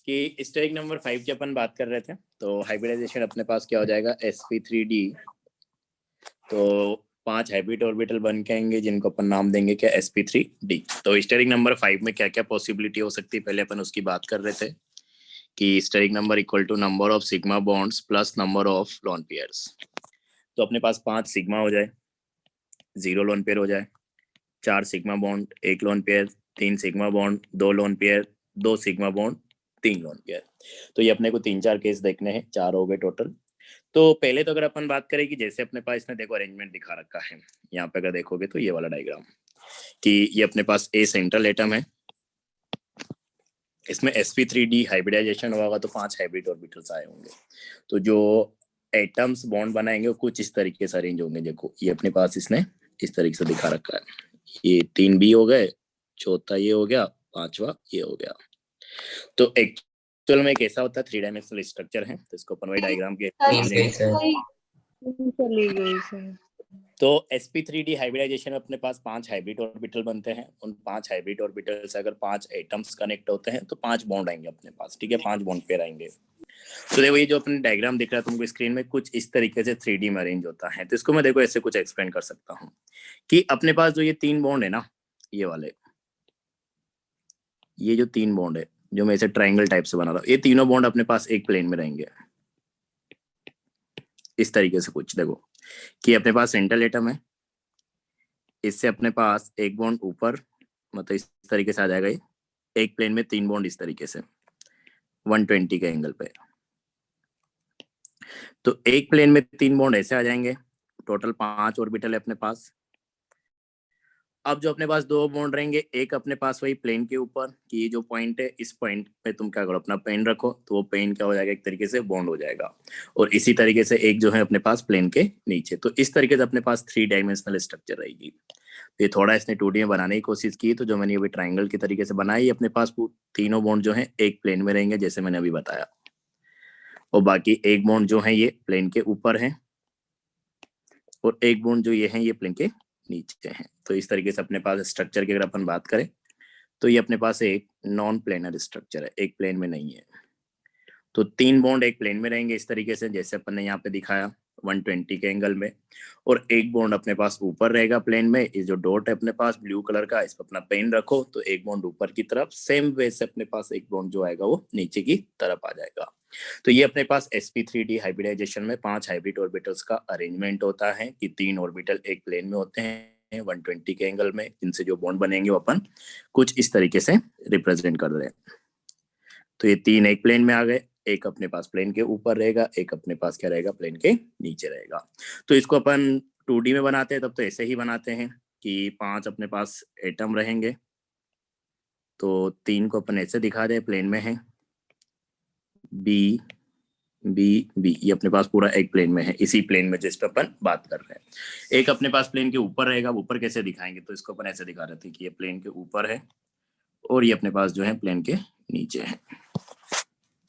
कि steric number 5 की अपन बात कर रहे थे, तो हाइब्रिडाइजेशन अपने पास क्या हो जाएगा sp3d। तो 5 हाइब्रिड ऑर्बिटल बन के आएंगे जिनको अपन नाम देंगे क्या sp3d। तो स्टेरिक नंबर 5 में क्या क्या पॉसिबिलिटी हो सकती है पहले अपन उसकी बात कर रहे थे कि steric number equal to number of sigma bonds plus number of lone pairs. तो अपने पास 5 सिग्मा हो जाए, 0 लोन पेयर हो जाए, 4 sigma bond 1 lone pair, 3 sigma bond 2 lone pair, 2 sigma bond 3 loan pair. तो ये अपने को 3-4 केस देखने हैं, 4 हो गए टोटल। तो पहले तो अगर अपन बात करें कि जैसे अपने पास इसने देखो अरेंजमेंट दिखा रखा है, यहाँ पे अगर देखोगे तो ये वाला डायग्राम कि ये अपने पास ए सेंट्रल एटम है, इसमें sp3d हाइब्रिडाइजेशन होगा तो 5 हाइब्रिड ऑर्बिटल्स आए होंगे। तो जो एटम्स बॉन्ड बनाएंगे वो कुछ इस तरीके से अरेंज होंगे। देखो ये अपने पास इसने इस तरीके से दिखा रखा है, ये 3 बी हो गए, चौथा ये हो गया, 5वां ये हो गया। तो एक्चुअल में कैसा होता है 3 डायमेंशनल स्ट्रक्चर है, तो इसको अपन वही डायग्राम के चली गई सर। तो sp3d हाइब्रिडाइजेशन में अपने पास 5 हाइब्रिड ऑर्बिटल बनते हैं। उन 5 हाइब्रिड ऑर्बिटल से अगर 5 एटम्स कनेक्ट होते हैं तो 5 बॉन्ड आएंगे अपने पास, ठीक है, 5 बॉन्ड पेयर आएंगे। तो देखो ये जो अपने डायग्राम दिख रहा है तुमको स्क्रीन में, कुछ इस तरीके से 3D में अरेंज होता है। तो इसको मैं देखो ऐसे कुछ एक्सप्लेन कर सकता हूँ कि अपने पास जो ये 3 बॉन्ड है ना, ये वाले, ये जो 3 बॉन्ड है जो मैं इसे ट्राइंगल टाइप से बना रहा हूँ, ये तीनों बॉन्ड अपने पास एक प्लेन में रहेंगे इस तरीके से। कुछ देखो कि अपने पास सेंट्रल एटम है, इससे अपने पास एक बॉन्ड ऊपर, मतलब इस तरीके से आ जाएगा, ये एक प्लेन में 3 बॉन्ड इस तरीके से 120 के एंगल पे। तो एक प्लेन में 3 बॉन्ड ऐसे आ जाएंगे, टोटल 5 ऑर्बिटल है अपने पास। अब जो अपने पास 2 बॉन्ड रहेंगे, एक अपने पास वही प्लेन के ऊपर कि ये जो पॉइंट है, इस पॉइंट पे तुम क्या करो अपना पेन रखो, तो वो पेन क्या हो जाएगा एक तरीके से बॉन्ड हो जाएगा। और इसी तरीके से एक जो है अपने पास प्लेन के नीचे। तो इस तरीके से अपने पास 3 डायमेंशनल स्ट्रक्चर रहेगी। ये थोड़ा इसने 2D में बनाने की कोशिश की, तो जो मैंने अभी ट्राइंगल के तरीके से बनाई, अपने पास तीनों बॉन्ड जो है एक प्लेन में रहेंगे जैसे मैंने अभी बताया, और बाकी एक बॉन्ड जो है ये प्लेन के ऊपर है, और एक बॉन्ड जो ये है ये प्लेन के नीचे है। तो इस तरीके से अपने पास स्ट्रक्चर की अगर अपन बात करें तो ये अपने पास एक नॉन प्लेनर स्ट्रक्चर है, एक प्लेन में नहीं है। तो 3 बॉन्ड एक प्लेन में रहेंगे इस तरीके से जैसे अपन ने यहाँ पे दिखाया 120 के एंगल में, और एक बॉन्ड अपने पास ऊपर रहेगा प्लेन में। ये जो डॉट है अपने पास ब्लू कलर का, इस पर अपना पेन रखो तो एक बॉन्ड ऊपर की तरफ, सेम वे से अपने पास एक बॉन्ड जो आएगा वो नीचे की तरफ आ जाएगा। तो ये अपने पास sp3d हाइब्रिडाइजेशन में 5 हाइब्रिड ऑर्बिटल्स का अरेंजमेंट होता है कि 3 ऑर्बिटल एक प्लेन में होते हैं 120 के एंगल में, जिनसे जो बॉन्ड बनेंगे वो अपन कुछ इस तरीके से रिप्रेजेंट कर रहे हैं। तो ये 3 एक प्लेन में आ गए, एक अपने पास प्लेन के ऊपर रहेगा, एक अपने पास क्या रहेगा प्लेन के नीचे रहेगा। तो इसको अपन 2D में बनाते हैं तब तो ऐसे ही बनाते हैं कि 5 अपने पास एटम रहेंगे, तो 3 को अपन ऐसे दिखा दे, प्लेन में है, बी बी बी, ये अपने पास पूरा एक प्लेन में है, इसी प्लेन में जिस पे अपन बात कर रहे हैं। एक अपने पास प्लेन के ऊपर रहेगा, ऊपर कैसे दिखाएंगे, तो इसको अपन ऐसे दिखा रहे थे कि ये प्लेन के ऊपर है और ये अपने पास जो है प्लेन के नीचे है।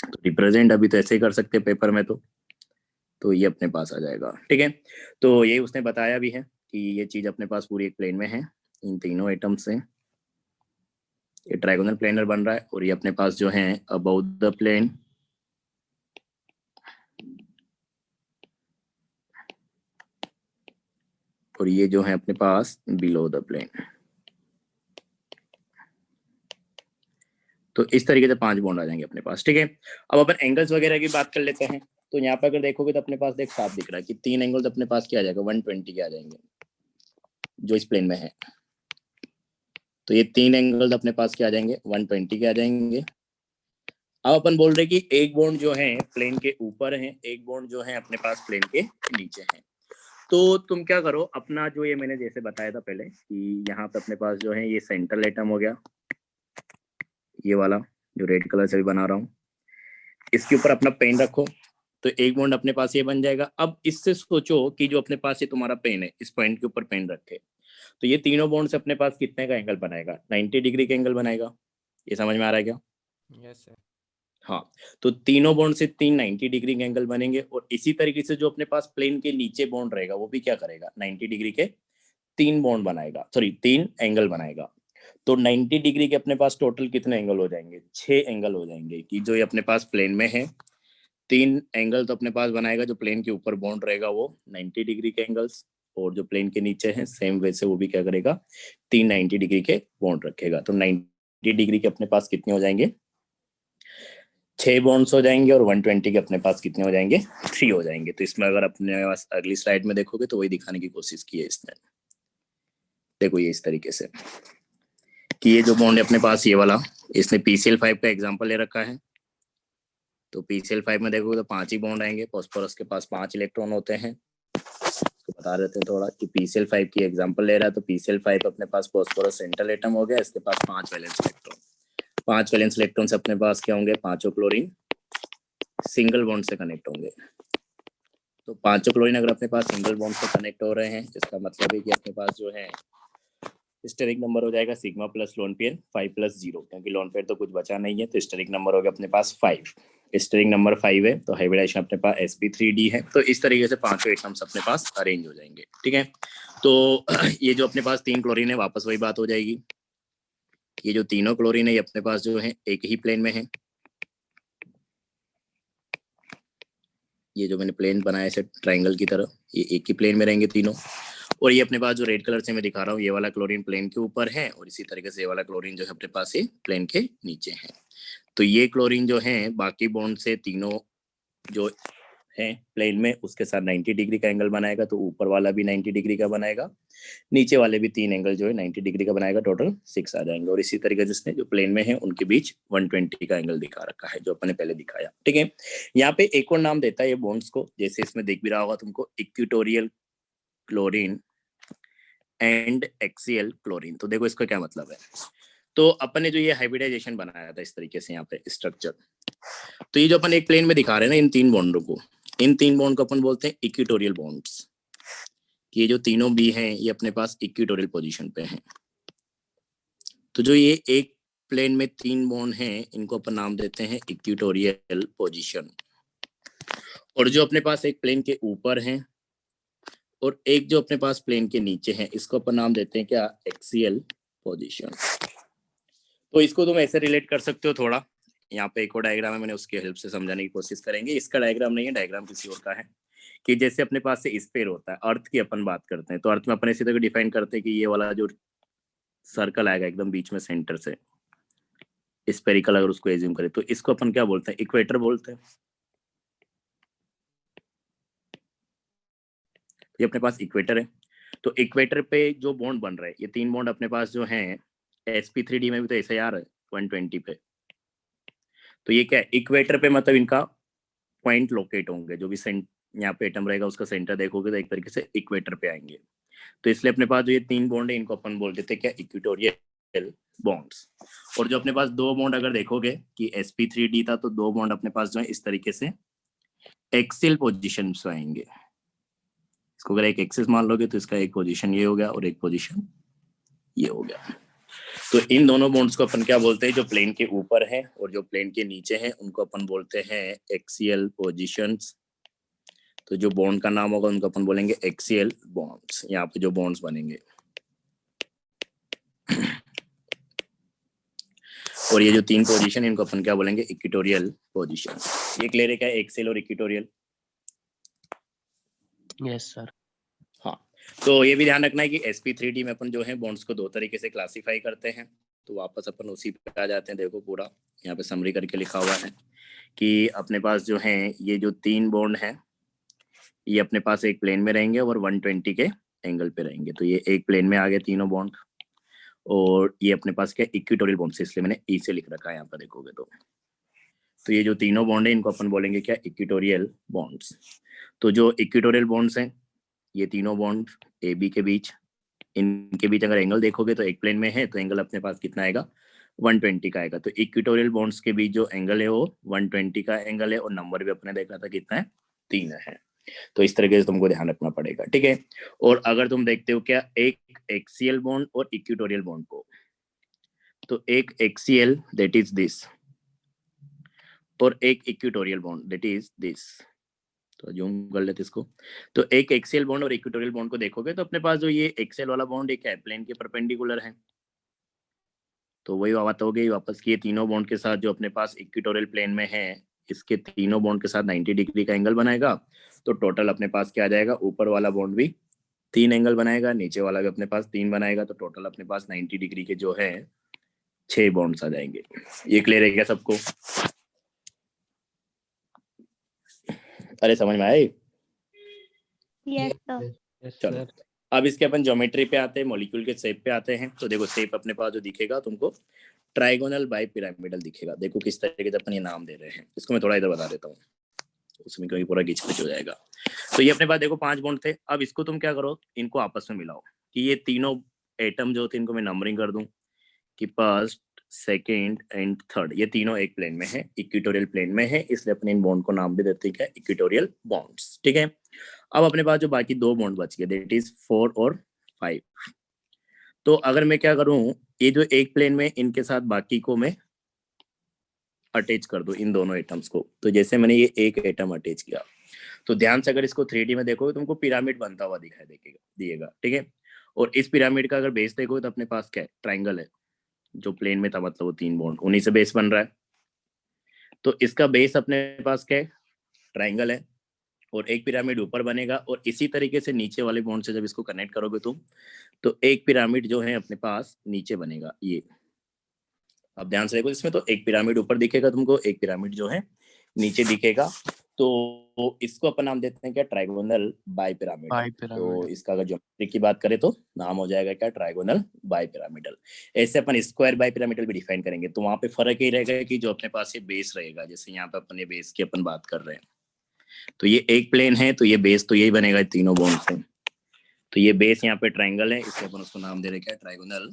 तो रिप्रेजेंट अभी तो ऐसे ही कर सकते हैं पेपर में, तो ये अपने पास आ जाएगा, ठीक है। तो ये उसने बताया भी है कि ये चीज अपने पास पूरी एक प्लेन में है, इन तीनों एटम से ये ट्राइगोनल प्लेनर बन रहा है, और ये अपने पास जो है अबाउट द प्लेन, और ये जो है अपने पास बिलो द प्लेन। तो इस तरीके से 5 बॉन्ड आ जाएंगे अपने पास, ठीक है। अब अपन एंगल्स वगैरह की बात कर लेते हैं। तो यहाँ पर अगर देखोगे तो अपने पास देख साफ दिख रहा है कि 3 एंगल्स अपने पास क्या आ जाएगा 120 के आ जाएंगे जो इस प्लेन में है। तो ये 3 एंगल्स अपने पास क्या आ जाएंगे 120 के आ जाएंगे। अब अपन बोल रहे कि एक बॉन्ड जो है प्लेन के ऊपर है, एक बॉन्ड जो है अपने पास प्लेन के नीचे है। तो तुम क्या करो, अपना जो ये मैंने जैसे बताया था पहले कि यहाँ पे अपने पास जो है ये सेंट्रल एटम हो गया, ये वाला जो रेड कलर से भी बना रहा हूँ, इसके ऊपर अपना पेन रखो तो एक बॉन्ड अपने पास ये बन जाएगा। अब इससे सोचो कि जो अपने पास ये तुम्हारा पेन है, इस पॉइंट के ऊपर पेन रखे, तो ये तीनों बॉन्ड से अपने पास कितने का एंगल बनाएगा 90 डिग्री का एंगल बनाएगा। ये समझ में आ रहा है क्या? Yes sir. हाँ, तो तीनों बॉन्ड से 90 डिग्री के एंगल बनेंगे, और इसी तरीके से जो अपने पास प्लेन के नीचे बॉन्ड रहेगा वो भी क्या करेगा 90 डिग्री के 3 बॉन्ड बनाएगा, सॉरी 3 एंगल बनाएगा। तो 90 डिग्री के अपने पास टोटल कितने एंगल हो जाएंगे? 6 एंगल हो जाएंगे। कि जो ये अपने पास प्लेन में है 3 एंगल तो अपने पास बनाएगा, जो प्लेन के ऊपर बॉन्ड रहेगा वो 90 डिग्री के एंगल्स, और जो प्लेन के नीचे है सेम वैसे वो भी क्या करेगा 3 90 डिग्री के बॉन्ड रखेगा। तो 90 डिग्री के अपने पास कितने हो जाएंगे? 6 बॉन्ड्स हो जाएंगे, और 120 के अपने पास कितने हो जाएंगे? 3 हो जाएंगे। तो इसमें अगर अपने पास अगली स्लाइड में देखोगे तो वही दिखाने की कोशिश की है इसने। देखो ये इस तरीके से कि ये जो बॉन्ड है अपने पास ये वाला, इसने PCl5 का एग्जांपल ले रखा है। तो PCl5 में देखोगे तो 5 ही बॉन्ड आएंगे। फास्फोरस के पास 5 इलेक्ट्रॉन होते हैं। तो बता देते हैं थोड़ा कि PCl5 की एग्जांपल ले रहा है। तो PCl5 अपने पास फास्फोरस सेंट्रल एटम हो गया, इसके पास 5 वैलेंस इलेक्ट्रॉन। 5 वैलेंस इलेक्ट्रॉन से अपने पास क्या होंगे? पांचों क्लोरीन सिंगल बॉन्ड से कनेक्ट होंगे। तो पांचों क्लोरीन अगर अपने पास सिंगल बॉन्ड से कनेक्ट हो रहे हैं, इसका मतलब है कि अपने पास जो है स्टेरिक नंबर हो जाएगा sigma plus lone pair 5 plus 0, क्योंकि लोन पेयर तो कुछ बचा नहीं है। तो स्टेरिक नंबर हो गया अपने पास 5। स्टेरिक नंबर 5 है तो हाइब्रिडाइजेशन अपने पास sp3d है। तो इस तरीके से पांचों एटम्स अपने पास अरेंज हो जाएंगे। ठीक है, तो ये जो अपने पास 3 क्लोरीन है वापस वही बात हो जाएगी। ये जो तीनों क्लोरीन है ये अपने पास जो है एक ही प्लेन में है। ये जो मैंने प्लेन बनाया है ट्राइंगल की तरह, ये एक ही प्लेन में रहेंगे तीनों। और ये अपने पास जो रेड कलर से मैं दिखा रहा हूँ ये वाला क्लोरीन प्लेन के ऊपर है, और इसी तरीके से ये वाला क्लोरीन जो है अपने पास ये प्लेन के नीचे है। तो ये क्लोरीन जो है बाकी बॉन्ड से तीनों जो है प्लेन में उसके साथ 90 डिग्री का एंगल बनाएगा। तो ऊपर वाला भी 90 डिग्री का बनाएगा, नीचे वाले भी 3 एंगल जो है 90 डिग्री का बनाएगा, टोटल 6 आ जाएंगे। और इसी तरीके से इसने जो प्लेन में है उनके बीच 120 का एंगल दिखा रखा है जो अपने पहले दिखाया। ठीक है, यहाँ पे एक और नाम देता है ये बॉन्ड्स को, जैसे इसमें देख भी रहा होगा तुमको, equatorial chlorine and axial chlorine. तो देखो इसका क्या मतलब है। तो अपन ने जो ये हाइब्रिडाइजेशन बनाया था इस तरीके से यहाँ पे स्ट्रक्चर, तो ये जो अपन एक प्लेन में दिखा रहे हैं ना इन 3 बॉन्डों को, इन 3 बॉन्ड को अपन बोलते हैं इक्वेटोरियल बॉन्ड्स। ये जो तीनों भी हैं ये अपने पास इक्वेटोरियल पोजीशन पे हैं। तो जो ये एक प्लेन में 3 बॉन्ड हैं इनको अपन नाम देते हैं इक्वेटोरियल पोजीशन। और जो अपने पास एक प्लेन के ऊपर हैं और एक जो अपने पास प्लेन के नीचे हैं इसको अपन नाम देते हैं क्या? Axial position. तो इसको तुम ऐसे रिलेट कर सकते हो थोड़ा। यहाँ पे एक और डायग्राम है, मैंने उसकी हेल्प से समझाने की कोशिश करेंगे। इसका डायग्राम नहीं है, डायग्राम किसी और का है। कि जैसे अपने पास से स्फीयर होता है, अर्थ की अपन बात करते हैं, तो अर्थ में अपन इसी तरह डिफाइन करते हैं कि ये वाला जो सर्कल आएगा एकदम बीच में सेंटर से स्पेरिकल, अगर उसको एज्यूम करें तो इसको अपन क्या बोलते हैं? इक्वेटर बोलते हैं। ये अपने पास इक्वेटर है। तो इक्वेटर पे जो बॉन्ड बन रहा है ये 3 बॉन्ड अपने पास जो है sp3d में भी तो ऐसे आ रहा है 120 पे। तो ये क्या है? इक्वेटर पे मतलब इनका पॉइंट लोकेट होंगे, जो भी यहाँ पे एटम रहेगा उसका सेंटर देखोगे तो एक तरीके से इक्वेटर पे आएंगे। तो इसलिए अपने पास जो ये 3 बॉन्ड है इनको अपन बोल देते हैं क्या? Equatorial bonds. और जो अपने पास 2 बॉन्ड अगर देखोगे कि sp3d था, तो 2 बॉन्ड अपने पास जो है इस तरीके से एक्सियल पोजिशन में आएंगे। इसको अगर एक एक्सिस मान लोगे तो इसका एक पोजीशन ये हो गया और एक पोजीशन ये हो गया। तो इन दोनों बॉन्ड्स को अपन क्या बोलते हैं? जो प्लेन के ऊपर है और जो प्लेन के नीचे है उनको अपन बोलते हैं एक्सियल पोजीशंस। तो जो बॉन्ड का नाम होगा उनको अपन बोलेंगे एक्सियल बॉन्ड्स। यहाँ पे जो बॉन्ड्स बनेंगे, और ये जो 3 पोजीशन इनको अपन क्या बोलेंगे? Equatorial position. ये क्लियर है क्या? एक्सियल और इक्वेटोरियल। Yes sir. हाँ, तो ये भी ध्यान रखना है कि sp3d में अपन जो है बॉन्ड्स को 2 तरीके से क्लासिफाई करते हैं। तो वापस अपन उसी पे आ जाते हैं। देखो पूरा यहाँ पे समरी करके लिखा हुआ है कि अपने पास जो है ये जो 3 बॉन्ड है ये अपने पास एक प्लेन में रहेंगे और 120 के एंगल पे रहेंगे। तो ये एक प्लेन में आ गए तीनों बॉन्ड, और ये अपने पास क्या? इक्वेटोरियल बॉन्ड से, इसलिए मैंने ई से लिख रखा है यहाँ पर देखोगे तो ये जो तीनों बॉन्ड है इनको अपन बोलेंगे क्या? Equatorial bonds. तो जो इक्वेटोरियल बॉन्ड्स हैं ये तीनों बॉन्ड ए बी के बीच, इनके बीच अगर एंगल देखोगे तो एक प्लेन में है तो एंगल अपने पास कितना आएगा? 120 का आएगा। तो इक्वेटोरियल बॉन्ड्स के बीच जो एंगल है वो 120 का एंगल है, और नंबर भी अपने देखा था कितना है? 3 है। तो इस तरीके से तुमको ध्यान रखना पड़ेगा। ठीक है, और अगर तुम देखते हो क्या एक एक्सियल बॉन्ड और इक्वेटोरियल बॉन्ड को, तो एक एक्सियल दैट इज दिस और एक equatorial bond that is this. तो जूम कर लेते इसको। तो एक एक्सियल बॉन्ड और इक्वेटोरियल बॉन्ड को देखोगे तो अपने पास जो ये एक्सियल वाला बॉन्ड एक है प्लेन के परपेंडिकुलर है, तो वही बात हो गई वापस कि ये तीनों बॉन्ड के साथ जो अपने पास इक्वेटोरियल प्लेन में है, इसके तीनों बॉन्ड के साथ 90 डिग्री का एंगल बनाएगा। तो टोटल अपने पास क्या आ जाएगा, ऊपर वाला बॉन्ड भी 3 एंगल बनाएगा, नीचे वाला भी अपने पास 3 बनाएगा। तो टोटल अपने पास 90 डिग्री के जो है 6 बॉन्ड्स आ जाएंगे। ये क्लियर है क्या सबको? अरे समझ में आए? Yes sir. चलो अब इसके अपन ज्योमेट्री पे आते हैं, मॉलिक्यूल के शेप पे आते हैं। तो देखो शेप अपने पास जो दिखेगा तुमको ट्राइगोनल बाई पिरामिडल दिखेगा। देखो किस तरीके से अपन ये नाम दे रहे हैं। इसको मैं थोड़ा इधर बता देता हूँ, उसमें क्योंकि पूरा गिच पिच हो जाएगा। तो ये अपने पास देखो 5 बॉन्ड थे। अब इसको तुम क्या करो, इनको आपस में मिलाओ कि ये तीनों एटम जो थे इनको मैं नंबरिंग कर दूं कि फर्स्ट, सेकेंड एंड थर्ड, ये तीनों एक प्लेन में है, इक्वेटोरियल प्लेन में है, इसलिए अपने इन बॉन्ड को नाम भी देते हैं क्या, इक्वेटोरियल बॉन्ड्स। ठीक है। अब अपने पास जो बाकी 2 बॉन्ड बच गए दैट इज 4 और 5। तो अगर मैं क्या करूं, ये जो एक प्लेन में इनके साथ बाकी को मैं अटैच कर दूं इन दोनों एटम्स को। तो जैसे मैंने ये एक एटम अटैच किया, तो ध्यान से अगर इसको 3D में देखोगे तुमको पिरामिड बनता हुआ दिखाई दिएगा। ठीक है। और इस पिरामिड का अगर बेस देखोगे तो अपने पास क्या है, ट्राइंगल है जो प्लेन में था, मतलब वो 3 बॉन्ड उन्हीं से बेस बन रहा है। तो इसका बेस अपने पास क्या है, ट्राइंगल है। और एक पिरामिड ऊपर बनेगा और इसी तरीके से नीचे वाले बॉन्ड से जब इसको कनेक्ट करोगे तुम, तो एक पिरामिड जो है अपने पास नीचे बनेगा ये। अब ध्यान से देखो, इसमें तो एक पिरामिड ऊपर दिखेगा तुमको, एक पिरामिड जो है नीचे दिखेगा। तो इसको अपन नाम देते हैं क्या, ट्राइगोनल बाई पिरामिडल। तो इसका अगर ज्योमेट्री की बात करें तो नाम हो जाएगा क्या, ट्राइगोनल बाई पिरामिडल। ऐसे अपन स्क्वायर बाई पिरामिडल भी डिफाइन करेंगे। तो वहां पे फर्क ये रहेगा कि जो अपने पास ये बेस रहेगा, जैसे यहाँ पे अपन ये बेस की अपन बात कर रहे हैं, तो ये एक प्लेन है तो ये बेस तो यही बनेगा तीनों बॉन्ड से। तो ये बेस यहाँ पे ट्राइंगल है, इसलिए अपन उसको नाम दे रहे क्या, ट्राइगोनल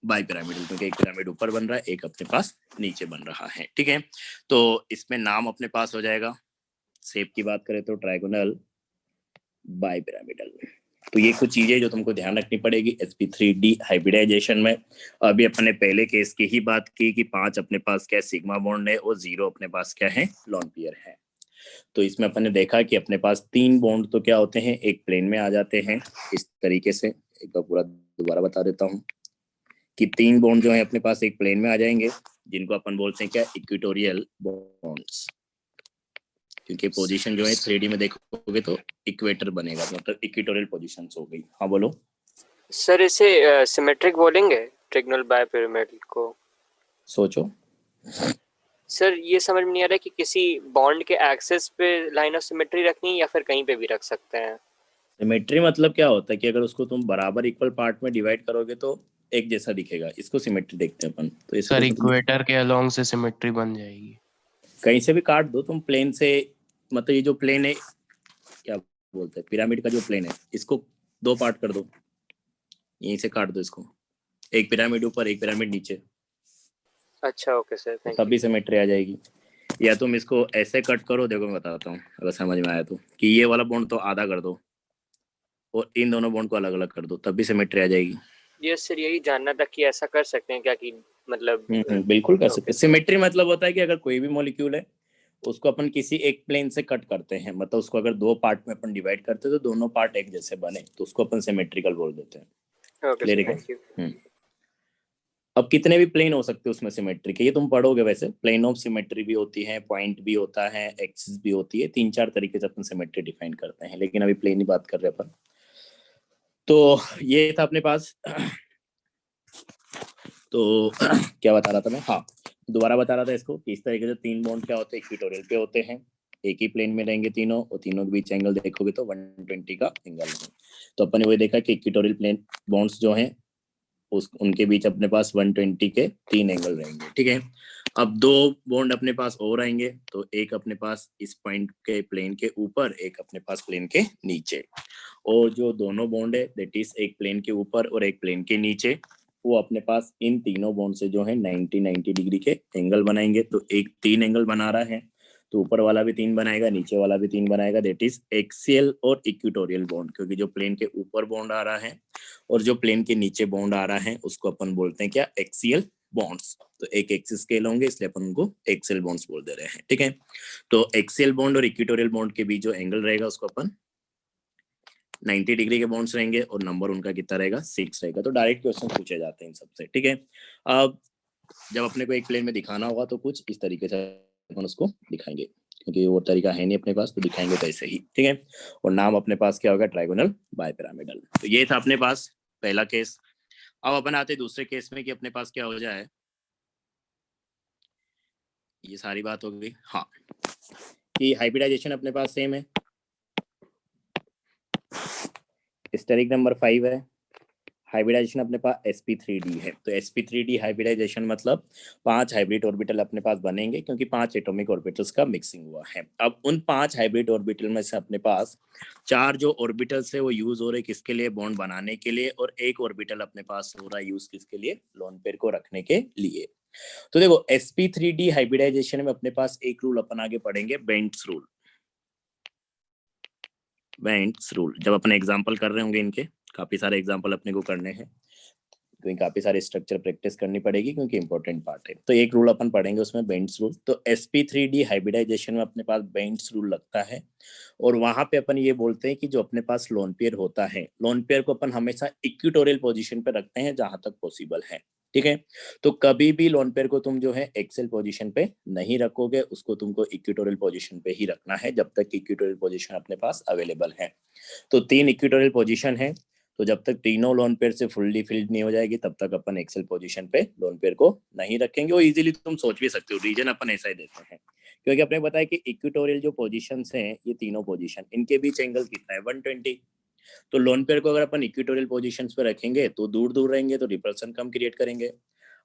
बाई पिरामिडल, क्योंकि एक पिरामिड ऊपर बन रहा है, एक अपने पास नीचे बन रहा है। ठीक है। तो इसमें नाम अपने पास हो जाएगा, शेप की बात करें तो ट्राइगोनल बाई पिरामिडल। तो ये कुछ चीजें जो तुमको ध्यान रखनी पड़ेगी sp3d हाइब्रिडाइजेशन में। अभी अपने पहले केस की ही बात की कि 5 अपने पास क्या सिग्मा बॉन्ड है और 0 अपने पास क्या है, लोन पेयर है। तो इसमें अपन ने देखा कि अपने पास 3 बॉन्ड तो क्या होते हैं, एक प्लेन में आ जाते हैं इस तरीके से। एक बार पूरा दोबारा बता देता हूँ कि 3 बॉन्ड जो है अपने पास एक प्लेन में आ जाएंगे, जिनको अपन बोलते हैं क्या, इक्वेटोरियल बॉन्ड्स। क्योंकि पोजीशन जो है 3D में देखोगे तो इक्वेटर बनेगा, मतलब इक्वेटोरियल पोजीशंस हो गई। हाँ बोलो सर, इसे सिमेट्रिक बोलेंगे ट्रायंगल बाय पिरामिड को? सोचो सर ये समझ में नहीं आ रहा कि किसी बॉन्ड के एक्सिस पे लाइन ऑफ सिमेट्री रखनी है या फिर कहीं पे भी रख सकते हैं। सिमेट्री मतलब क्या होता है कि अगर उसको तुम बराबर इक्वल पार्ट में डिवाइड करोगे तो एक जैसा दिखेगा, इसको सिमेट्री देखते हैं अपन। तो सर इक्वेटर के अलोंग से सिमेट्री बन जाएगी। कहीं से भी काट दो तुम प्लेन से, मतलब ये जो प्लेन है क्या बोलते हैं, पिरामिड का जो प्लेन है, इसको 2 पार्ट कर दो, यहीं से काट दो इसको, एक पिरामिड ऊपर एक पिरामिड नीचे। अच्छा ओके सर, थैंक तब भी सिमेट्री आ जाएगी। या तुम इसको ऐसे कट करो, देखो मैं बताता हूँ अगर समझ में आया तो, कि ये वाला बॉन्ड तो आधा कर दो और इन दोनों बॉन्ड को अलग अलग कर दो, तब भी सिमेट्री आ जाएगी। यस सर, यही जानना था कि ऐसा कर सकते हैं क्या, कि मतलब बिल्कुल कर सकते हैं। सिमेट्री मतलब होता है कि अगर कोई भी मॉलिक्यूल है उसको अपन किसी एक प्लेन से कट करते हैं, मतलब उसको अगर 2 पार्ट में अपन डिवाइड करते हैं तो दोनों पार्ट एक जैसे बने, तो उसको अपन सिमेट्रिकल बोल देते हैं। ओके क्लियर सर, है? Thank you. अब कितने भी प्लेन हो सकते हैं उसमें सिमेट्री के, ये तुम पढ़ोगे वैसे, प्लेन ऑफ सिमेट्री भी होती है, पॉइंट भी होता है, एक्सिस भी होती है, 3-4 तरीके से अपन सिमेट्री डिफाइन करते हैं, लेकिन अभी प्लेन ही बात कर रहे हैं अपन। तो ये था अपने पास। तो क्या बता रहा था मैं, हाँ दोबारा बता रहा था इसको कि इस तरीके से 3 बॉन्ड क्या होते हैं, इक्वेटोरियल पे होते हैं, एक ही प्लेन में रहेंगे तीनों, और तीनों के बीच एंगल देखोगे तो 120 का एंगल है। तो अपन ने वही देखा कि इक्वेटोरियल प्लेन बॉन्ड्स जो हैं उनके बीच अपने पास 120 के 3 एंगल रहेंगे। ठीक है। अब 2 बॉन्ड अपने पास और आएंगे, तो एक अपने पास इस पॉइंट के प्लेन के ऊपर, एक अपने पास प्लेन के नीचे। और जो दोनों बॉन्ड है दैट इज एक प्लेन के ऊपर और एक प्लेन के नीचे, वो अपने पास इन तीनों बॉन्ड से जो है 90 डिग्री के एंगल बनाएंगे। तो एक 3 एंगल बना रहा है, तो ऊपर वाला भी 3 बनाएगा, नीचे वाला भी 3 बनाएगा, दैट इज एक्सियल और इक्वेटोरियल बॉन्ड। क्योंकि जो प्लेन के ऊपर बॉन्ड आ रहा है और जो प्लेन के नीचे बॉन्ड आ रहा है उसको अपन बोलते हैं क्या, एक्सियल बॉन्ड्स। तो एक एक्सिस स्केल होंगे, इसलिए अपन उनको एक्सियल बॉन्ड्स बोल दे रहे हैं। ठीक है। तो एक्सियल बॉन्ड और इक्वेटोरियल बॉन्ड के बीच जो एंगल रहेगा उसको अपन 90 डिग्री के बॉन्ड्स रहेंगे और नंबर उनका कितना रहेगा 6 रहेगा। तो डायरेक्ट क्वेश्चन पूछे जाते हैं इन सबसे, ठीक है। अब जब अपने को एक प्लेन में दिखाना होगा तो कुछ इस तरीके से अपन उसको दिखाएंगे, क्योंकि वो तरीका है नहीं अपने पास, तो दिखाएंगे तो ऐसे ही, ठीक है। और नाम अपने पास क्या होगा, ट्राइगोनल बाइपिरामिडल। तो ये था अपने पास पहला केस। अब अपन आते दूसरे केस में कि अपने पास क्या हो जाए, ये सारी बात हो गई। हाँ, कि हाइब्रिडाइजेशन अपने पास सेम है, स्टेरिक नंबर 5 है। हाइब्रिडाइजेशन अपने पास sp3d है। तो sp3d हाइब्रिडाइजेशन मतलब 5 हाइब्रिड ऑर्बिटल अपने पास बनेंगे, क्योंकि 5 एटॉमिक ऑर्बिटल्स का मिक्सिंग हुआ है। अब उन 5 हाइब्रिड ऑर्बिटल में से अपने पास 4 जो ऑर्बिटल्स है वो यूज हो रहे किसके लिए, बॉन्ड बनाने के लिए, और एक ऑर्बिटल अपने पास हो रहा है यूज किसके लिए, लोन पेयर को रखने के लिए। तो देखो sp3d हाइब्रिडाइजेशन में अपने पास एक रूल अपन आगे पढ़ेंगे, बेंट्स रूल। बेंट्स रूल जब अपन एग्जांपल कर रहे होंगे, इनके काफी सारे एग्जांपल अपने को करने हैं, तो काफी सारे स्ट्रक्चर प्रैक्टिस करनी पड़ेगी, क्योंकि इंपॉर्टेंट पार्ट है। तो एक रूल अपन पढ़ेंगे उसमें, बेंट्स रूल। तो sp3d हाइब्रिडाइजेशन में अपने पास बेंट्स रूल लगता है, और वहां पे अपन ये बोलते हैं कि जो अपने पास लोन पेयर होता है, लोन पेयर को अपन हमेशा इक्विटोरियल पोजीशन पे रखते हैं जहां तक पॉसिबल है, ठीक है। तो कभी भी लोन पेयर को तुम जो है एक्सेल पोजीशन पे नहीं रखोगे, उसको तुमको इक्विटोरियल पोजीशन पे ही रखना है जब तक इक्विटोरियल पोजीशन अपने पास अवेलेबल है। तो 3 इक्विटोरियल पोजीशन है, तो जब तक तीनों लोन पेयर से फुल्ली फिल्ड नहीं हो जाएगी तब तक अपन एक्सेल पोजीशन पे लोन पेयर को नहीं रखेंगे। और इजीली तुम सोच भी सकते हो, रीजन अपन ऐसा ही देते हैं, क्योंकि अपने बताया कि इक्विटोरियल जो पोजीशंस हैं, ये तीनों पोजीशन, इनके बीच एंगल कितना है 120। तो लोन पेयर को अगर अपन इक्विटोरियल पोजीशंस पे रखेंगे तो दूर दूर रहेंगे, तो रिपल्सन कम क्रिएट करेंगे।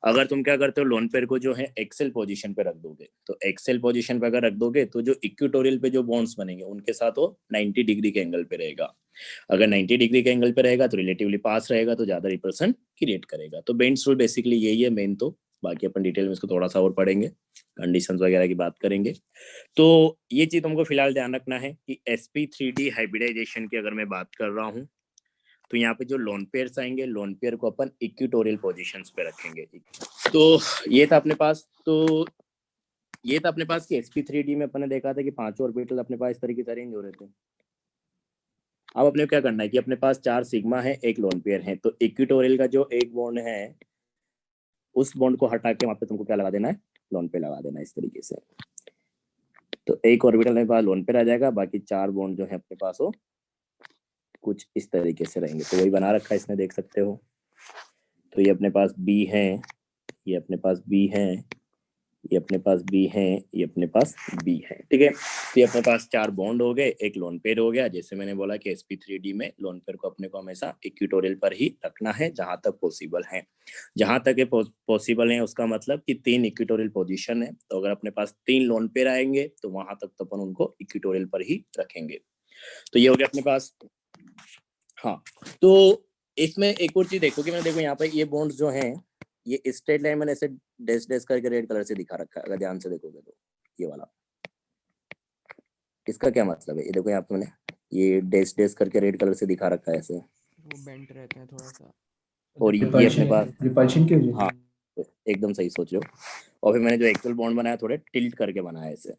अगर तुम क्या करते हो, लोन पेयर को जो है एक्सेल पोजीशन पे रख दोगे, तो एक्सेल पोजीशन पे अगर रख दोगे तो जो इक्विटोरियल पे जो बॉन्ड्स बनेंगे उनके साथ वो 90 डिग्री के एंगल पे रहेगा। अगर 90 डिग्री के एंगल पे रहेगा तो रिलेटिवली पास रहेगा, तो ज्यादा रिपल्सन क्रिएट करेगा। तो बेंट्स रूल बेसिकली यही है मेन। तो बाकी अपन डिटेल में इसको थोड़ा सा और पढ़ेंगे, कंडीशंस वगैरह की बात करेंगे। तो ये चीज तुमको फिलहाल ध्यान रखना है कि sp3d हाइब्रिडाइजेशन की अगर मैं बात कर रहा हूँ, तो यहाँ पे जो लोन पेयर्स आएंगे, लोन पेयर को अपन इक्विटोरियल पोजीशंस पे रखेंगे। तो ये था अपने पास। तो ये था अपने पास कि sp3d में अपन ने देखा था कि 5 ऑर्बिटल अपने पास इस तरीके से अरेंज हो रहे थे। अब अपने को क्या करना है कि अपने पास 4 सिग्मा है, एक लोन पेयर है, तो इक्विटोरियल का जो एक बॉन्ड है उस बॉन्ड को हटा के वहां पे तुमको क्या लगा देना है, लोन पे लगा देना है, इस तरीके से। तो एक ऑर्बिटल में पास लोन पे रह जाएगा, बाकी 4 बॉन्ड जो है अपने पास हो कुछ इस तरीके से रहेंगे। तो वही बना रखा है इसमें, देख सकते हो। तो ये अपने पास बी है, ये अपने पास बी है, ये अपने पास बी है, ये अपने पास बी है, ठीक है। तो ये अपने पास 4 बॉन्ड हो गए, एक लोन पेयर हो गया। जैसे मैंने बोला कि sp3d में लोन पेयर को अपने को हमेशा इक्विटोरियल पर ही रखना है जहां तक पॉसिबल है। जहां तक ये पॉसिबल है उसका मतलब कि 3 इक्विटोरियल पोजीशन है, तो अगर अपने पास 3 लोन पेयर आएंगे तो वहां तक तो अपन उनको इक्विटोरियल पर ही रखेंगे। तो ये हो गया अपने पास। हाँ, तो इसमें एक और चीज देखो कि मैंने देखो यहाँ पे ये बॉन्ड्स जो हैं, ये स्ट्रेट लाइन मैंने ऐसे डैश डैश करके रेड कलर से दिखा रखा है, अगर ध्यान से देखोगे तो ये वाला, इसका क्या मतलब है, ये देखो यहाँ पे मैंने ये डैश डैश करके रेड कलर से दिखा रखा है ऐसे, वो बेंट रहते हैं थोड़ा सा, और ये अपने पास, रिपल्शन की वजह से। हाँ एकदम सही सोच रहे हो। और फिर मैंने जो एक्चुअल बॉन्ड बनाया थोड़े टिल्ट करके बनाया ऐसे।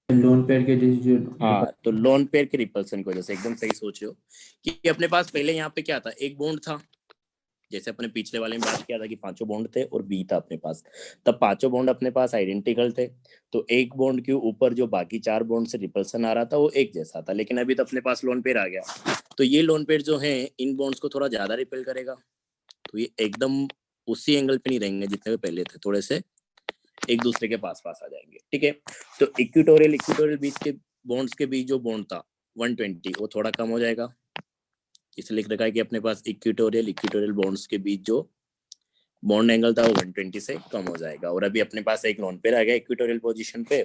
लोन पेयर के जो हाँ, तो लोन पेयर के रिपल्सन की वजह से, एकदम सही सोच रहे हो कि अपने पास पहले यहाँ पे क्या था, एक बॉन्ड था, जैसे अपने पिछले वाले में बात किया था कि 5 बॉन्ड थे और बी था अपने पास, तब 5 बॉन्ड अपने पास आइडेंटिकल थे। तो एक बॉन्ड के ऊपर जो बाकी 4 बॉन्ड से रिपल्सन आ रहा था वो एक जैसा था, लेकिन अभी तो अपने पास लोन पेयर आ गया, तो ये लोन पेयर जो है इन बॉन्ड्स को थोड़ा ज्यादा रिपेल करेगा। तो ये एकदम उसी एंगल पे नहीं रहेंगे जितने पे पहले थे, थोड़े से एक दूसरे के पास पास आ जाएंगे, ठीक है। तो इक्विटोरियल बीच के बॉन्ड्स के बीच जो बॉन्ड था 120, वो थोड़ा कम हो जाएगा। इसलिए लिख रखा है कि अपने पास इक्विटोरियल बॉन्ड्स के बीच जो बॉन्ड एंगल था वो 120 से कम हो जाएगा। और अभी अपने पास एक लोन पेयर आ गया इक्विटोरियल पोजीशन पे,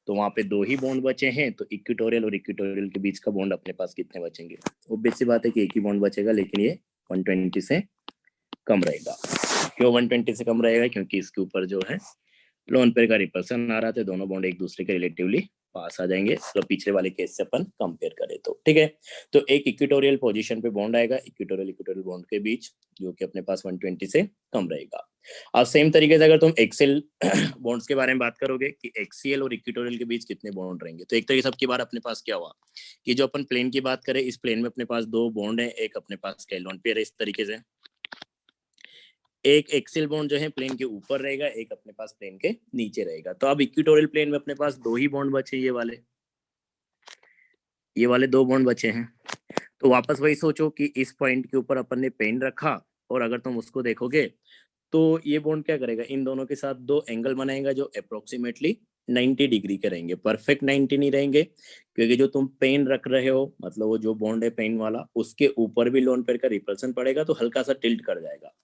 तो वहां पे 2 ही बॉन्ड बचे हैं, तो इक्विटोरियल और इक्विटोरियल के बीच का बॉन्ड अपने पास कितने बचेंगे, ऑब्वियस सी बात है कि एक ही बॉन्ड बचेगा, लेकिन ये 120 से कम रहेगा। क्यों 120 से कम रहेगा, क्योंकि इसके ऊपर जो है लोन पेयर का रिपल्सन आ रहा था, दोनों बॉन्ड एक दूसरे के रिलेटिवली पास आ जाएंगे, तो पिछले वाले केस से अपन कंपेयर करें तो ठीक है। तो एक इक्वेटोरियल पोजीशन पे बॉन्ड आएगा इक्वेटोरियल बॉन्ड के बीच, जो कि अपने पास 120 से कम रहेगा। अब सेम तरीके से अगर तुम एक्सेल बॉन्ड्स के बारे में बात करोगे कि एक्सीएल और इक्वेटोरियल के बीच कितने बॉन्ड रहेंगे, तो एक तरीके से सबकी बार अपने पास क्या हुआ कि जो अपन प्लेन की बात करें, इस प्लेन में अपने पास 2 बॉन्ड है, एक अपने पास लोन पेयर है। इस तरीके से एक एक्सेल बॉन्ड जो है प्लेन के ऊपर रहेगा, एक अपने पास प्लेन के नीचे रहेगा। तो अब इक्वेटोरियल प्लेन में अपने पास 2 ही बॉन्ड बचे, ये वाले 2 बॉन्ड बचे हैं। तो वापस वही सोचो कि इस पॉइंट के ऊपर अपन ने पेन रखा, और अगर तुम उसको देखोगे तो ये बॉन्ड क्या करेगा, इन दोनों के साथ 2 एंगल बनाएगा जो अप्रोक्सीमेटली 90 डिग्री के रहेंगे। परफेक्ट 90 नहीं रहेंगे, क्योंकि जो तुम पेन रख रहे हो, मतलब वो जो बॉन्ड है पेन वाला, उसके ऊपर भी लोन पेयर का रिपल्सन पड़ेगा, तो हल्का सा टिल्ट कर जाएगा।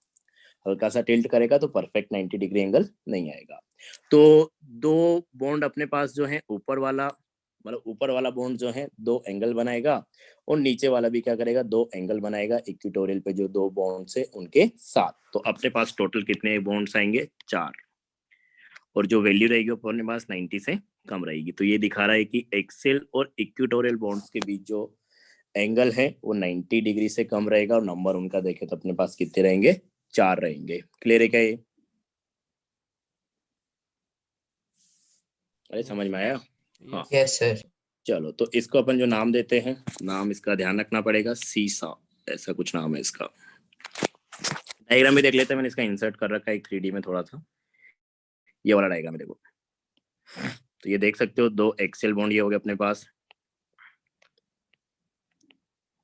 हल्का सा टिल्ट करेगा तो परफेक्ट 90 डिग्री एंगल नहीं आएगा। तो 2 बॉन्ड अपने पास जो है ऊपर वाला, मतलब ऊपर वाला बॉन्ड जो है 2 एंगल बनाएगा, और नीचे वाला भी क्या करेगा, 2 एंगल बनाएगा इक्वेटोरियल पे जो 2 बॉन्ड्स है उनके साथ। तो अपने पास टोटल कितने बॉन्ड्स आएंगे, 4, और जो वैल्यू रहेगी वो अपने पास 90 से कम रहेगी। तो ये दिखा रहा है कि एक्सेल और इक्वेटोरियल बॉन्ड्स के बीच जो एंगल है वो 90 डिग्री से कम रहेगा, और नंबर उनका देखें तो अपने पास कितने रहेंगे, 4 रहेंगे। क्लियर है क्या ये? अरे समझ में आया? हाँ यस सर। चलो, तो इसको अपन जो नाम देते हैं, नाम इसका ध्यान रखना पड़ेगा, सीसा, ऐसा कुछ नाम है इसका। डायग्राम भी देख लेते हैं, मैंने इसका इंसर्ट कर रखा है 3D में थोड़ा सा, ये वाला डायग्राम देखो। तो ये देख सकते हो 2 एक्सेल बॉन्ड ये हो गए अपने पास,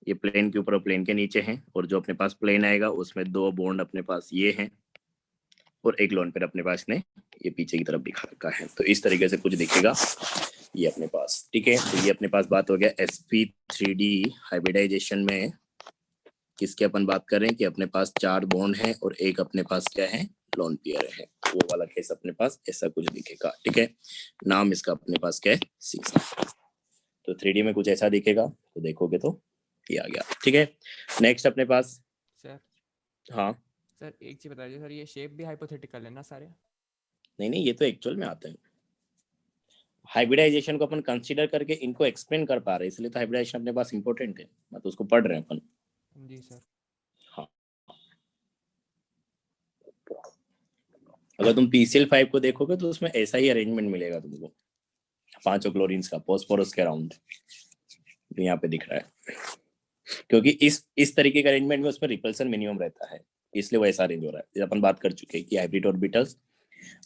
ये प्लेन के ऊपर और प्लेन के नीचे हैं, और जो अपने पास प्लेन आएगा उसमें 2 बॉन्ड अपने पास ये हैं, और एक लोन पेयर अपने पास ने ये पीछे की तरफ दिखा रखा है। तो इस तरीके से कुछ दिखेगा ये अपने पास, ठीक है। तो ये अपने पास बात हो गया sp3d हाइब्रिडाइजेशन में किसके अपन बात कर रहे हैं कि अपने पास 4 बॉन्ड हैं और एक अपने पास क्या है, लोन पेयर है। वो वाला केस अपने पास ऐसा कुछ दिखेगा, ठीक है। नाम इसका अपने पास क्या है, सीसा। तो 3D में कुछ ऐसा दिखेगा, तो देखोगे तो ये आ गया, ठीक है। नेक्स्ट अपने पास, सर हाँ सर एक चीज बता दीजिए सर, ये शेप भी हाइपोथेटिकल है ना सारे? नहीं, ये तो एक्चुअल में आते हैं। हाइब्रिडाइजेशन को अपन कंसीडर करके इनको एक्सप्लेन कर पा रहे हैं, इसलिए तो हाइब्रिडाइजेशन अपने पास इंपॉर्टेंट है, मतलब उसको पढ़ रहे हैं अपन। जी सर। हाँ, अगर तुम PCl5 को देखोगे तो उसमें ऐसा ही अरेंजमेंट मिलेगा तुमको, 5 क्लोरीन्स का फॉस्फोरस के अराउंड यहाँ पे दिख रहा है, क्योंकि इस तरीके का अरेंजमेंट में उसमें रिपल्सन मिनिमम रहता है, इसलिए वो ऐसा अरेंज हो रहा है। जैसे अपन बात कर चुके हैं कि हाइब्रिड ऑर्बिटल्स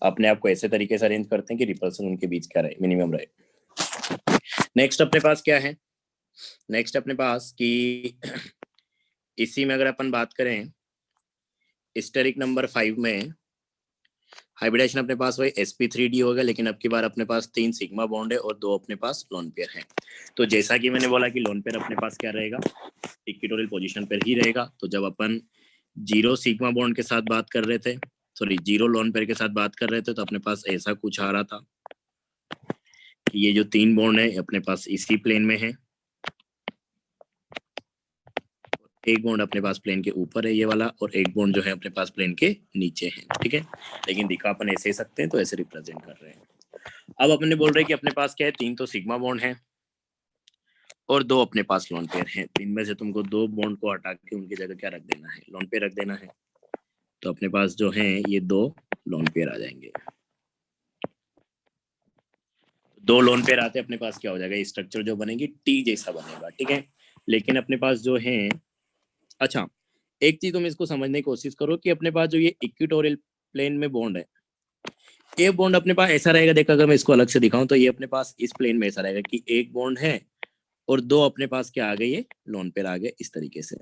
अपने आप को ऐसे तरीके से अरेंज करते हैं कि रिपल्सन उनके बीच क्या रहे, मिनिमम रहे। नेक्स्ट अपने पास क्या है, नेक्स्ट अपने पास कि इसी में अगर अपन बात करें स्टेरिक नंबर 5 में हाइब्रिडाइजेशन अपने पास वही sp3d होगा, लेकिन अब की बार अपने पास 3 सिग्मा बॉन्ड है और 2 अपने पास लोन पेयर है। तो जैसा कि मैंने बोला कि लोन पेयर अपने पास क्या रहेगा, इक्वेटोरियल पोजीशन पर ही रहेगा। तो जब अपन 0 सिग्मा बॉन्ड के साथ बात कर रहे थे, सॉरी 0 लोन पेयर के साथ बात कर रहे थे, तो अपने पास ऐसा कुछ आ रहा था कि ये जो 3 बॉन्ड है अपने पास इसी प्लेन में है, एक बॉन्ड अपने पास प्लेन के ऊपर है ये वाला, और एक बॉन्ड जो है अपने पास प्लेन के नीचे है, ठीक है। लेकिन दिखा अपन ऐसे ही सकते हैं, तो ऐसे रिप्रेजेंट कर रहे हैं। अब अपने बोल रहे हैं कि अपने पास क्या है, 3 तो सिग्मा बॉन्ड है और 2 अपने पास लोन पेयर है। इनमें से तुमको 2 बॉन्ड को हटा के उनकी जगह क्या रख देना है, लोन पेयर रख देना है। तो अपने पास जो है ये 2 लोन पेयर आ जाएंगे। 2 लोन पेयर आते अपने पास क्या हो जाएगा, स्ट्रक्चर जो बनेगी टी जैसा बनेगा, ठीक है। लेकिन अपने पास जो है, अच्छा एक चीज तुम इसको समझने की कोशिश करो कि अपने पास जो ये इक्वेटोरियल प्लेन में बॉन्ड है, ये बॉन्ड अपने पास ऐसा रहेगा। देखो अगर मैं इसको अलग से दिखाऊं तो ये अपने पास इस प्लेन में ऐसा रहेगा कि एक बॉन्ड है और 2 अपने पास क्या आ गए, ये लोन पेयर आ गए इस तरीके से।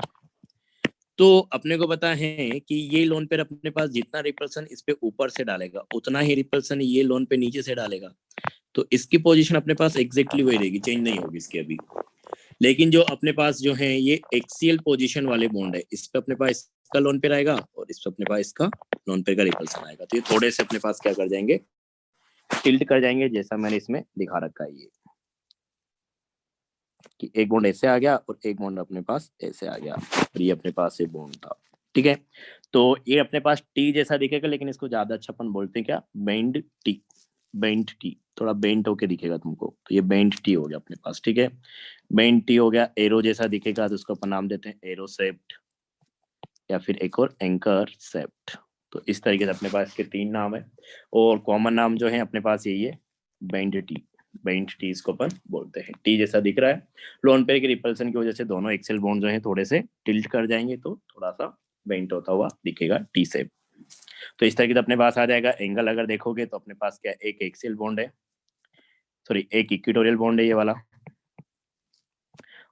तो अपने को पता है कि ये लोन पेयर अपने पास जितना रिपल्सन इस पे ऊपर से डालेगा, उतना ही रिपल्सन ये लोन पे नीचे से डालेगा। तो इसकी पोजीशन अपने पास एग्जैक्टली वही रहेगी, चेंज नहीं होगी इसकी अभी। लेकिन जो अपने पास जो है ये एक्सियल पोजीशन वाले बॉन्ड है, इस पे अपने पास इसका लोन पेयर आएगा और इस पे अपने पास इसका लोन पेयर का रिपल्सन आएगा। तो ये थोड़े से अपने पास क्या कर जाएंगे, टिल्ट कर जाएंगे, जैसा मैंने इसमें दिखा रखा है ये कि एक बॉन्ड ऐसे आ गया और एक बॉन्ड अपने पास ऐसे आ गया, और ये अपने पास ये बॉन्ड था, ठीक है। तो ये अपने पास टी जैसा दिखेगा, लेकिन इसको ज्यादा अच्छा अपन बोलते हैं क्या, बेंड टी, बेंट टी, थोड़ा बेंट होके दिखेगा तुमको, तो ये बेंट टी हो गया अपने पास, ठीक है। बेंट टी हो गया, एरो जैसा दिखेगा तो उसको अपन नाम देते हैं एरोसेप्ट, या फिर एक और एंकर सेप्ट। तो इस तरीके से अपने पास इसके 3 नाम है, और कॉमन नाम जो है अपने पास यही है, बेंट टी। बेंट टी इसको अपन बोलते हैं। टी जैसा दिख रहा है, लोन पेयर के रिपल्सन की वजह से दोनों एक्सेल बॉन्ड जो है थोड़े से टिल्ट कर जाएंगे, तो थोड़ा सा बेंट होता हुआ दिखेगा टी शेप। तो इस तरीके से अपने पास आ जाएगा। एंगल अगर देखोगे तो अपने पास क्या, एक एक्सियल बॉन्ड है, सॉरी एक इक्वेटोरियल बॉन्ड है ये वाला,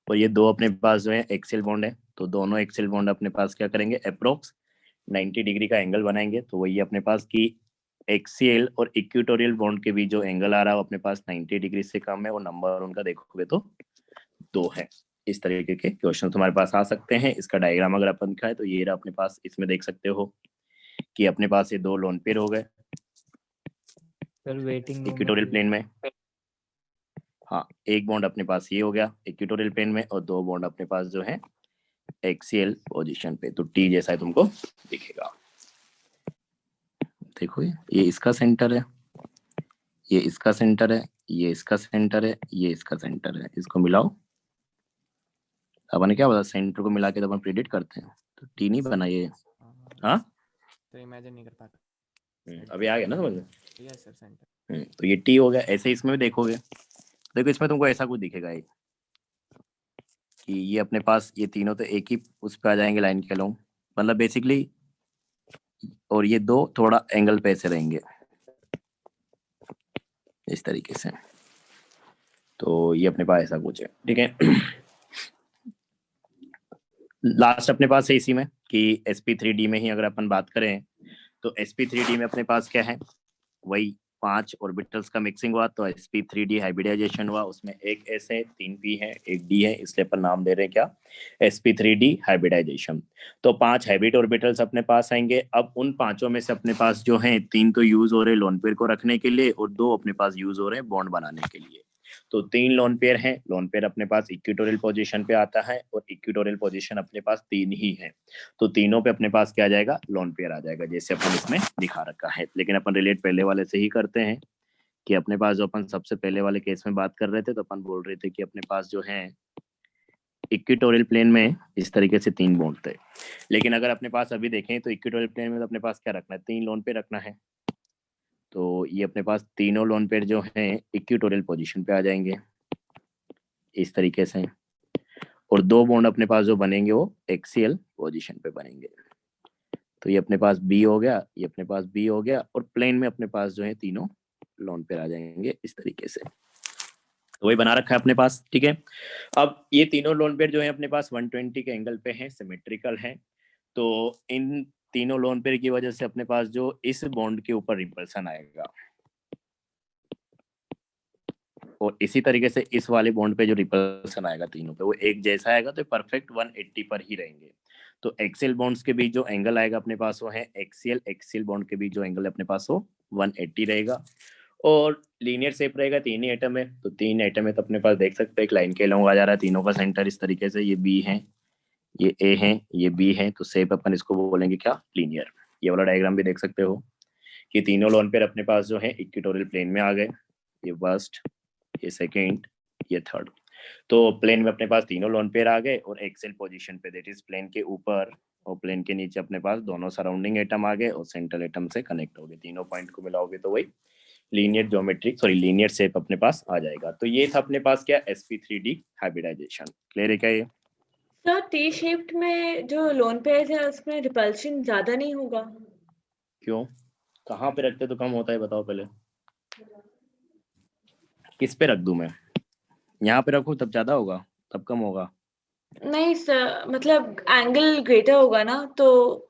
और ये 2 अपने पास जो है एक्सियल बॉन्ड है। तो दोनों एक्सियल बॉन्ड अपने पास क्या करेंगे, अप्रोक्स 90 डिग्री का एंगल बनाएंगे। तो वही अपने पास की एक्सियल और इक्वेटोरियल बॉन्ड के बीच जो एंगल आ रहा है वो अपने पास 90 डिग्री से कम है, और नंबर उनका देखोगे तो 2 है। इस तरीके के क्वेश्चन तुम्हारे पास आ सकते हैं। इसका डायग्राम अगर अपन दिखाए तो ये रहा अपने पास, इसमें देख सकते हो कि अपने पास ये 2 लोन पेयर हो गए सर वेटिंग इक्वेटोरियल प्लेन में। हाँ, एक बॉन्ड अपने पास ये हो गया इक्वेटोरियल प्लेन में, और 2 बॉन्ड अपने पास जो है एक्सियल पोजीशन पे। तो टी जैसा तुमको दिखेगा। देखो ये इसका सेंटर है, ये इसका सेंटर है, ये इसका सेंटर है, ये इसका सेंटर है। इसको मिलाओ, अपन क्या पता, सेंटर को मिला के तो अपन प्रेडिक्ट करते हैं। तो टी नहीं बना ये। हाँ, तो इमेजिन नहीं कर पाता। अभी आ गया ना समझ में। Yes sir, centre. तो ये टी हो गया। ऐसे इसमें भी देखोगे, देखो इसमें तुमको ऐसा कुछ दिखेगा ये, कि ये अपने पास ये तीनों तो एक ही उस पे आ जाएंगे लाइन के अलोंग, मतलब बेसिकली, और ये 2 थोड़ा एंगल पे ऐसे रहेंगे इस तरीके से। तो ये अपने पास ऐसा कुछ है, ठीक है। लास्ट अपने पास है इसी में कि sp3d में ही अगर अपन बात करें तो sp3d में अपने पास क्या है, वही 5 ऑर्बिटल्स का मिक्सिंग हुआ, तो sp3d हाइब्रिडाइजेशन हुआ। उसमें एक s है, 3 p है, एक d है, इसलिए अपन नाम दे रहे हैं क्या, sp3d हाइब्रिडाइजेशन। तो 5 हाइब्रिड ऑर्बिटल्स अपने पास आएंगे। अब उन 5 में से अपने पास जो है 3 तो यूज हो रहे लोन पेयर को रखने के लिए, और 2 अपने पास यूज हो रहे हैं बॉन्ड बनाने के लिए। तो 3 लोन पेयर हैं। लोन पेयर अपने पास इक्वेटोरियल पोजीशन पे आता है, और इक्वेटोरियल पोजीशन अपने पास 3 ही है। तो तीनों पे अपने पास क्या आ जाएगा, लोन पेयर आ जाएगा, जैसे अपन इसमें दिखा रखा है। लेकिन अपन रिलेट पहले वाले से ही करते हैं, कि अपने पास जो अपन सबसे पहले वाले केस में बात कर रहे थे, तो अपन बोल रहे थे कि अपने पास जो है इक्वेटोरियल प्लेन में इस तरीके से 3 बॉन्ड थे। लेकिन अगर अपने पास अभी देखें तो इक्वेटोरियल प्लेन में तो अपने पास क्या रखना है, 3 लोन पेयर रखना है। तो ये अपने पास तीनों लोन पेयर जो हैं इक्वेटोरियल पोजीशन पे आ जाएंगे इस तरीके से, और 2 बॉन्ड अपने पास जो बनेंगे वो एक्सियल पोजीशन पे बनेंगे। तो ये अपने पास बी हो गया, ये अपने पास बी हो गया, और प्लेन में अपने पास जो है तीनों लोन पेयर आ जाएंगे इस तरीके से। तो वही बना रखा है अपने पास, ठीक है। अब ये तीनों लोन पेयर जो है अपने पास 120 के एंगल पे हैं, सिमेट्रिकल हैं। तो इन तीनों लोन पेयर की वजह से अपने पास जो इस बॉन्ड के ऊपर रिपल्सन आएगा, और इसी तरीके से इस वाले बॉन्ड पे जो रिपल्सन आएगा तीनों पे, वो एक जैसा आएगा, तो परफेक्ट 180 पर ही रहेंगे। तो एक्सियल बॉन्ड्स के बीच जो एंगल आएगा अपने पास वो है एक्सियल, एक्सियल बॉन्ड के बीच जो एंगल अपने पास वो 180 रहेगा। और लीनियर शेप रहेगा, 3 ही एटम है, तो 3 एटम है, तो अपने पास देख सकते हैं एक लाइन के अलॉन्ग आ जा रहा है तीनों का सेंटर इस तरीके से। ये बी है, ये ए है, ये बी है, तो शेप अपन इसको बोलेंगे क्या, लीनियर। ये वाला डायग्राम भी देख सकते हो कि तीनों लोन पेयर अपने पास जो है इक्वेटोरियल प्लेन में आ गए। ये फर्स्ट, ये सेकेंड, ये थर्ड। तो प्लेन में अपने पास तीनों लोन पेयर आ गए, और एक्सेल पोजीशन पे, दैट इज प्लेन के ऊपर और प्लेन के नीचे अपने पास दोनों सराउंडिंग एटम आ गए, और सेंट्रल एटम से कनेक्ट हो गए। तीनों पॉइंट को मिलाओगे तो वही linear geometric, sorry linear shape अपने पास आ जाएगा। तो ये था अपने पास क्या, sp3d हाइब्रिडाइजेशन। क्लियर है क्या ये? सर टी शेप्ड में जो लोन पेयर है उसमें रिपल्शन ज्यादा नहीं होगा? क्यों, कहाँ पे रखते तो कम होता है, बताओ पहले। किस पे रख दूं मैं, यहाँ पे रखूं तब ज्यादा होगा, तब कम होगा? नहीं सर, मतलब एंगल ग्रेटर होगा ना, तो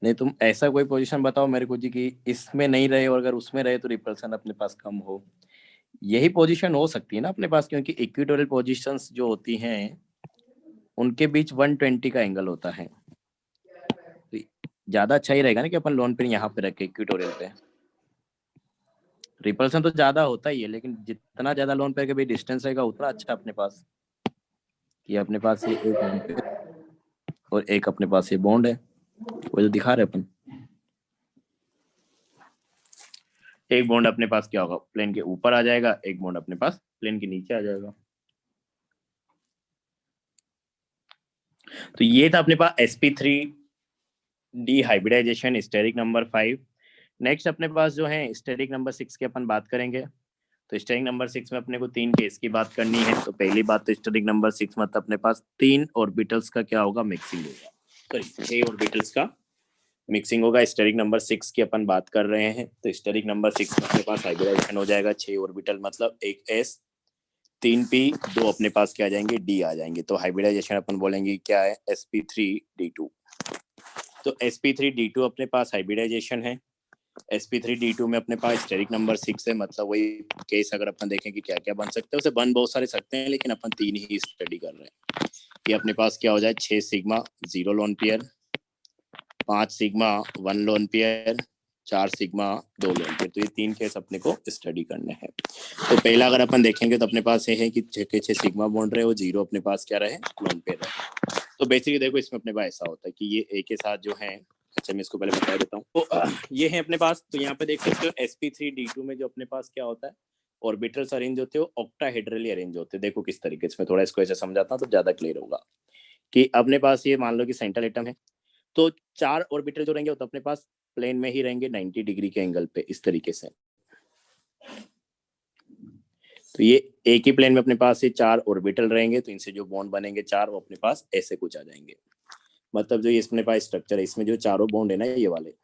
नहीं, तुम ऐसा कोई पोजीशन बताओ मेरे को जी कि इसमें नहीं रहे, और अगर उसमें रहे तो रिपल्सन अपने पास कम हो। यही पोजीशन हो सकती है ना अपने पास, क्योंकि इक्वेटोरियल पोजीशंस जो होती हैं उनके बीच 120 का एंगल होता है। तो ज्यादा अच्छा ही रहेगा ना कि अपन लोन पे यहाँ पे रखे इक्वेटोरियल पे। रिपल्सन तो ज्यादा होता ही है, लेकिन जितना ज्यादा लोन पे के बीच डिस्टेंस रहेगा उतना अच्छा अपने पास। कि अपने पास ये एक लोन पे और एक अपने पास ये बॉन्ड है, वो जो दिखा रहे अपन। एक बॉन्ड अपने पास क्या होगा, प्लेन के ऊपर आ जाएगा, एक बॉन्ड अपने पास प्लेन के नीचे आ जाएगा। तो ये था अपने पास sp3 hybridisation, steric number 5। Next अपने पास जो है स्टेरिक नंबर 6 की अपन बात करेंगे। तो स्टेरिक नंबर 6 में अपने को 3 केस की बात करनी है। तो पहली बात तो स्टेरिक नंबर 6 मतलब अपने पास 3 ऑर्बिटल्स का क्या होगा, मिक्सिंग होगा, सॉरी 6 ऑर्बिटल्स का मिक्सिंग होगा। स्टेरिक नंबर 6 की अपन बात कर रहे हैं। तो स्टेरिक नंबर 6 में अपने पास हाइब्रिडाइजेशन हो जाएगा 6 ऑर्बिटल, मतलब एक s 3p 2 अपने पास क्या आ जाएंगे, d आ जाएंगे। तो हाइब्रिडाइजेशन अपन बोलेंगे क्या है, sp3d2। तो sp3d2 अपने पास हाइब्रिडाइजेशन है। sp3d2 में अपने पास स्टेरिक नंबर 6 है, मतलब वही केस अगर अपन देखें कि क्या क्या बन सकते हैं, उसे बन बहुत सारे सकते हैं, लेकिन अपन 3 ही स्टडी कर रहे हैं। ये अपने पास क्या हो जाए, 6 sigma 0 lone pair, 5 sigma 1 lone pair, 4 sigma 2 loan pair. तो ये 3 केस अपने को स्टडी करने हैं। तो पहला अगर अपन देखेंगे तो अपने पास ये है कि 6 के 6 सिग्मा बॉन्ड रहे और 0 अपने पास क्या रहे, लोन पेयर रहे। तो बेसिकली देखो इसमें अपने पास ऐसा होता है कि ये एक के साथ जो है, अच्छा मैं इसको पहले बता देता हूँ। तो ये है अपने पास, तो यहाँ पे देख सकते हो sp3d2 में जो अपने पास क्या होता है, ऑर्बिटल्स अरेंज होते हो ऑक्टाहेड्रली अरेंज होते हैं। देखो किस तरीके से, मैं थोड़ा इसको ऐसे समझाता हूँ तो ज्यादा क्लियर होगा। कि अपने पास ये मान लो कि सेंट्रल एटम है, तो 4 ऑर्बिटल जो रहेंगे वो तो अपने पास प्लेन में ही रहेंगे 90 डिग्री के एंगल पे, इस तरीके से। तो ये एक ही प्लेन में अपने पास ये 4 ऑर्बिटल रहेंगे, तो इनसे जो बॉन्ड बनेंगे 4 वो अपने पास ऐसे कुछ आ जाएंगे। मतलब जो ये अपने पास स्ट्रक्चर है, इसमें जो चारों बॉन्ड है ना, ये वाले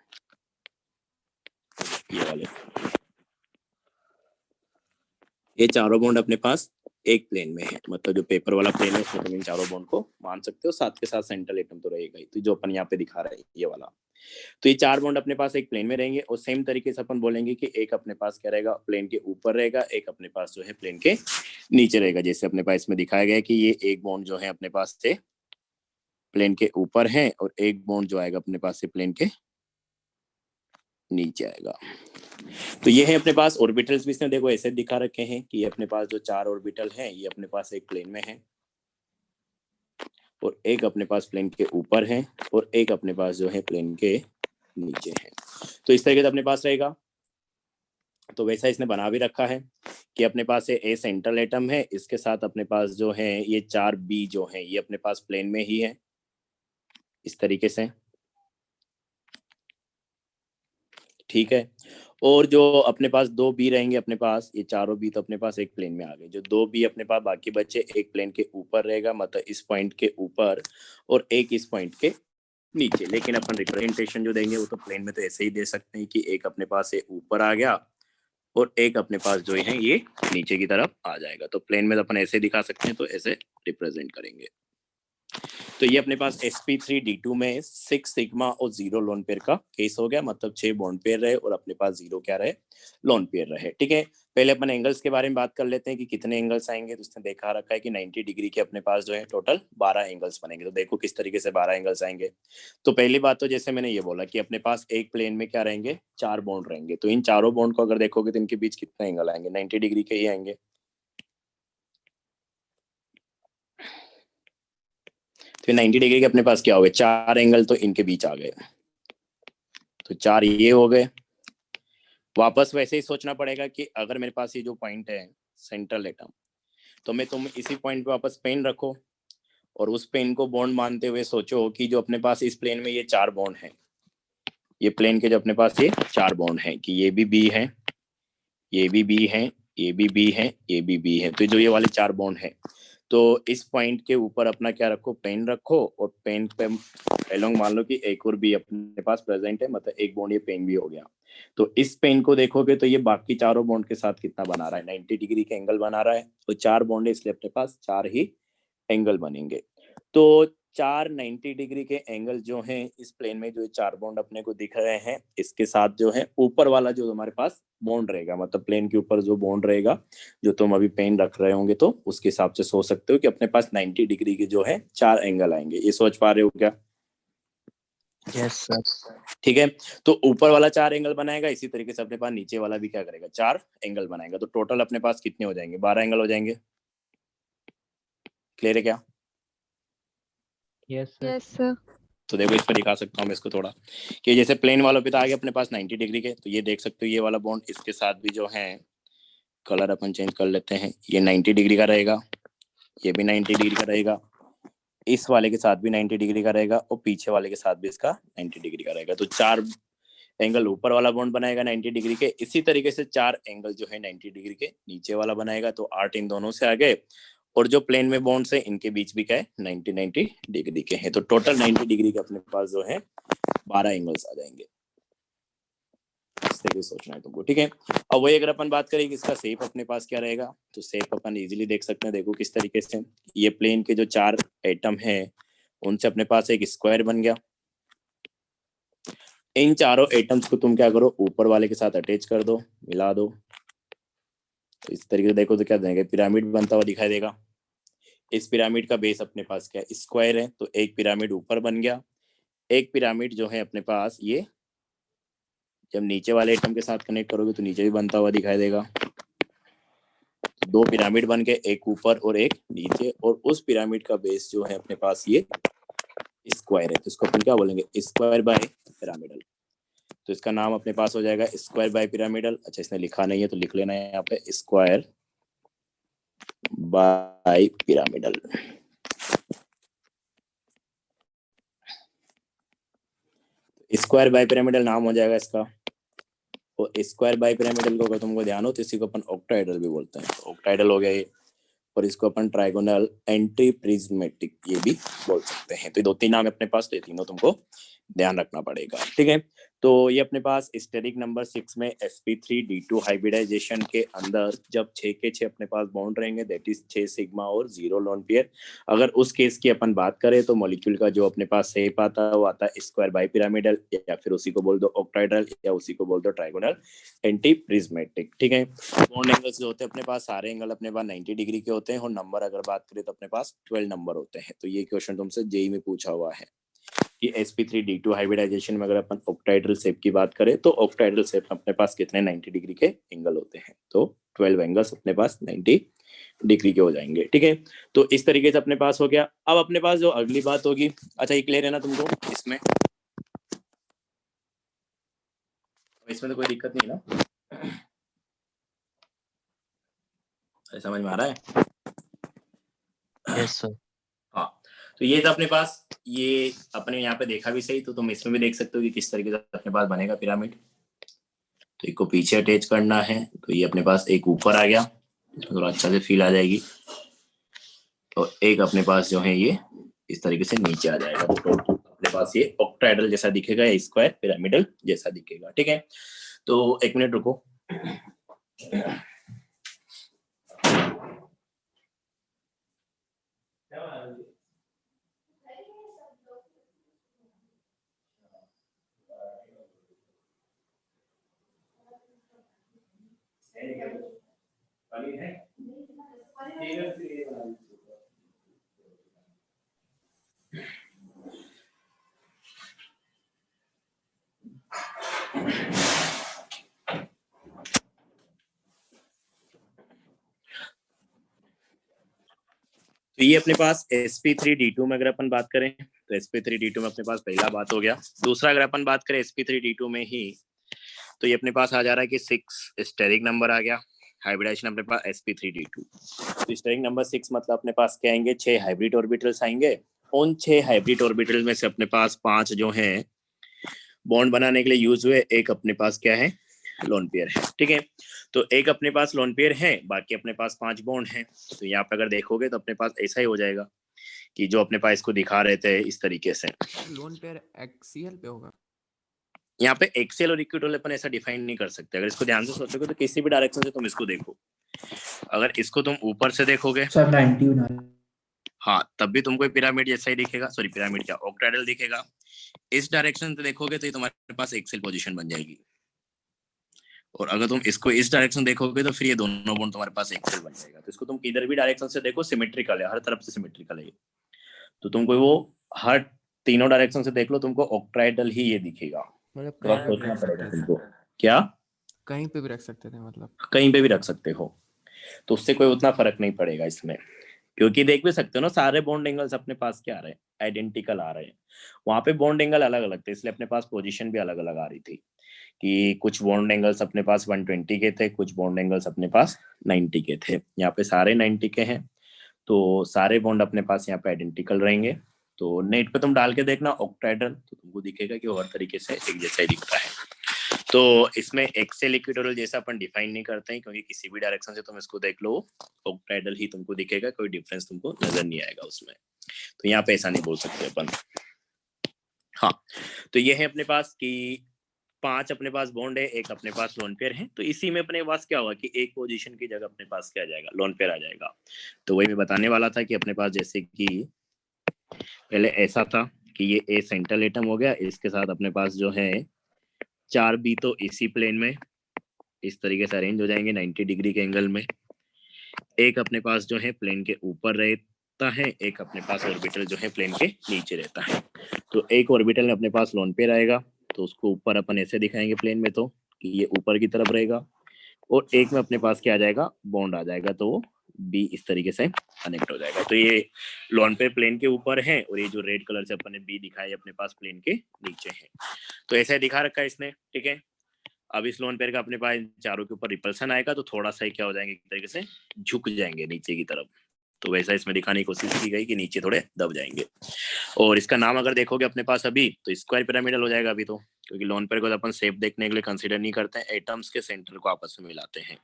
ये चारों बॉन्ड अपने पास एक प्लेन में है। मतलब जो पेपर वाला प्लेन है उसमें तुम इन चारों बॉन्ड को मान सकते हो, साथ के साथ सेंट्रल एटम तो रहेगा ही। तो जो अपन यहाँ पे दिखा रहे हैं ये वाला, तो ये 4 बॉन्ड अपने पास एक प्लेन में रहेंगे। और सेम तरीके से अपन बोलेंगे कि एक अपने पास क्या रहेगा, प्लेन के ऊपर रहेगा, एक अपने पास जो है प्लेन के नीचे रहेगा। जैसे अपने पास इसमें दिखाया गया है कि ये एक बॉन्ड जो है अपने पास से प्लेन के ऊपर है और एक बॉन्ड जो आएगा अपने पास से प्लेन के नीचे आएगा। तो ये है अपने पास ऑर्बिटल्स भी, इसने देखो ऐसे दिखा रखे हैं कि अपने पास जो 4 ऑर्बिटल हैं ये अपने पास एक प्लेन में है और एक अपने पास प्लेन के ऊपर है और एक अपने पास जो है प्लेन के नीचे है। तो इस तरीके से अपने पास रहेगा। तो वैसा इसने बना भी रखा है कि अपने पास ए सेंट्रल एटम है, इसके साथ अपने पास जो है ये 4 बी जो है ये अपने पास प्लेन में ही है, इस तरीके से, ठीक है। और जो अपने पास 2 बी रहेंगे अपने पास, ये चारों बी तो अपने पास एक प्लेन में आ गए। जो 2 बी अपने पास बाकी बचे, एक प्लेन के ऊपर रहेगा, मतलब इस पॉइंट के ऊपर, और एक इस पॉइंट के नीचे। लेकिन अपन रिप्रेजेंटेशन जो देंगे वो तो प्लेन में तो ऐसे ही दे सकते हैं कि एक अपने पास से ऊपर आ गया और एक अपने पास जो है ये नीचे की तरफ आ जाएगा। तो प्लेन में तो अपन ऐसे दिखा सकते हैं, तो ऐसे रिप्रेजेंट करेंगे। तो ये अपने पास sp3d2 में 6 सिग्मा और 0 लोन पेयर का केस हो गया। मतलब 6 बॉन्ड पेयर रहे और अपने पास 0 क्या रहे, लोन पेयर रहे, ठीक है। पहले अपन एंगल्स के बारे में बात कर लेते हैं कि कितने एंगल्स आएंगे। तो उसने देखा रखा है कि 90 डिग्री के अपने पास जो है टोटल 12 एंगल्स बनेंगे। तो देखो किस तरीके से 12 एंगल्स आएंगे। तो पहली बात तो जैसे मैंने ये बोला कि अपने पास एक प्लेन में क्या रहेंगे, 4 बॉन्ड रहेंगे। तो इन चारों बॉन्ड को अगर देखोगे तो इनके बीच कितने एंगल आएंगे, 90 डिग्री के ही आएंगे। तो 90 डिग्री के अपने पास क्या हो गए, 4 एंगल तो इनके बीच आ गए। तो 4 ये हो गए। वापस वैसे ही सोचना पड़ेगा कि अगर मेरे पास ये जो पॉइंट है सेंट्रल एटम, तो मैं तुम इसी पॉइंट पे वापस पेन रखो और उस पेन को बॉन्ड मानते हुए सोचो कि जो अपने पास इस प्लेन में ये 4 बॉन्ड हैं, ये प्लेन के जो अपने पास ये 4 बॉन्ड हैं कि ये भी बी है, ये भी बी है, ये भी बी है, ये भी बी है। तो जो ये वाले 4 बॉन्ड हैं, तो इस पॉइंट के ऊपर अपना क्या रखो, पेन रखो और पेन पे एलोंग मान लो कि एक और भी अपने पास प्रेजेंट है, मतलब एक बॉन्ड ये पेन भी हो गया। तो इस पेन को देखोगे तो ये बाकी चारों बॉन्ड के साथ कितना बना रहा है, 90 डिग्री के एंगल बना रहा है। तो 4 बॉन्ड है इसलिए अपने पास 4 ही एंगल बनेंगे। तो 4 90 डिग्री के एंगल जो हैं इस प्लेन में, जो 4 बॉन्ड अपने को दिख रहे हैं, इसके साथ जो है ऊपर वाला जो हमारे पास बॉन्ड रहेगा, मतलब प्लेन के ऊपर जो बॉन्ड रहेगा, जो तुम अभी पेन रख रहे होंगे, तो उसके हिसाब से सोच सकते हो कि अपने पास 90 डिग्री के जो है 4 एंगल आएंगे। ये सोच पा रहे हो क्या? Yes sir. ठीक है। तो ऊपर वाला 4 एंगल बनाएगा, इसी तरीके से अपने पास नीचे वाला भी क्या करेगा, 4 एंगल बनाएगा। तो टोटल अपने पास कितने हो जाएंगे, 12 एंगल हो जाएंगे। क्लियर है क्या? Yes sir. Yes sir. तो देखो इस पर दिखा सकता हूँ मैं इसको थोड़ा, कि जैसे प्लेन वालों पे तो आ गया अपने पास 90 डिग्री के, तो ये देख सकते हो ये वाला बॉन्ड इसके साथ भी जो है, कलर अपन चेंज कर लेते हैं, ये 90 डिग्री का रहेगा, ये भी 90 डिग्री का रहेगा, इस वाले के साथ भी 90 डिग्री का रहेगा, और पीछे वाले के साथ भी इसका 90 डिग्री का रहेगा। तो 4 एंगल ऊपर वाला बॉन्ड बनाएगा 90 डिग्री के, इसी तरीके से 4 एंगल जो है 90 डिग्री के नीचे वाला बनाएगा। तो 8 इन दोनों से आ गए, और जो प्लेन में बॉन्ड्स है इनके बीच भी क्या है 90 डिग्री के हैं। तो टोटल 90 डिग्री के अपने पास जो है 12 एंगल्स आ जाएंगे। इस तरीके से सोचना है तुमको, ठीक है। अब वही अगर अपन बात करें कि इसका शेप अपने पास क्या रहेगा, तो शेप अपन इजीली देख सकते हैं। देखो किस तरीके से ये प्लेन के जो 4 एटम है उनसे अपने पास एक स्क्वायर बन गया। इन चारों एटम्स को तुम क्या करो, ऊपर वाले के साथ अटैच कर दो, मिला दो। तो इस तरीके से देखो तो क्या देंगे, पिरामिड बनता हुआ दिखाई देगा। इस पिरामिड का बेस अपने पास क्या है, स्क्वायर है, तो एक पिरामिड ऊपर बन गया। एक पिरामिड जो है अपने पास ये जब नीचे वाले एटम के साथ कनेक्ट करोगे तो नीचे भी बनता हुआ दिखाई देगा। तो 2 पिरामिड बन के, एक ऊपर और एक नीचे, और उस पिरामिड का बेस जो है अपने पास ये स्क्वायर है, तो इसको अपन क्या बोलेंगे, स्क्वायर बाय पिरामिडल। तो इसका नाम अपने पास हो जाएगा स्क्वायर बाय पिरामिडल। अच्छा इसने लिखा नहीं है तो लिख लेना है यहाँ पे, square by pyramidal. Square by pyramidal नाम हो जाएगा इसका। और स्क्वायर बाय पिरामिडल को अगर तुमको ध्यान हो तो इसी को अपन ऑक्टाहेड्रल भी बोलते हैं। तो ऑक्टाहेड्रल हो गया ये, और इसको अपन ट्राइगोनल, एंटी प्रिज्मेटिक ये भी बोल सकते हैं। तो ये 2-3 नाम अपने पास, तो ये तीनों तुमको ध्यान रखना पड़ेगा, ठीक है। तो ये अपने पास स्टेरिक नंबर 6 में sp3d2 हाइब्रिडाइजेशन के अंदर जब 6 के 6 अपने पास बॉन्ड रहेंगे, दैट इज 6 सिग्मा और 0 लोन पेयर। अगर उस केस की अपन बात करें तो मॉलिक्यूल का जो अपने पास शेप आता है वो आता है स्क्वायर बाय पिरामिडल, या फिर उसी को बोल दो ऑक्टाहेड्रल, या उसी को बोल दो ट्राइगोनल एंटी प्रिज्मेटिक, ठीक है। बॉन्ड एंगल्स जो होते हैं अपने पास, सारे एंगल अपने पास 90 डिग्री के होते हैं, और नंबर अगर बात करें तो अपने पास 12 नंबर होते हैं। तो ये क्वेश्चन तुमसे जेई में पूछा हुआ है कि sp3d2 हाइब्रिडाइजेशन में अगर अपन ऑक्टाहेड्रल शेप की बात करें तो ऑक्टाहेड्रल शेप में अपने पास कितने 90 डिग्री के एंगल होते हैं, तो 12 एंगल्स अपने पास 90 डिग्री के हो जाएंगे, ठीक है। तो इस तरीके से अपने पास हो गया। अब अपने पास जो अगली बात होगी, अच्छा ये क्लियर है ना तुमको, इसमें तो कोई दिक्कत नहीं ना, समझ में आ रहा है? Yes sir. हाँ, तो ये था अपने पास, ये अपने यहाँ पे देखा भी सही, तो तुम इसमें भी देख सकते हो कि किस तरीके से अपने पास बनेगा पिरामिड। तो एक को पीछे अटैच करना है, तो ये अपने पास एक ऊपर आ गया, थोड़ा अच्छा से फील आ जाएगी, और एक अपने पास जो है ये इस तरीके से नीचे आ जाएगा। तो अपने पास ये ऑक्टाहेड्रल जैसा दिखेगा या स्क्वायर पिरामिडल जैसा दिखेगा, ठीक है। तो 1 मिनट रुको। तो ये अपने पास sp3d2 में अगर अपन बात करें तो sp3d2 में अपने पास पहला बात हो गया। दूसरा अगर अपन बात करें sp3d2 में ही, तो ये अपने पास आ जा रहा है कि 6 स्टेरिक नंबर आ गया, हाइब्रिडाइजेशन अपने पास sp3d2। तो स्टेरिक नंबर 6 मतलब अपने पास क्या आएंगे, 6 हाइब्रिड ऑर्बिटल्स आएंगे। उन 6 हाइब्रिड ऑर्बिटल में से अपने पास 5 जो है बॉन्ड बनाने के लिए यूज हुए, एक अपने पास क्या है, लोन पेयर है, ठीक है। तो एक अपने पास लोन पेयर है, बाकी अपने पास 5 बॉन्ड हैं। तो यहाँ पे अगर देखोगे तो अपने पास ऐसा ही हो जाएगा कि जो अपने पास इसको दिखा रहे थे इस तरीके से, लोन पेयर एक्सियल पे होगा। यहाँ पे एक्सेल और इक्विटोरियल अपन ऐसा डिफाइन नहीं कर सकते। अगर इसको ध्यान से सोचोगे तो किसी भी डायरेक्शन से तुम इसको देखो, अगर इसको तुम ऊपर से देखोगे सर 90 हाँ तब भी तुमको पिरामिड जैसा ही दिखेगा, सॉरी पिरामिड क्या, ऑक्टाहेड्रल दिखेगा। इस डायरेक्शन से देखोगे तो ये तुम्हारे पास एक्सेल पोजीशन बन जाएगी, और अगर तुम इसको इस डायरेक्शन देखोगे तो फिर ये दोनों बॉन्ड तुम्हारे पास एक्सेल बन जाएगा। तो इसको तुम किधर भी डायरेक्शन से देखो सिमेट्रिकल है, हर तरफ से सिमेट्रिकल है। तो तुमको वो हर तीनों डायरेक्शन से देख लो, तुमको ऑक्टाहेड्रल ही ये दिखेगा। मतलब थोड़ा कहीं पे भी सोचना रख पड़ेगा सकते थे, तुमको, क्या कहीं पे भी रख सकते थे, मतलब कहीं पे भी रख सकते हो, तो उससे कोई उतना फर्क नहीं पड़ेगा इसमें, क्योंकि देख भी सकते हो ना सारे बॉन्ड एंगल्स अपने पास क्या आ रहे हैं, आइडेंटिकल आ रहे हैं। वहां पे बॉन्ड एंगल अलग अलग थे, इसलिए अपने पास पोजीशन भी अलग अलग आ रही थी कि कुछ बॉन्ड एंगल्स अपने पास 120 के थे, कुछ बॉन्ड एंगल्स अपने पास 90 के थे। यहाँ पे सारे 90 के हैं, तो सारे बॉन्ड अपने पास यहाँ पे आइडेंटिकल रहेंगे। तो नेट पे तुम डाल के देखना ऑक्टाहेड्रल, तो तुमको दिखेगा कि वो हर तरीके से एक जैसा ही दिखता है। तो इसमें एक्सेल इक्वेटोरियल जैसा अपन डिफाइन नहीं करते हैं, क्योंकि किसी भी डायरेक्शन से तुम इसको देख लो ऑक्टाहेड्रल ही तुमको दिखेगा, कोई डिफरेंस तुमको नजर नहीं आएगा उसमें। तो यहाँ पे ऐसा नहीं बोल सकते अपन। हाँ, तो ये है अपने पास कि 5 अपने पास बॉन्ड है, एक अपने पास लोन पेयर है। तो इसी में अपने पास क्या होगा कि एक पोजीशन की जगह अपने पास क्या आ जाएगा, लोन पेयर आ जाएगा। तो वही मैं बताने वाला था कि अपने पास जैसे कि पहले ऐसा था कि ये ए सेंट्रल एटम हो गया, इसके साथ अपने पास जो है 4 बी तो इसी प्लेन में इस तरीके से अरेंज हो जाएंगे 90 डिग्री के एंगल में। एक अपने पास जो है प्लेन के ऊपर रहता है, एक अपने पास ऑर्बिटल जो है प्लेन के नीचे रहता है। तो एक ऑर्बिटल में अपने पास लोन पेयर आएगा, तो उसको ऊपर अपन ऐसे दिखाएंगे प्लेन में, तो कि ये ऊपर की तरफ रहेगा। और एक में अपने पास क्या आ जाएगा, बॉन्ड आ जाएगा, तो बी इस तरीके से कनेक्ट हो जाएगा। तो ये लोन पेयर प्लेन के ऊपर है, और ये जो रेड कलर से अपन ने बी दिखाया अपने पास प्लेन के नीचे है। तो ऐसा दिखा रखा है इसने, ठीक है। अब इस लोन पेयर का अपने पास चारों के ऊपर रिपल्सन आएगा, तो थोड़ा सा क्या हो जाएंगे, एक तरीके से झुक जाएंगे नीचे की तरफ। तो वैसा इसमें दिखाने की कोशिश की गई कि नीचे थोड़े दब जाएंगे। और इसका नाम अगर देखोगे अपने पास अभी, तो स्क्वायर पिरामिडल हो जाएगा अभी तो, क्योंकि लोन पेयर को अपन शेप देखने के लिए कंसीडर नहीं करते हैं, एटम्स के सेंटर को आपस में मिलाते हैं।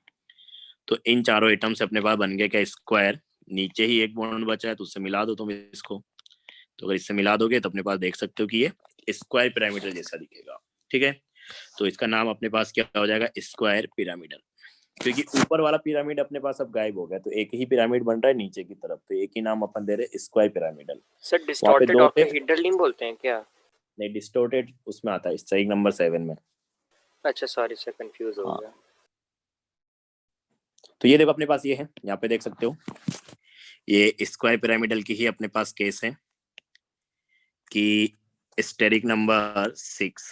तो इन चारों एटम से अपने पास बन गया क्या, स्क्वायर। नीचे ही एक बॉन्ड बचा है, तो उससे मिला दो तुम इसको। तो अगर इससे मिला दोगे तो अपने पास देख सकते हो कि ये स्क्वायर पिरामिडल जैसा दिखेगा, ठीक है। तो इसका नाम अपने पास क्या हो जाएगा, स्क्वायर पिरामिडल। क्योंकि ऊपर वाला पिरामिड अपने पास अब गायब हो गया, तो एक ही पिरामिड बन रहा है नीचे की तरफ, तो एक ही नाम अपन दे रहे square pyramidal. Sir distorted octahedral नहीं बोलते हैं क्या? नहीं, डिस्टोर्टेड उसमें आता है, स्ट्राइक नंबर 7 में। अच्छा सॉरी सर, कंफ्यूज हो हाँ। गया। तो ये देखो अपने पास ये है, यहाँ पे देख सकते हो ये स्क्वायर पिरामिडल की ही अपने पास केस है कि स्टेरिक नंबर 6,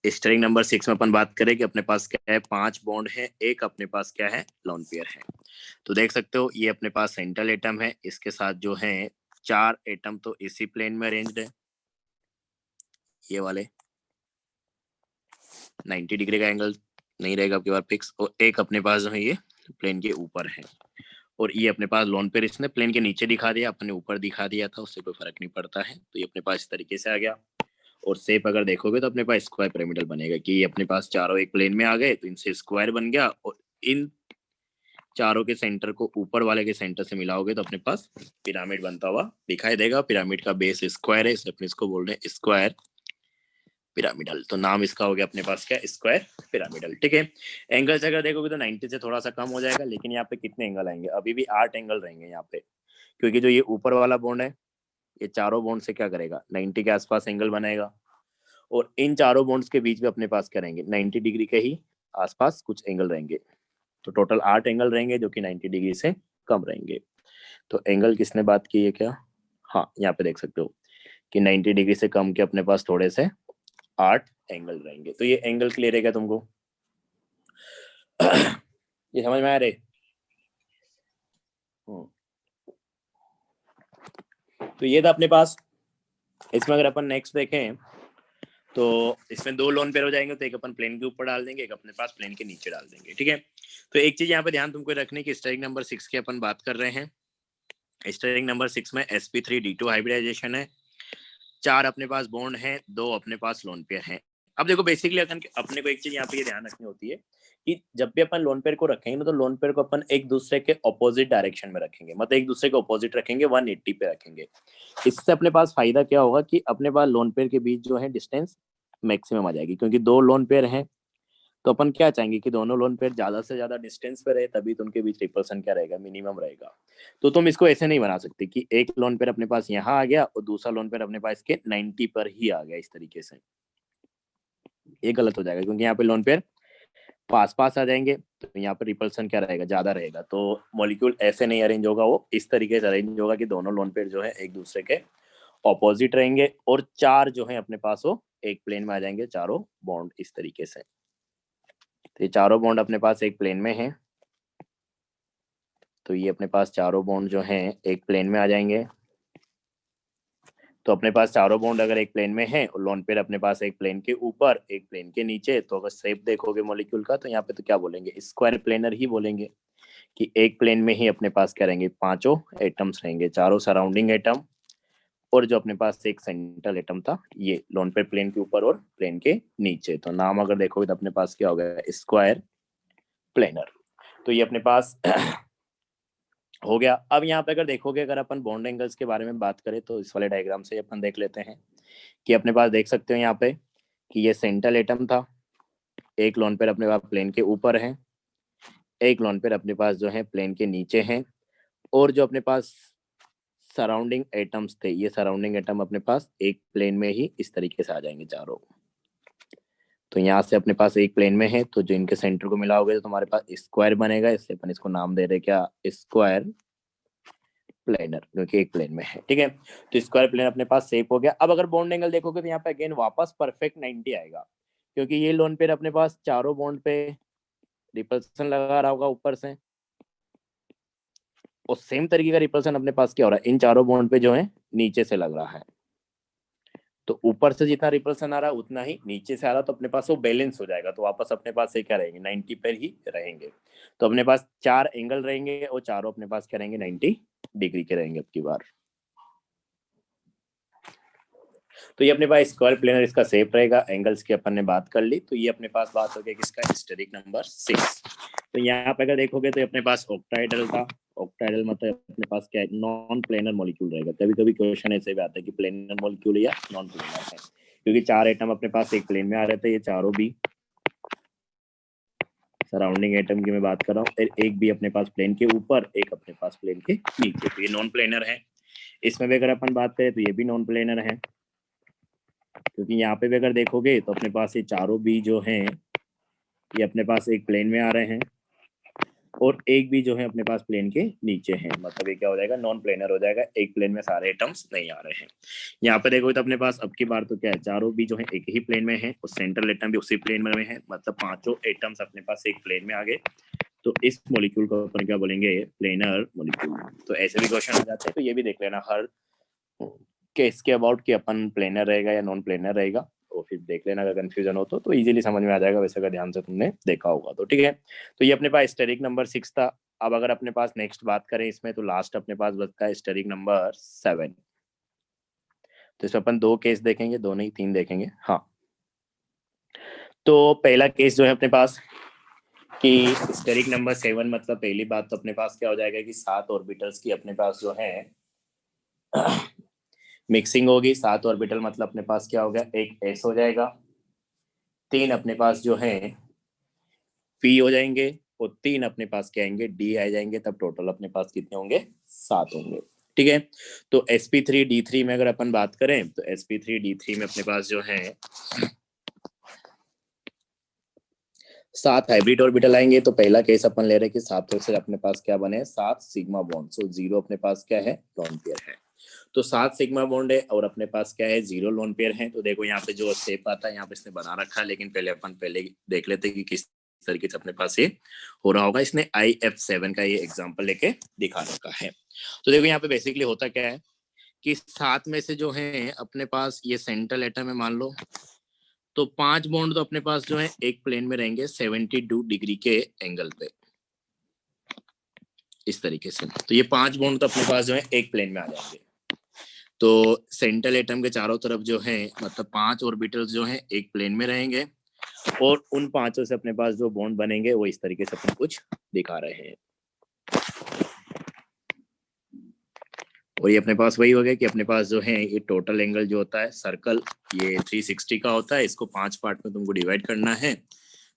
स्टेरिक नंबर 6 में अपन बात करें कि अपने पास क्या है, 5 बॉन्ड है, एक अपने पास क्या है, लोन पेयर है। तो देख सकते हो ये अपने पास सेंट्रल एटम है, इसके साथ जो है 4 एटम तो इसी प्लेन में अरेंज्ड है, ये वाले 90 डिग्री का एंगल नहीं रहेगा आपके पास फिक्स। और एक अपने पास जो है ये प्लेन के ऊपर है, और ये अपने पास लोन पेयर इसने प्लेन के नीचे दिखा दिया, अपने ऊपर दिखा दिया था, उससे कोई फर्क नहीं पड़ता है। तो ये अपने पास इस तरीके से आ गया। और शेप अगर देखोगे तो अपने पास स्क्वायर पिरामिडल बनेगा कि ये अपने पास चारों एक प्लेन में आ गए, तो इनसे स्क्वायर बन गया। और इन चारों के सेंटर को ऊपर वाले के सेंटर से मिलाओगे तो अपने पास पिरामिड बनता हुआ दिखाई देगा। पिरामिड का बेस स्क्वायर है, इसलिए अपने इसको बोल रहे हैं स्क्वायर पिरामिडल। तो नाम इसका हो गया अपने पास क्या, स्क्वायर पिरामिडल, ठीक है। एंगल्स अगर देखोगे तो 90 से थोड़ा सा कम हो जाएगा, लेकिन यहाँ पे कितने एंगल आएंगे, अभी भी 8 एंगल रहेंगे यहाँ पे। क्योंकि जो ये ऊपर वाला बॉन्ड है, ये चारों बॉन्ड से क्या करेगा, 90 के आसपास एंगल बनाएगा। और इन चारों बॉन्ड्स के बीच में अपने पास क्या रहेंगे, 90 डिग्री के ही आसपास कुछ एंगल रहेंगे। तो टोटल 8 एंगल रहेंगे जो कि 90 डिग्री से कम रहेंगे। तो एंगल किसने बात की है क्या, हाँ यहाँ पे देख सकते हो कि 90 डिग्री से कम के अपने पास थोड़े से 8 एंगल रहेंगे। तो ये एंगल क्लियर है क्या तुमको? ये समझ में आ रहे? तो ये था अपने पास। इसमें अगर अपन नेक्स्ट देखें तो इसमें 2 लोन पेयर हो जाएंगे, तो एक अपन प्लेन के ऊपर डाल देंगे, एक अपने पास प्लेन के नीचे डाल देंगे, ठीक है। तो एक चीज यहाँ पे ध्यान तुमको रखने की, स्टेरिक नंबर 6 की अपन बात कर रहे हैं। स्टेरिक नंबर 6 में sp3d2 हाइब्रिडाइजेशन है, 4 अपने पास बॉन्ड है, 2 अपने पास लोन पेयर है। अब देखो बेसिकली अपने को एक चीज यहाँ पे ये ध्यान रखनी होती है कि जब भी अपन लोन पेयर को रखेंगे ना, तो लोन पेयर को अपन एक दूसरे के ऑपोजिट डायरेक्शन में रखेंगे, मतलब एक दूसरे के ऑपोजिट रखेंगे, 180 पे रखेंगे। इससे अपने पास फायदा क्या होगा कि अपने पास लोन पेयर के बीच जो है डिस्टेंस मैक्सिमम आ जाएगी, क्योंकि 2 लोन पेयर हैं, तो अपन क्या चाहेंगे कि दोनों लोन पेयर ज्यादा से ज्यादा डिस्टेंस पे रहे, तभी तो उनके बीच रिपल्सन क्या रहेगा, मिनिमम रहेगा। तो तुम इसको ऐसे नहीं बना सकते कि एक लोन पेयर अपने पास यहाँ आ गया और दूसरा लोन पेयर अपने पास के 90 पर ही आ गया, इस तरीके से ये गलत हो जाएगा, क्योंकि यहाँ पे लोन पेयर पास पास आ जाएंगे, तो यहाँ पर रिपल्सन क्या रहेगा, ज्यादा रहेगा। तो मॉलिक्यूल ऐसे नहीं अरेंज होगा, वो इस तरीके से अरेंज होगा कि दोनों लोन पेयर जो है एक दूसरे के ऑपोजिट रहेंगे, और 4 जो है अपने पास वो एक प्लेन में आ जाएंगे, चारों बॉन्ड इस तरीके से। तो ये चारों बॉन्ड अपने पास एक प्लेन में है, तो ये अपने पास चारों बॉन्ड जो हैं एक प्लेन में आ जाएंगे। तो अपने पास चारों बॉन्ड अगर एक प्लेन में है और लोन पेयर अपने पास एक प्लेन के ऊपर एक प्लेन के नीचे, तो अगर शेप देखोगे मॉलिक्यूल का तो यहाँ पे तो क्या बोलेंगे, स्क्वायर प्लेनर ही बोलेंगे कि एक प्लेन में ही अपने पास क्या रहेंगे, पांचों एटम्स रहेंगे, चारों सराउंडिंग एटम और जो अपने पास एक सेंट्रल एटम था ये लोन पेयर प्लेन के ऊपर और प्लेन के नीचे। तो नाम अगर देखोगे तो अपने पास क्या हो गया, स्क्वायर प्लेनर। तो ये अपने पास हो गया। अब यहाँ पे अगर देखोगे, अगर अपन बॉन्ड एंगल्स के बारे में बात करें तो इस वाले डायग्राम से अपन देख लेते हैं कि अपने पास देख सकते हो यहाँ पे कि ये सेंट्रल एटम था, एक लोन पेयर अपने पास प्लेन के ऊपर है, एक लोन पेयर अपने पास जो है प्लेन के नीचे है, और जो अपने पास सराउंडिंग एटम्स थे ये सराउंडिंग एटम अपने पास एक प्लेन में ही इस तरीके से आ जाएंगे चारों। तो यहाँ से अपने पास एक प्लेन में है तो जो इनके सेंटर को मिलाओगे तो तुम्हारे पास स्क्वायर बनेगा, इसलिए अपन इसको नाम दे रहे क्या, स्क्वायर प्लेनर, क्योंकि एक प्लेन में है। ठीक है, तो स्क्वायर प्लेन अपने पास शेप हो गया। अब अगर बॉन्ड एंगल देखोगे तो यहाँ पे अगेन वापस परफेक्ट 90 आएगा, क्योंकि ये लोन पेयर अपने पास चारों बॉन्ड पे रिपल्सन लगा रहा होगा ऊपर से, और सेम तरीके का रिपल्सन अपने पास क्या हो रहा है, इन चारों बॉन्ड पे जो है नीचे से लग रहा है। तो ऊपर से जितना रिपल्सन आ रहा है उतना ही नीचे से आ रहा, तो अपने पास वो बैलेंस हो जाएगा, तो वापस अपने पास ये क्या रहेंगे, 90 पर ही रहेंगे। तो अपने पास 4 एंगल रहेंगे और चारों अपने पास क्या रहेंगे, 90 डिग्री के रहेंगे अब की बार। तो ये अपने पास स्क्वायर प्लेनर इसका शेप रहेगा। एंगल्स की अपन ने बात कर ली, तो ये अपने पास बात हो गई किसका, हिस्टेरिक नंबर 6। तो यहाँ पे अगर देखोगे तो अपने पास ऑक्टाइडल था। ऑक्टाइडल मतलब अपने पास क्या है, नॉन प्लेनर मॉलिक्यूल रहेगा। कभी कभी क्वेश्चन ऐसे भी आता है कि प्लेनर मॉलिक्यूल या नॉन प्लेनर है, क्योंकि 4 एटम अपने पास एक प्लेन में आ रहे थे, ये चारों भी सराउंडिंग एटम की मैं बात कर रहा हूँ, एक भी अपने पास प्लेन के ऊपर, एक अपने पास प्लेन के नीचे, तो ये नॉन प्लेनर है। इसमें भी अगर अपन बात करें तो ये भी नॉन प्लेनर है, क्योंकि यहाँ पे भी अगर देखोगे तो अपने पास ये चारों भी जो हैं ये अपने पास एक प्लेन में आ रहे हैं, और एक भी जो है अपने पास प्लेन के नीचे हैं, मतलब ये क्या हो जाएगा, नॉन प्लेनर हो जाएगा, एक प्लेन में सारे एटम्स नहीं आ रहे हैं। यहाँ पे देखोगे तो अपने पास अब की बार तो क्या है, चारों भी जो है एक ही प्लेन में है और सेंट्रल एटम भी उसी प्लेन में है, मतलब पांचों एटम्स अपने पास एक प्लेन में आ गए। तो इस मॉलिक्यूल को अपन क्या बोलेंगे, प्लेनर मॉलिक्यूल। तो ऐसे भी क्वेश्चन हो जाते हैं, तो ये भी देख लेना हर केस के अबाउट कि अपन प्लेनर रहेगा या नॉन प्लेनर रहेगा, और फिर देख लेना अगर कंफ्यूजन हो तो इजीली समझ में आ जाएगा, वैसे अगर ध्यान से तुमने देखा होगा तो। ठीक है, तो ये अपने पास हिस्टेरिक नंबर 6 था। अब अगर अपने पास नेक्स्ट बात करें इसमें, तो लास्ट अपने पास बचता है हिस्टेरिक नंबर 7। तो इसमें अपन 2 केस देखेंगे, 2 नहीं 3 देखेंगे। हाँ, तो पहला केस जो है अपने पास कि हिस्टेरिक नंबर 7 मतलब पहली बात तो अपने पास क्या हो जाएगा कि 7 ऑर्बिटल्स की अपने पास जो है मिक्सिंग होगी। 7 ऑर्बिटल मतलब अपने पास क्या होगा, एक एस हो जाएगा, 3 अपने पास जो है पी हो जाएंगे, और 3 अपने पास क्या आएंगे, डी आ जाएंगे। तब टोटल अपने पास कितने होंगे, 7 होंगे। ठीक है, तो sp3d3 में अगर अपन बात करें तो sp3d3 में अपने पास जो है 7 हाइब्रिड ऑर्बिटल आएंगे। तो पहला केस अपन ले रहे हैं कि 7 से अपने पास क्या बने, 7 सिग्मा बॉन्ड। सो 0 अपने पास क्या है, लोन पेयर है। तो 7 सिग्मा बॉन्ड है और अपने पास क्या है, 0 लोन पेयर है। तो देखो यहाँ पे जो शेप आता है यहाँ पे इसने बना रखा है, लेकिन पहले अपन देख लेते हैं कि किस तरीके से अपने पास ये हो रहा होगा। इसने IF7 का ये एग्जांपल लेके दिखा रखा है। तो देखो यहाँ पे बेसिकली होता क्या है कि 7 में से जो है अपने पास ये सेंट्रल एटम है मान लो, तो 5 बॉन्ड तो अपने पास जो है एक प्लेन में रहेंगे 72 डिग्री के एंगल पे, इस तरीके से। तो ये 5 बॉन्ड तो अपने पास जो है एक प्लेन में आ जाएंगे। तो सेंट्रल एटम के चारों तरफ जो है मतलब 5 ऑर्बिटल्स जो है एक प्लेन में रहेंगे, और उन 5 से अपने पास जो बॉन्ड बनेंगे वो इस तरीके से अपन कुछ दिखा रहे हैं। और ये अपने पास वही हो गया कि अपने पास जो है ये टोटल एंगल जो होता है सर्कल ये 360 का होता है। इसको 5 पार्ट में तुमको डिवाइड करना है,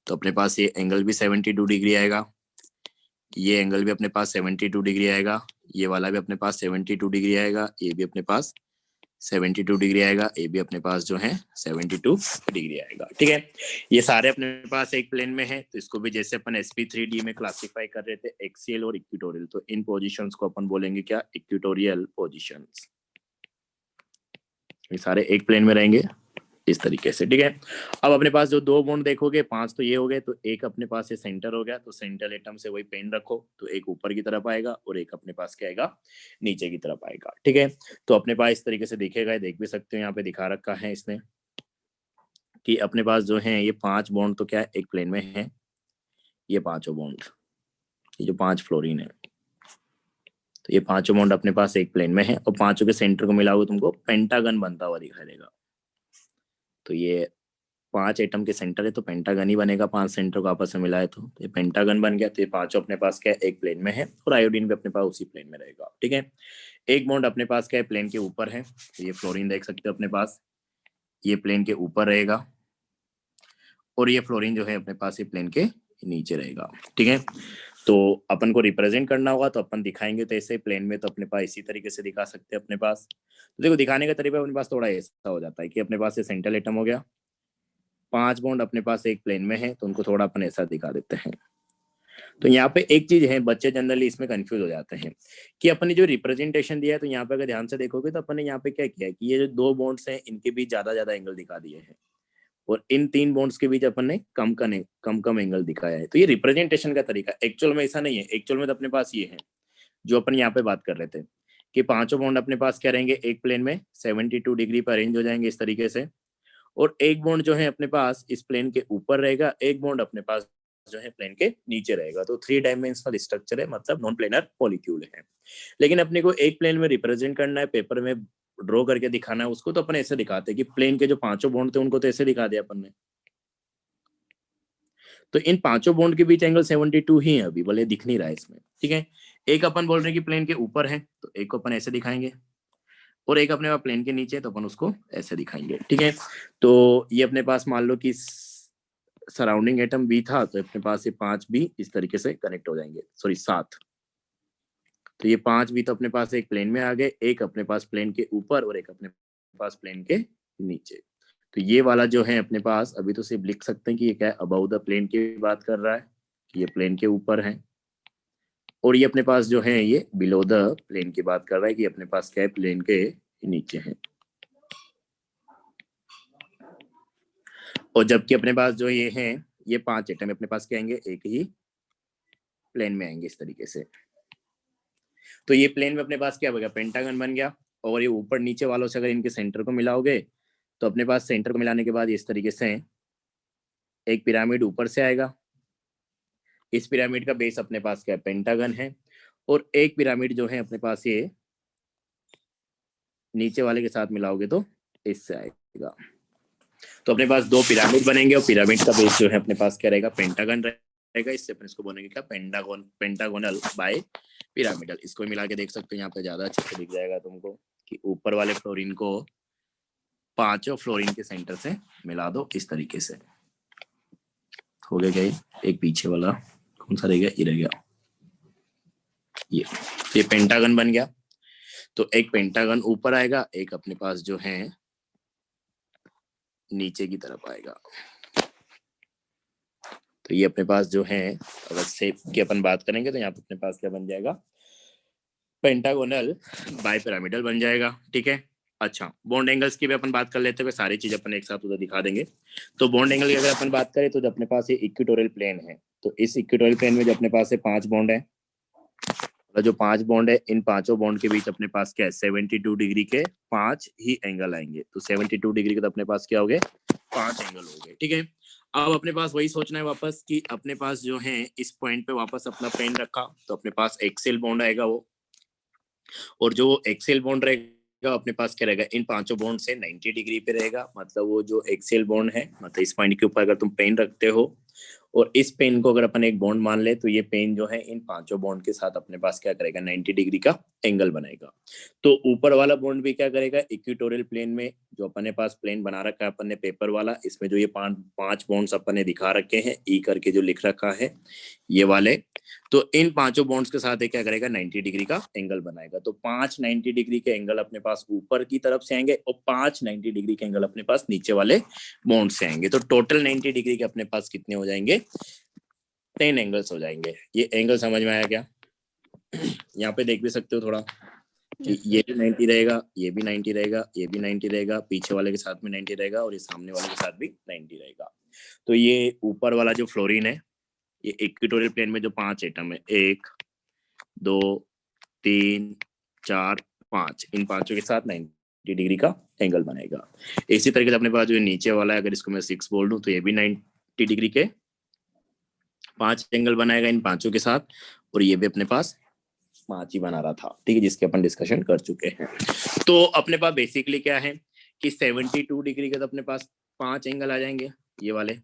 तो अपने पास ये एंगल भी 72 डिग्री आएगा, ये एंगल भी अपने पास 72 डिग्री आएगा, ये वाला भी अपने पास 72 डिग्री आएगा, ये भी अपने पास 72 डिग्री आएगा, ये भी अपने पास जो है 72 डिग्री आएगा। ठीक है, ये सारे अपने पास एक प्लेन में है। तो इसको भी जैसे अपन sp3d में क्लासिफाई कर रहे थे एक्सियल और इक्वेटोरियल, तो इन पोजीशंस को अपन बोलेंगे क्या, इक्वेटोरियल पोजीशंस। ये सारे एक प्लेन में रहेंगे इस तरीके से, ठीक है। अब अपने पास जो दो बॉन्ड देखोगे, 5 तो ये हो गए, तो एक अपने पास ये सेंटर हो गया, तो सेंट्रल एटम से वही पेन रखो, तो एक ऊपर की तरफ आएगा और एक अपने पास क्या आएगा, नीचे की तरफ आएगा, ठीक है। तो अपने पास इस तरीके से दिखेगा, देख भी सकते हो यहाँ पे दिखा रखा है इसने कि अपने पास जो है ये 5 बॉन्ड तो क्या है, एक प्लेन में है, ये पांचों बॉन्ड, ये जो 5 फ्लोरीन है, तो ये पांचों बॉन्ड अपने पास एक प्लेन में है और पांचों के सेंटर को मिलाओगे तुमको पेंटागन बनता हुआ दिखाई देगा। तो ये 5 एटम के सेंटर है तो पेंटागन ही बनेगा, 5 सेंटर को आपस में मिलाए तो ये पेंटागन बन गया। तो ये पांचों अपने पास क्या है, एक प्लेन में है और आयोडीन भी अपने पास उसी प्लेन में रहेगा, ठीक है। एक बॉन्ड अपने पास क्या है, प्लेन के ऊपर है, तो ये फ्लोरीन देख सकते हो अपने पास, ये प्लेन के ऊपर रहेगा और ये फ्लोरीन जो है अपने पास ये प्लेन के नीचे रहेगा, ठीक है। तो अपन को रिप्रेजेंट करना होगा तो अपन दिखाएंगे तो ऐसे प्लेन में, तो अपने पास इसी तरीके से दिखा सकते हैं अपने पास। तो देखो दिखाने का तरीका अपने पास थोड़ा ऐसा हो जाता है कि अपने पास ये सेंट्रल एटम हो गया, 5 बॉन्ड अपने पास एक प्लेन में है, तो उनको थोड़ा अपन ऐसा दिखा देते हैं। तो यहाँ पे एक चीज है, बच्चे जनरली इसमें कंफ्यूज हो जाते हैं कि अपन ने जो रिप्रेजेंटेशन दिया है, तो यहाँ पे अगर ध्यान से देखोगे तो अपन ने यहाँ पे क्या किया है कि ये जो दो बॉन्ड्स हैं इनके बीच ज्यादा एंगल दिखा दिए हैं और इन 3 बॉन्ड्स के बीच अपन ने कम एंगल दिखाया है। तो ये रिप्रेजेंटेशन का तरीका, एक्चुअल में ऐसा नहीं है। एक्चुअल में तो अपने पास ये है जो अपन यहाँ पे बात कर रहे थे कि पांचों बॉन्ड अपने पास क्या रहेंगे, एक प्लेन में 72 डिग्री पर अरेंज हो जाएंगे इस तरीके से, और एक बॉन्ड जो है अपने पास इस प्लेन के ऊपर रहेगा, एक बॉन्ड अपने पास जो है प्लेन के नीचे रहेगा। तो 3 डायमेंशनल स्ट्रक्चर है, मतलब नॉन प्लेनर मॉलिक्यूल है। लेकिन अपने को एक प्लेन में रिप्रेजेंट करना है, पेपर में ड्रॉ करके दिखाना है उसको, तो अपन ऐसे दिखाते हैं कि प्लेन के जो पांचों बॉन्ड थे उनको तो ऐसे दिखा दिया अपन ने। तो इन पांचों बॉन्ड के बीच एंगल 72 ही है, अभी भले दिख नहीं रहा है इसमें, ठीक है। एक अपन बोल रहे हैं कि प्लेन के ऊपर है, तो एक को अपन ऐसे दिखाएंगे, और एक अपने पास प्लेन के नीचे, तो अपन उसको ऐसे दिखाएंगे, ठीक है। तो ये अपने पास मान लो कि सराउंडिंग एटम बी था, तो अपने पास ये 5 भी इस तरीके से कनेक्ट हो जाएंगे, सॉरी 7। तो ये 5 भी तो अपने पास एक प्लेन में आ गए, एक अपने पास प्लेन के ऊपर और एक अपने पास प्लेन के नीचे। तो ये वाला जो है अपने पास अभी तो सिर्फ लिख सकते हैं कि ये क्या है, अबाउ द प्लेन की बात कर रहा है, कि ये प्लेन के ऊपर है, और ये अपने पास जो है ये बिलो द प्लेन की बात कर रहा है कि अपने पास क्या है, प्लेन के नीचे है। और जबकि अपने पास जो ये है, ये 5 एटम अपने पास क्या आएंगे, एक ही प्लेन में आएंगे इस तरीके से। तो ये प्लेन में अपने पास क्या बन पेंटागन बन गया, और ये ऊपर नीचे वालों से अगर इनके सेंटर को मिलाओगे तो अपने पास सेंटर को मिलाने के बाद इस तरीके से एक पिरामिड ऊपर से आएगा। इस पिरामिड का बेस अपने पास क्या है, पेंटागन है, और एक पिरामिड जो है अपने पास ये नीचे वाले के साथ मिलाओगे तो इससे आएगा। तो अपने पास 2 पिरामिड बनेंगे और पिरामिड का बेस जो है अपने पास क्या रहेगा, पेंटागन रहेगा। इससे अपन इसको बोलेंगे क्या, पेंटागोनल बाय पिरामिडल। इसको मिला के देख सकते हो, यहाँ पे ज्यादा अच्छे से दिख जाएगा तुमको कि ऊपर वाले फ्लोरीन को पांचों फ्लोरीन के सेंटर से मिला दो इस तरीके से। हो गया क्या, एक पीछे वाला कौन सा रह गया, ये रह गया, ये पेंटागन बन गया। तो एक पेंटागन ऊपर आएगा, एक अपने पास जो है नीचे की तरफ आएगा। तो ये अपने पास जो है, अगर शेप की अपन बात करेंगे तो यहाँ पे अपने पास क्या बन जाएगा, पेंटागोनल बाइपिरामिडल बन जाएगा, ठीक है। अच्छा, बॉन्ड एंगल्स की भी अपन बात कर लेते हुए सारी चीज अपन एक साथ उधर दिखा देंगे। तो बॉन्ड एंगल की अगर अपन बात करें तो जो अपने पास ये इक्वेटोरियल प्लेन है, तो इस इक्वेटोरियल प्लेन में जो अपने पास 5 बॉन्ड है, जो 5 बॉन्ड है, इन पांचों बॉन्ड के बीच अपने पास क्या है, 72 डिग्री के 5 ही एंगल आएंगे। तो 72 डिग्री के तो अपने पास क्या हो गए, 5 एंगल हो गए, ठीक है। अब अपने पास वही सोचना है वापस कि अपने पास जो है इस पॉइंट पे वापस अपना पेन रखा, तो अपने पास एक्सेल बॉन्ड आएगा वो, और जो एक्सेल बॉन्ड रहेगा अपने पास क्या रहेगा, इन पांचों बॉन्ड से 90 डिग्री पे रहेगा। मतलब वो जो एक्सेल बॉन्ड है, मतलब इस पॉइंट के ऊपर अगर तुम पेन रखते हो और इस पेन को अगर अपन एक बॉन्ड मान ले, तो ये पेन जो है इन पांचों बॉन्ड के साथ अपने पास क्या करेगा, 90 डिग्री का एंगल बनाएगा। तो ऊपर वाला बॉन्ड भी क्या करेगा, इक्वेटोरियल प्लेन में जो अपने पास प्लेन बना रखा है अपन ने पेपर वाला, इसमें जो ये 5 बॉन्ड्स अपन ने दिखा रखे हैं, ई करके जो लिख रखा है ये वाले, तो इन पांचों बॉन्ड्स के साथ क्या करेगा, 90 डिग्री का एंगल बनाएगा। तो 5 90 डिग्री के एंगल अपने पास ऊपर की तरफ से आएंगे और 5 90 डिग्री के एंगल अपने पास नीचे वाले बॉन्ड से आएंगे। तो टोटल 90 डिग्री के अपने पास कितने हो जाएंगे, 10 एंगल्स हो जाएंगे। ये एंगल समझ में आया क्या? यहाँ पे देख भी सकते हो थोड़ा कि ये भी 90 रहेगा, ये भी 90 रहेगा, ये भी 90 रहेगा, पीछे वाले के साथ में 90 रहेगा और ये सामने वाले के साथ भी 90 रहेगा। तो ये ऊपर वाला जो फ्लोरीन है, ये इक्वेटोरियल प्लेन में जो 5 एटम है, 1 2 3 4 5, इन पांचों के साथ 90 डिग्री का एंगल बनेगा। इसी तरीके से अपने पास जो नीचे वाला है, अगर इसको मैं 6 बोल दूं तो ये भी 90 डिग्री के 5 एंगल बनाएगा इन पांचों के साथ, और ये भी अपने पास 5 ही बना रहा था, ठीक है, जिसके अपन डिस्कशन कर चुके हैं। तो अपने पास बेसिकली क्या है कि 72 डिग्री के तो अपने पास 5 एंगल आ जाएंगे, ये वाले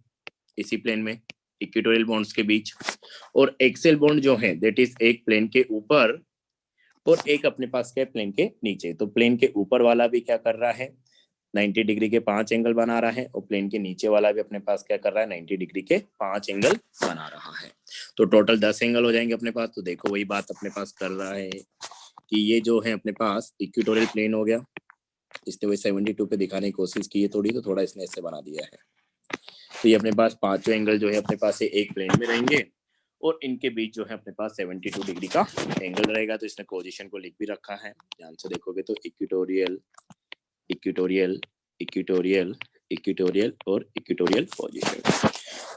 इसी प्लेन में इक्वेटोरियल बॉन्ड्स के बीच, और एक्सेल बॉन्ड जो है दैट इज एक प्लेन के ऊपर और एक अपने पास क्या है प्लेन के नीचे। तो प्लेन के ऊपर वाला भी क्या कर रहा है, 90 डिग्री के 5 एंगल बना रहा है, और प्लेन के नीचे वाला भी अपने पास क्या कर रहा है, 90 डिग्री के 5 एंगल बना रहा है। तो टोटल 10 एंगल हो जाएंगे अपने पास। तो देखो वही बात अपने पास कर रहा है कि ये जो है अपने पास इक्वेटोरियल प्लेन हो गया, इसने वही 72 पे दिखाने की कोशिश की है थोड़ी, तो थोड़ा इसने ऐसे बना दिया है। तो ये अपने पास पांचों एंगल जो है अपने पास एक प्लेन में रहेंगे, और इनके बीच जो है अपने पास 72 डिग्री का एंगल रहेगा। तो इसने पोजीशन को लिख भी रखा है, ध्यान से देखोगे तो इक्वेटोरियल इक्वेटोरियल इक्वेटोरियल इक्वेटोरियल और इक्वेटोरियल पोजीशन।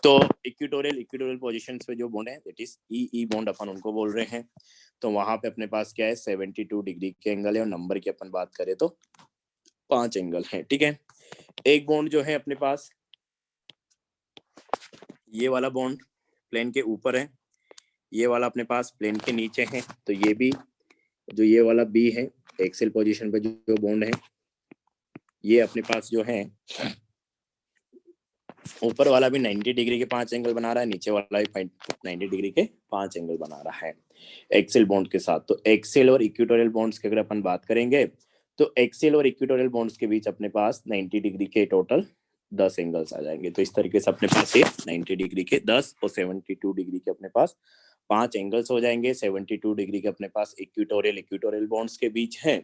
तो इक्वेटोरियल पोजीशन पे जो बॉन्ड है दैट इज ई बॉन्ड अपन उनको बोल रहे हैं। तो वहां पे अपने पास क्या है 72 डिग्री के एंगल है, और नंबर की अपन बात करें तो 5 एंगल है, ठीक है। एक बॉन्ड जो है अपने पास ये वाला बॉन्ड प्लेन के ऊपर है, ये वाला अपने पास प्लेन के नीचे है। तो ये भी जो ये वाला बी है एक्सेल पोजीशन पे जो बॉन्ड है, ये अपने पास जो है ऊपर वाला भी 90 डिग्री के 5 एंगल बना रहा है, नीचे वाला भी 90 डिग्री के 5 एंगल बना रहा है एक्सेल बॉन्ड के साथ। तो एक्सेल और इक्वेटोरियल बॉन्ड्स की अगर अपन बात करेंगे तो एक्सेल और इक्वेटोरियल बॉन्ड्स के बीच अपने पास 90 डिग्री के टोटल 10 एंगल्स आ जाएंगे। तो इस तरीके से अपने पास ये 90 डिग्री के 10 और 72 डिग्री के अपने पास 5 एंगल्स हो जाएंगे। 72 डिग्री के अपने पास इक्वेटोरियल बॉन्ड्स के बीच है,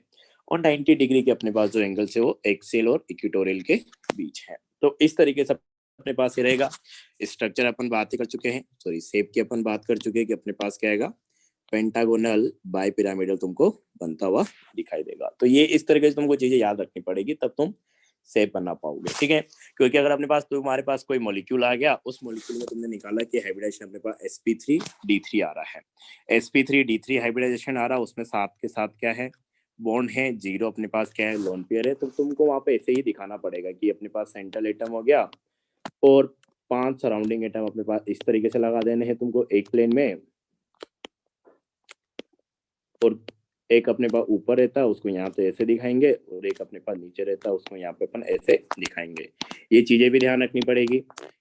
और 90 डिग्री के अपने पास जो एंगल्स है वो एक्सेल और इक्वेटोरियल के बीच है। तो इस तरीके से अपने पास ये रहेगा। स्ट्रक्चर अपन बात कर चुके हैं, सॉरी शेप की अपन बात कर चुके हैं कि अपने पास क्या आएगा, पेंटागोनल बाय पिरामिडल तुमको बनता हुआ दिखाई देगा। तो ये इस तरीके से तुमको चीजें याद रखनी पड़ेगी, तब तुम शेप बना पाओगे, ठीक है। क्योंकि अगर अपने पास तुम्हारे पास कोई मॉलिक्यूल आ गया, उस मॉलिक्यूल में तुमने निकाला कि हाइब्रिडाइजेशन अपने पास sp3d3 आ रहा है, sp3d3 हाइब्रिडाइजेशन आ रहा है, उसमें साथ के साथ क्या है बॉन्ड है, 0 अपने पास क्या है लोन पेयर है। तो तुमको वहां पे ऐसे ही दिखाना पड़ेगा कि अपने पास सेंट्रल एटम हो गया और 5 सराउंडिंग एटम अपने पास इस तरीके से लगा देने हैं तुमको एक प्लेन में, और एक अपने पास ऊपर रहता है उसको यहाँ पे ऐसे दिखाएंगे, और एक अपने पास नीचे रहता है उसको यहाँ पे अपन ऐसे दिखाएंगे। ये चीजें भी ध्यान रखनी पड़ेगी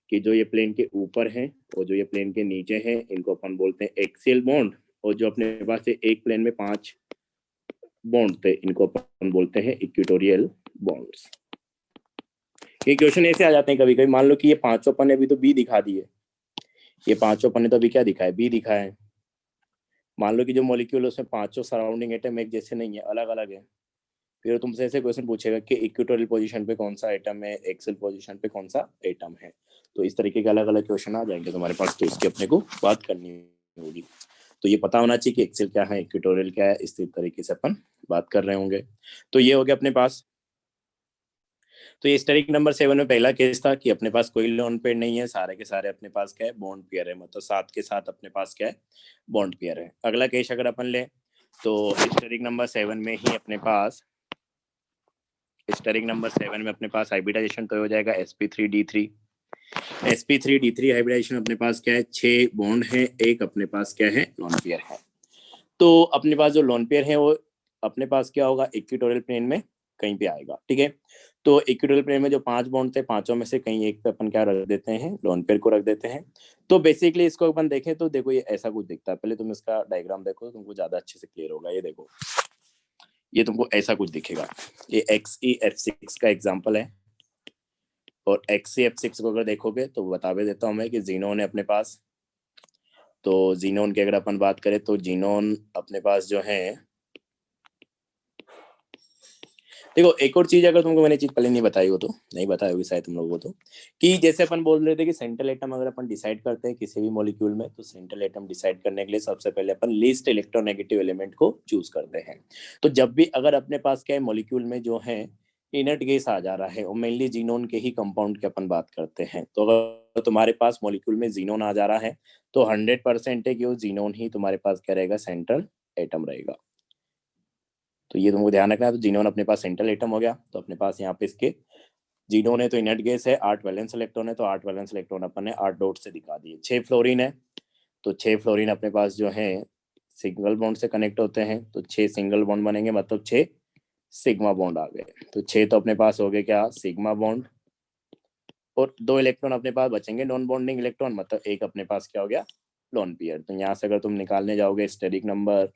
कि जो ये प्लेन के ऊपर है और जो ये प्लेन के नीचे है इनको अपन बोलते हैं एक्सियल बॉन्ड, और जो अपने पास एक प्लेन में 5 बॉन्ड थे इनको अपन बोलते हैं इक्वेटोरियल बॉन्ड्स। ये क्वेश्चन ऐसे आ जाते हैं कभी कभी, मान लो कि ये पांचों अपन ने अभी तो बी दिखा दिए, ये पांचों अपन ने तो अभी क्या दिखाया, बी दिखाया है। मान लो कि जो मॉलिक्यूल है उसमें पांचों सराउंडिंग एटम एक जैसे नहीं है, अलग अलग है। फिर तुमसे ऐसे क्वेश्चन पूछेगा कि इक्वेटोरियल पोजीशन पे कौन सा एटम है, एक्सेल पोजीशन पे कौन सा एटम है। तो इस तरीके के अलग अलग क्वेश्चन आ जाएंगे तुम्हारे पास, तो इसकी अपने को बात करनी होगी। तो ये पता होना चाहिए कि एक्सेल क्या है, इक्वेटोरियल क्या है, इस तरीके से अपन बात कर रहे होंगे। तो ये हो गया अपने पास। तो ये स्टेरिक नंबर 7 में पहला केस था कि अपने पास कोई लोन पेयर नहीं है, सारे के सारे अपने पास क्या है बॉन्ड पेयर है, मतलब 7 के साथ अपने पास क्या है बॉन्ड पेयर है। अगला केस अगर अपन ले तो स्टेरिक नंबर 7 में ही अपने पास स्टेरिक नंबर 7 में अपने पास हाइब्रिडाइजेशन तो हो जाएगा sp3d3। sp3d3 हाइब्रिडाइजेशन अपने पास क्या है 6 बॉन्ड है, एक अपने पास क्या है लोन पेयर है। तो अपने पास जो लोन पेयर है वो अपने पास क्या होगा इक्वेटोरियल प्लेन में कहीं पे आएगा, ठीक है। तो इक्वेटोरियल प्लेन में जो 5 बॉन्ड थे, पांचों में से कहीं एक पे अपन क्या रख देते हैं, लोन पेयर को रख देते हैं। तो बेसिकली इसको अपन देखें तो देखो ये ऐसा कुछ दिखता है। पहले तुम इसका डायग्राम देखो तो तुमको ज्यादा अच्छे से क्लियर होगा। ये देखो ये तुमको ऐसा कुछ दिखेगा, ये XeF6 का एग्जाम्पल है, और XeF6 को अगर देखोगे तो बता भी देता हूँ मैं कि जीनोन है अपने पास। तो जीनोन की अगर अपन बात करें तो जीनोन अपने पास जो है, देखो एक और चीज अगर तुमको मैंने चीज पहले नहीं बताई हो तो नहीं बताई होगी शायद तुम लोगों को, तो कि जैसे अपन बोल रहे थे कि सेंट्रल एटम अगर अपन डिसाइड करते हैं किसी भी मॉलिक्यूल में, तो सेंट्रल एटम डिसाइड करने के लिए सबसे पहले अपन लीस्ट इलेक्ट्रोनेगेटिव एलिमेंट को चूज करते हैं। तो जब भी अगर अपने पास क्या है मॉलिक्यूल में जो है इनर्ट गैस आ जा रहा है, और मेनली जीनोन के ही कंपाउंड की अपन बात करते हैं, तो अगर तुम्हारे पास मॉलिक्यूल में जीनोन आ जा रहा है तो 100% है कि वो जीनोन ही तुम्हारे पास क्या रहेगा, सेंट्रल एटम रहेगा। तो ये तुमको ध्यान रखना है। तो जीनोन अपने पास सेंट्रल एटम हो गया, तो अपने पास यहाँ पे इसके जीनोन है तो इनर्ट गैस है, 8 वैलेंस इलेक्ट्रॉन है तो 8 वैलेंस इलेक्ट्रॉन अपन ने 8 डॉट से दिखा दिए। 6 फ्लोरीन है तो 6 फ्लोरीन अपने पास जो है सिंगल बॉन्ड से कनेक्ट होते हैं, तो 6 सिंगल बॉन्ड बनेंगे, मतलब 6 सिग्मा बॉन्ड आ गए। तो 6 तो अपने पास हो गए क्या, सिग्मा बॉन्ड, और 2 इलेक्ट्रॉन अपने पास बचेंगे नॉन बॉन्डिंग इलेक्ट्रॉन, मतलब एक अपने पास क्या हो गया, लोन पेयर। तो यहाँ से अगर तुम निकालने जाओगे स्टेरिक नंबर,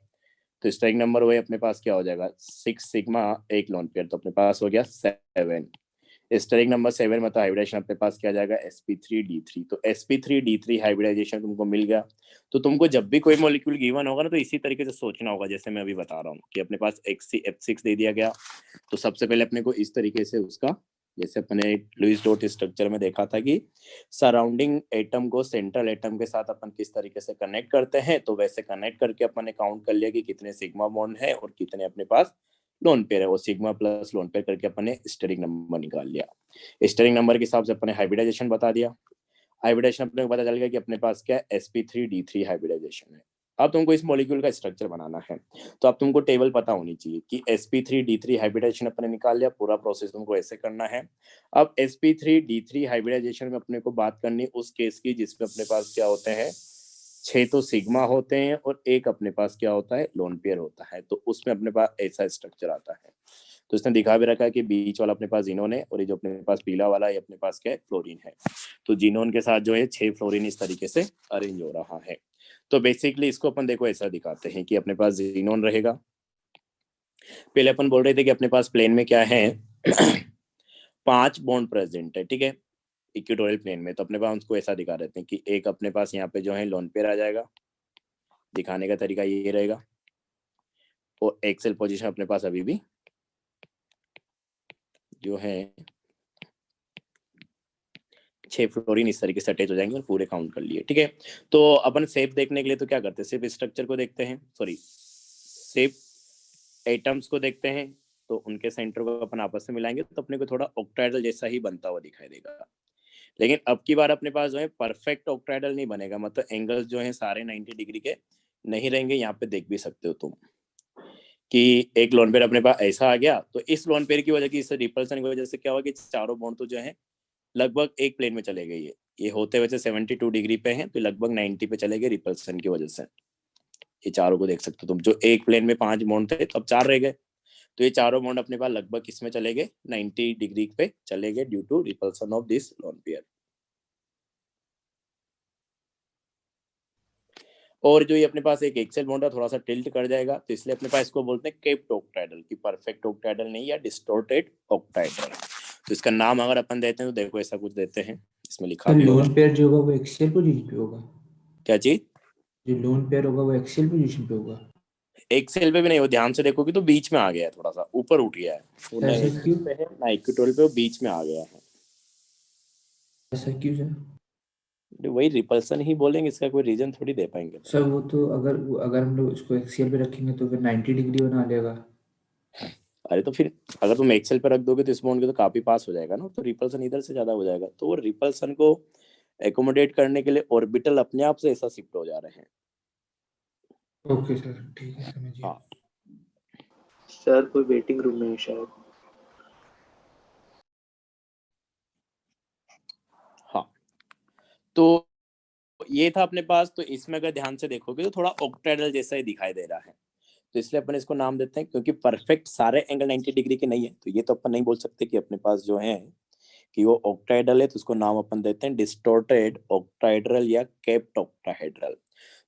तो स्टेरिक नंबर वही अपने पास क्या हो जाएगा, 6 सिग्मा 1 लोन पेयर, तो अपने पास हो गया 7। स्टेरिक नंबर 7 मतलब हाइब्रिडेशन अपने पास क्या जाएगा, sp3d3। तो sp3d3 हाइब्रिडाइजेशन तुमको मिल गया। तो तुमको जब भी कोई मॉलिक्यूल गिवन होगा ना तो इसी तरीके से सोचना होगा जैसे मैं अभी बता रहा हूँ कि अपने पास F6 दे दिया गया, तो सबसे पहले अपने को इस तरीके से उसका, जैसे अपने लुईस डॉट स्ट्रक्चर में देखा था कि सराउंडिंग एटम को सेंट्रल एटम के साथ अपन किस तरीके से कनेक्ट करते हैं, तो वैसे कनेक्ट करके अपन ने काउंट कर लिया कि कितने सिग्मा बॉन्ड है और कितने अपने पास लोन पेयर है, वो सिग्मा प्लस लोन पेयर करके अपन ने स्टेरिक नंबर निकाल लिया। स्टेरिक नंबर के हिसाब से अपन ने हाइब्रिडाइजेशन बता दिया। हाइब्रिडाइजेशन अपने को पता चल गया कि अपने पास क्या है, sp3d3 हाइब्रिडाइजेशन है। अब तुमको इस मॉलिक्यूल का स्ट्रक्चर बनाना है, तो अब तुमको टेबल पता होनी चाहिए कि sp3d3 हाइब्रिडाइजेशन अपने निकाल लिया, पूरा प्रोसेस तुमको ऐसे करना है। अब sp3d3 हाइब्रिडाइजेशन में अपने को बात करनी उस केस की जिसमें अपने पास क्या होते हैं, 6 तो सिग्मा होते हैं और एक अपने पास क्या होता है, लोन पेयर होता है, तो उसमें अपने पास ऐसा स्ट्रक्चर आता है। तो इसने दिखा भी रखा है कि बीच वाला अपने पास जीनोन है और ये जो अपने पास पीला वाला है अपने पास क्या है, फ्लोरीन है। तो जीनोन के साथ जो है 6 फ्लोरीन इस तरीके से अरेंज हो रहा है। तो बेसिकली इसको अपन देखो ऐसा दिखाते हैं कि अपने पास जीनोन रहेगा। पहले अपन बोल रहे थे कि अपने पास प्लेन में क्या है 5 बॉन्ड प्रेजेंट है, ठीक है, इक्वेटोरियल प्लेन में। तो अपने पास उसको ऐसा दिखा देते हैं कि एक अपने पास यहाँ पे जो है लोन पेयर आ जाएगा, दिखाने का तरीका ये रहेगा, और एक्सेल पोजीशन अपने पास अभी भी जो है 6 फ्लोरीन इस तरीके से अटैच हो जाएंगे और पूरे काउंट कर लिए, ठीक है। तो अपन शेप देखने के लिए तो क्या करते हैं, सिर्फ स्ट्रक्चर को देखते हैं, सॉरी सिर्फ एटम्स को देखते हैं, तो उनके सेंटर को अपन आपस में मिलाएंगे तो अपने को थोड़ा ऑक्टाहेड्रल जैसा ही बनता हुआ दिखाई देगा। लेकिन अब की बार अपने पास जो है परफेक्ट ऑक्टाहेड्रल नहीं बनेगा, मतलब एंगल्स जो है सारे 90 डिग्री के नहीं रहेंगे। यहाँ पे देख भी सकते हो तुम कि एक लोन पेयर अपने पास ऐसा आ गया, तो इस लोन पेयर की वजह की, इस रिपल्सन की वजह से क्या होगा कि चारों बॉन्ड तो जो है लगभग एक प्लेन में चले गए। ये होते वैसे 72 डिग्री पे हैं तो लगभग 90 पे चले गए रिपल्सन की वजह से। ये चारों को देख सकते हो तुम, जो एक प्लेन में 5 बॉन्ड थे तो अब 4 रह गए, तो ये चारों बॉन्ड अपने पास लगभग किसमें चले गए, 90 डिग्री पे चले गए due to repulsion of this lone pair. और जो ये अपने पास एक एक्सेल बॉन्ड है थोड़ा सा टिल्ट कर जाएगा, तो इसलिए अपने पास इसको बोलते हैं केप्ट ऑक्टाहेड्रल, की परफेक्ट ऑक्टाहेड्रल नहीं या डिस्टॉर्टेड ऑक्टाहेड्रल। तो इसका नाम अगर अपन देते हैं तो देखो ऐसा कुछ देते हैं, इसमें लिखा भी होगा। लोन पेयर जो होगा वो एक्सियल पोजीशन पे होगा, क्या चीज, जो लोन पेयर होगा वो एक्सियल पोजीशन पे होगा। एक्सेल पे भी नहीं, वो ध्यान से देखोगे तो बीच में आ गया है, थोड़ा सा ऊपर उठ गया है, वो ना ऐसा एक्सेल क्यों? पे है ना इक्वेटोरियल पे, वो बीच में आ गया है। ऐसा क्यों सर? वही रिपल्सन ही बोलेंगे, इसका कोई रीजन थोड़ी दे पाएंगे। सर वो तो अगर हम लोग इसको एक्सियल पे रखेंगे तो फिर 90 डिग्री बना लेगा। अरे तो फिर अगर तुम एक्सेल पे रख दोगे तो इस बॉन्ड के तो काफी पास हो जाएगा ना, तो रिपल्सन इधर से ज्यादा हो जाएगा। तो वो रिपल्सन को एकोमोडेट करने के लिए ऑर्बिटल अपने आप से ऐसा शिफ्ट हो जा रहे हैं। ओके सर, ठीक है, समझिए। हाँ सर कोई वेटिंग रूम में है शायद। हाँ, तो ये था अपने पास। तो इसमें अगर ध्यान से देखोगे तो थोड़ा ऑक्टाहेड्रल जैसा ही दिखाई दे रहा है, तो इसलिए अपन इसको नाम देते हैं, क्योंकि परफेक्ट सारे एंगल 90 डिग्री के नहीं है, तो ये तो अपन नहीं बोल सकते कि अपने पास जो है कि वो ऑक्टाहेड्रल है, तो उसको नाम अपन देते हैं डिस्टॉर्टेड ऑक्टाहेड्रल या केप्ट ऑक्टाहेड्रल।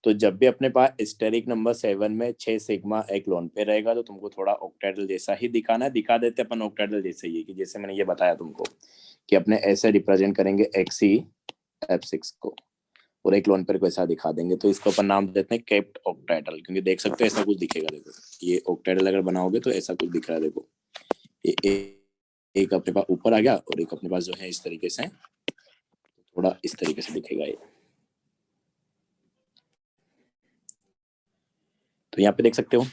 तो जब भी अपने पास स्टेरिक नंबर 7 में 6 सिग्मा एक लोन पे रहेगा तो तुमको थोड़ा ऑक्टाहेड्रल जैसा ही दिखाना है, दिखा देते अपन ऑक्टाहेड्रल जैसे ही, कि जैसे मैंने ये बताया तुमको कि अपने ऐसे रिप्रेजेंट करेंगे XeF6 को और एक लोन पेयर को ऐसा दिखा देंगे, तो इसको अपन नाम देते हैं केप्ट ऑक्टाहेड्रल, क्योंकि देख सकते हो ऐसा कुछ दिखेगा। देखो ये ऑक्टाहेड्रल अगर बनाओगे तो ऐसा कुछ दिख रहा है, देखो एक अपने पास ऊपर आ गया और एक अपने पास जो है इस तरीके से, थोड़ा इस तरीके से दिखेगा ये। तो यहाँ पे देख सकते हो,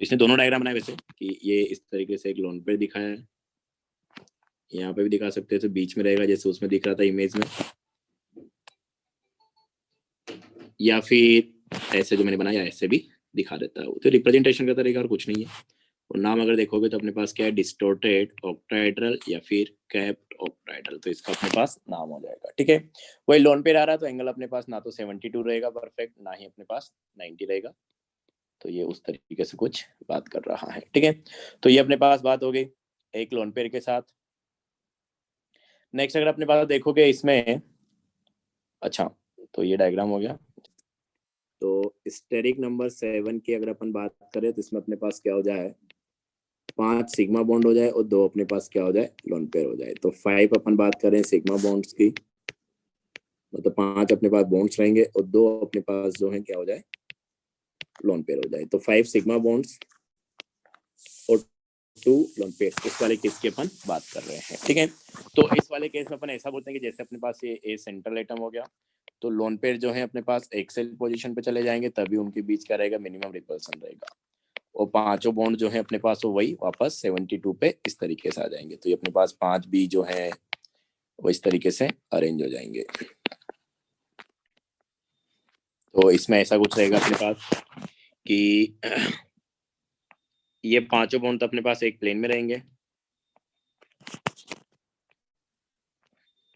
इसने दोनों डायग्राम बनाए वैसे कि ये इस तरीके से एक लोन पेयर दिखाया है, यहाँ पे भी दिखा सकते हो, तो बीच में रहेगा जैसे उसमें दिख रहा था इमेज में, या फिर ऐसे जो मैंने बनाया ऐसे भी दिखा देता है। तो रिप्रेजेंटेशन का तरीका और कुछ नहीं है। और नाम अगर देखोगे तो अपने पास क्या है, डिस्टोर्टेड ऑक्टाहेड्रल या फिर कैप्ड ऑक्टाहेड्रल, तो इसका अपने पास नाम हो जाएगा। ठीक है, वही लोन पेयर आ रहा है तो एंगल अपने पास ना तो 72 रहेगा परफेक्ट, ना ही अपने पास 90 रहेगा। तो ये उस तरीके से कुछ बात कर रहा है। ठीक है, तो ये अपने पास बात हो गई एक लोन पेयर के साथ। नेक्स्ट अगर अपने पास देखोगे इसमें, अच्छा तो ये डायग्राम हो गया। तो स्टेरिक नंबर 7 की अगर अपन बात करें तो इसमें अपने पास क्या हो जाए, 5 सिग्मा बॉन्ड हो जाए और 2 अपने पास क्या हो जाए, लोन पेयर हो जाए। तो 5 अपन बात करें सिग्मा बॉन्ड्स की, मतलब 5 अपने पास बॉन्ड्स रहेंगे और 2 अपने पास जो है क्या हो जाए, लोन पेयर हो जाए। तो 5 सिग्मा बॉन्ड्स और 2 लोन पेयर, इस वाले केस की अपन बात कर रहे हैं। ठीक है, तो इस वाले केस में अपन ऐसा बोलते हैं कि जैसे अपने पास ये सेंट्रल एटम हो गया, तो लोन पेयर जो है अपने पास एक्सेल पोजीशन पे चले जाएंगे, तभी उनके बीच क्या रहेगा, मिनिमम रिपल्सन रहेगा। और 5 बॉन्ड जो है अपने पास वो वही वापस 72 पे इस तरीके से आ जाएंगे। तो ये अपने पास 5 बी जो है वो इस तरीके से अरेंज हो जाएंगे। तो इसमें ऐसा कुछ रहेगा अपने पास कि ये 5 बॉन्ड तो अपने पास एक प्लेन में रहेंगे,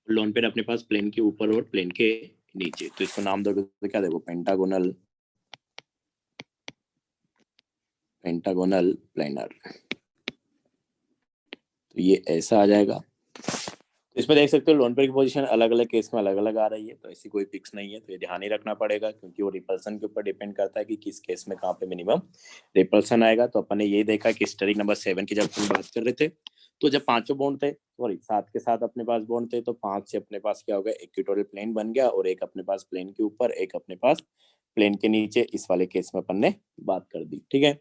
लोन पेयर अपने पास प्लेन के ऊपर और प्लेन के नीचे। तो इसको नाम दोगे तो क्या देखो, पेंटागोनल प्लेनर। तो ये ऐसा आ जाएगा। इसमें देख सकते हो लोन पेयर की पोजीशन अलग अलग केस में अलग अलग आ रही है, तो ऐसी कोई फिक्स नहीं है। तो ये ध्यान ही रखना पड़ेगा, क्योंकि वो रिपल्सन के ऊपर डिपेंड करता है कि किस केस में कहाँ पे मिनिमम रिपल्सन आएगा। तो अपन ने ये देखा कि स्टेरिक नंबर 7 की जब अपन बात कर रहे थे, तो जब 5 बॉन्ड थे, सॉरी 7 के साथ अपने पास बॉन्ड थे, तो 5 से अपने पास क्या हो गया, इक्वेटोरियल प्लेन बन गया, और एक अपने पास प्लेन के ऊपर, एक अपने पास प्लेन के नीचे। इस वाले केस में अपन ने बात कर दी। ठीक है,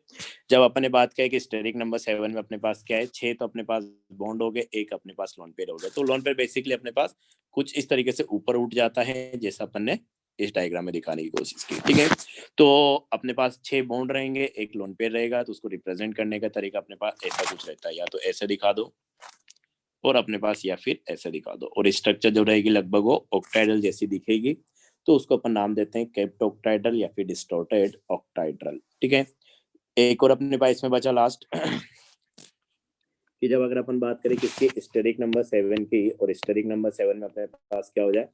जब अपन ने बात किया कि स्टेरिक नंबर 7 में अपने पास क्या है, 6 तो अपने पास बॉन्ड हो गए, एक अपने पास लोन पेयर हो गया। तो लोन पेयर बेसिकली अपने पास कुछ इस तरीके से ऊपर उठ जाता है, जैसा अपन ने इस डायग्राम में दिखाने की कोशिश की। ठीक है, तो अपने पास 6 बॉन्ड रहेंगे, एक लोन पेयर रहेगा, तो उसको रिप्रेजेंट करने का तरीका अपने पास ऐसा कुछ रहता है, या तो ऐसे दिखा दो और अपने पास, या फिर ऐसे दिखा दो। और स्ट्रक्चर जो रहेगी लगभग वो ऑक्टाहेड्रल जैसी दिखेगी, तो उसको अपन नाम देते हैं कैप्ड ऑक्टाहेड्रल या फिर डिस्टॉर्टेड ऑक्टाहेड्रल। ठीक है, एक और अपने पास इसमें बचा लास्ट कि जब अगर अपन बात करें किसकी, स्टेरिक नंबर 7 की, और स्टेरिक नंबर 7 में अपने पास क्या हो जाए,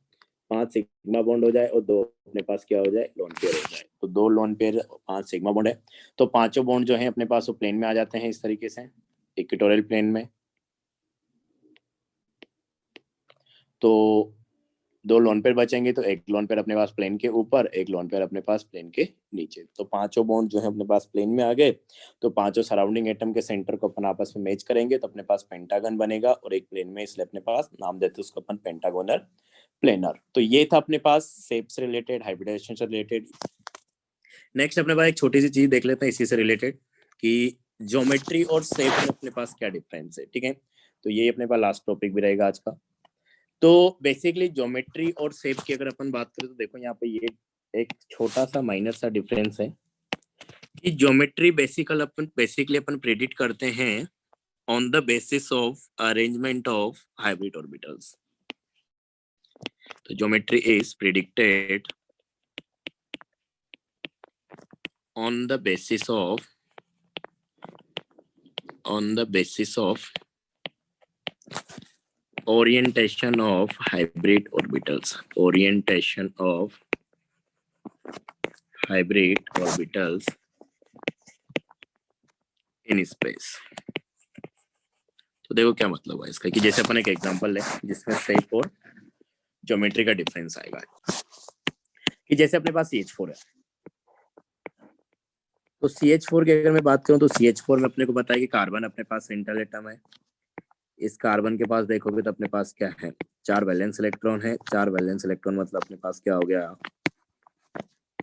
5 सिग्मा बॉन्ड हो जाए और 2 अपने पास क्या हो जाए, लोन पेयर हो जाए। तो 2 लोन पेयर 5 सिग्मा बॉन्ड है, तो 5 बॉन्ड जो है अपने पास वो प्लेन में आ जाते हैं इस तरीके से, इक्वेटोरियल प्लेन में। तो 2 लोन पेयर बचेंगे, तो एक लोन पेयर अपने पास प्लेन के ऊपर, एक लोन पेयर अपने पास प्लेन के नीचे। तो 5 बॉन्ड जो है अपने पास प्लेन में आ गए, तो 5 सराउंडिंग एटम के सेंटर को अपन आपस में मैच करेंगे, तो अपने पास पेंटागन बनेगा, और एक प्लेन में, इसलिए अपने पास नाम देते हैं उसको अपन पेंटागोनल प्लेनर। तो ये था अपने पास शेप से रिलेटेड, हाइब्रिडाइजेशन से रिलेटेड। नेक्स्ट अपने पास एक छोटी सी चीज देख लेते हैं इसी से रिलेटेड कि ज्योमेट्री और शेप में अपने पास क्या डिफरेंस है। ठीक है, तो ये अपने पास लास्ट टॉपिक भी रहेगा आज का। तो बेसिकली ज्योमेट्री और शेप की अगर अपन बात करें तो देखो यहाँ पे ये एक छोटा सा माइनर सा डिफरेंस है कि ज्योमेट्री बेसिकली अपन प्रेडिक्ट करते हैं on the basis of arrangement of hybrid orbitals. तो geometry is predicted on the basis of orientation of hybrid orbitals in space। तो देखो क्या मतलब है इसका कि जैसे अपन एक एग्जांपल ले जिसमें शेप और ज्योमेट्री का डिफरेंस आएगा कि जैसे अपने पास CH4 है, तो CH4 की अगर मैं बात करूं तो CH4 में अपने को पता है कि कार्बन अपने पास सेंट्रल एटम है। इस कार्बन के पास देखोगे तो अपने पास क्या है, 4 वैलेंस इलेक्ट्रॉन है। 4 वैलेंस इलेक्ट्रॉन मतलब अपने पास क्या हो गया,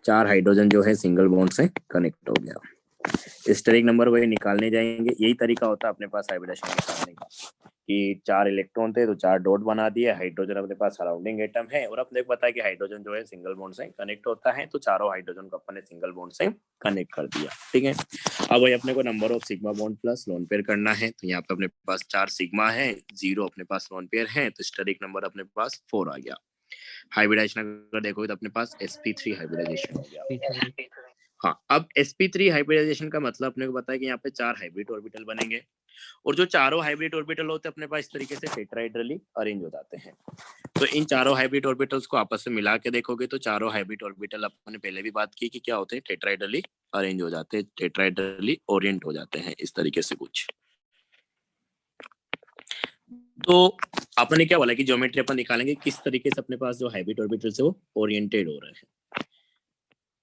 4 हाइड्रोजन जो है सिंगल बॉन्ड से कनेक्ट हो गया। स्टेरिक नंबर वही निकालने जाएंगे। यही तरीका होता है अपने पास हाइब्रिडेशन निकालने का कि 4 इलेक्ट्रॉन थे तो 4 डॉट बना दिए। हाइड्रोजन अपने पास सराउंडिंग एटम है और अपने को पता है कि हाइड्रोजन जो है सिंगल बॉन्ड से कनेक्ट होता है, तो चारों हाइड्रोजन को अपन ने सिंगल बॉन्ड से कनेक्ट कर दिया। ठीक है, अब वही अपने को number of sigma bond plus lone pair करना है। तो यहाँ पे अपने पास 4 सिग्मा है, 0 अपने पास लोन पेयर है, तो स्टेरिक नंबर अपने पास 4 आ गया। हाइब्रिडाइजेशन अगर देखोगे तो अपने पास sp3 हाइब्रिडाइजेशन हो गया। हाँ, अब sp3 हाइब्रिडाइजेशन का मतलब अपने को पता है कि यहाँ पे 4 हाइब्रिड ऑर्बिटल बनेंगे और जो चारों हाइब्रिड ऑर्बिटल होते हैं अपने पास इस तरीके से टेट्राहेड्रली अरेंज हो जाते हैं। तो इन चारों हाइब्रिड ऑर्बिटल्स को आपस में मिला के देखोगे तो चारों हाइब्रिड ऑर्बिटल अपने पहले भी बात की कि क्या होते हैं, टेट्राहेड्रली अरेंज हो जाते हैं, टेट्राहेड्रली ओरिएंट हो जाते हैं, इस तरीके से कुछ। तो अपन ने क्या बोला कि ज्योमेट्री अपन निकालेंगे किस तरीके से अपने पास जो हाइब्रिड ऑर्बिटल्स है वो ओरिएंटेड हो रहे हैं।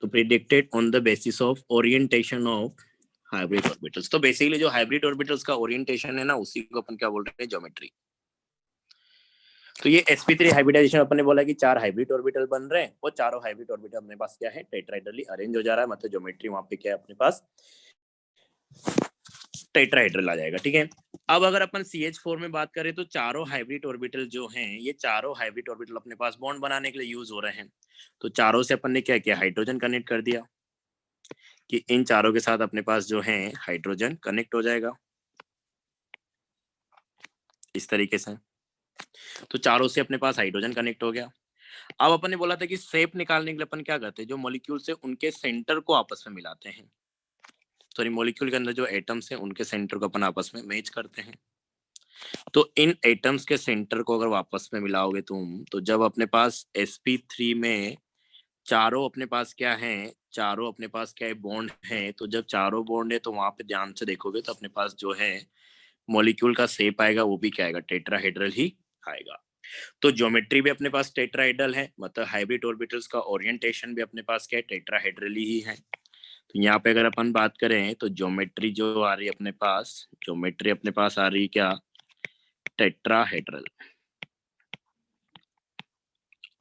तो predicted on the basis of orientation of hybrid orbitals. तो बेसिकली जो हाइब्रिड ऑर्बिटल्स का ओरिएंटेशन है ना, उसी को अपन क्या बोल रहे हैं, ज्योमेट्री। तो ये sp3 हाइब्रिडाइजेशन अपन ने बोला कि 4 हाइब्रिड ऑर्बिटल बन रहे हैं और चारों हाइब्रिड ऑर्बिटल अपने पास क्या है, टेट्राहेड्रली अरेंज हो जा रहा है, मतलब ज्योमेट्री वहां पे क्या है अपने पास टेट्राहेड्रल आ जाएगा। ठीक है, अब अगर अपन CH4 में बात करें तो चारों हाइब्रिड ऑर्बिटल जो हैं, ये चारों हाइब्रिड ऑर्बिटल अपने पास बॉन्ड बनाने के लिए यूज हो रहे हैं। तो चारों से अपन ने क्या किया, हाइड्रोजन कनेक्ट कर दिया कि इन चारों के साथ अपने पास जो है हाइड्रोजन कनेक्ट हो जाएगा इस तरीके से। तो चारों से अपने पास हाइड्रोजन कनेक्ट हो गया। अब अपन ने बोला था कि शेप निकालने के लिए अपन क्या करते हैं, जो मॉलिक्यूल से उनके सेंटर को आपस में मिलाते हैं। सॉरी, मॉलिक्यूल के अंदर जो एटम्स हैं उनके सेंटर को अपन आपस में मैच करते हैं। तो इन एटम्स के सेंटर को अगर वापस में मिलाओगे तुम, तो जब अपने पास sp3 में चारों अपने पास क्या है, चारों अपने पास क्या है, बॉन्ड है। तो जब चारों बॉन्ड है तो वहां पे ध्यान से देखोगे तो अपने पास जो है मॉलिक्यूल का शेप आएगा वो भी क्या आएगा, टेट्राहेड्रल ही आएगा। तो ज्योमेट्री भी अपने पास टेट्राहेड्रल है, मतलब हाइब्रिड ऑर्बिटल्स का ओरिएंटेशन भी अपने पास क्या है, टेट्राहेड्रली ही है। तो यहाँ पे अगर अपन बात करें तो ज्योमेट्री जो आ रही है अपने पास, ज्योमेट्री अपने पास आ रही क्या, टेट्राहेड्रल।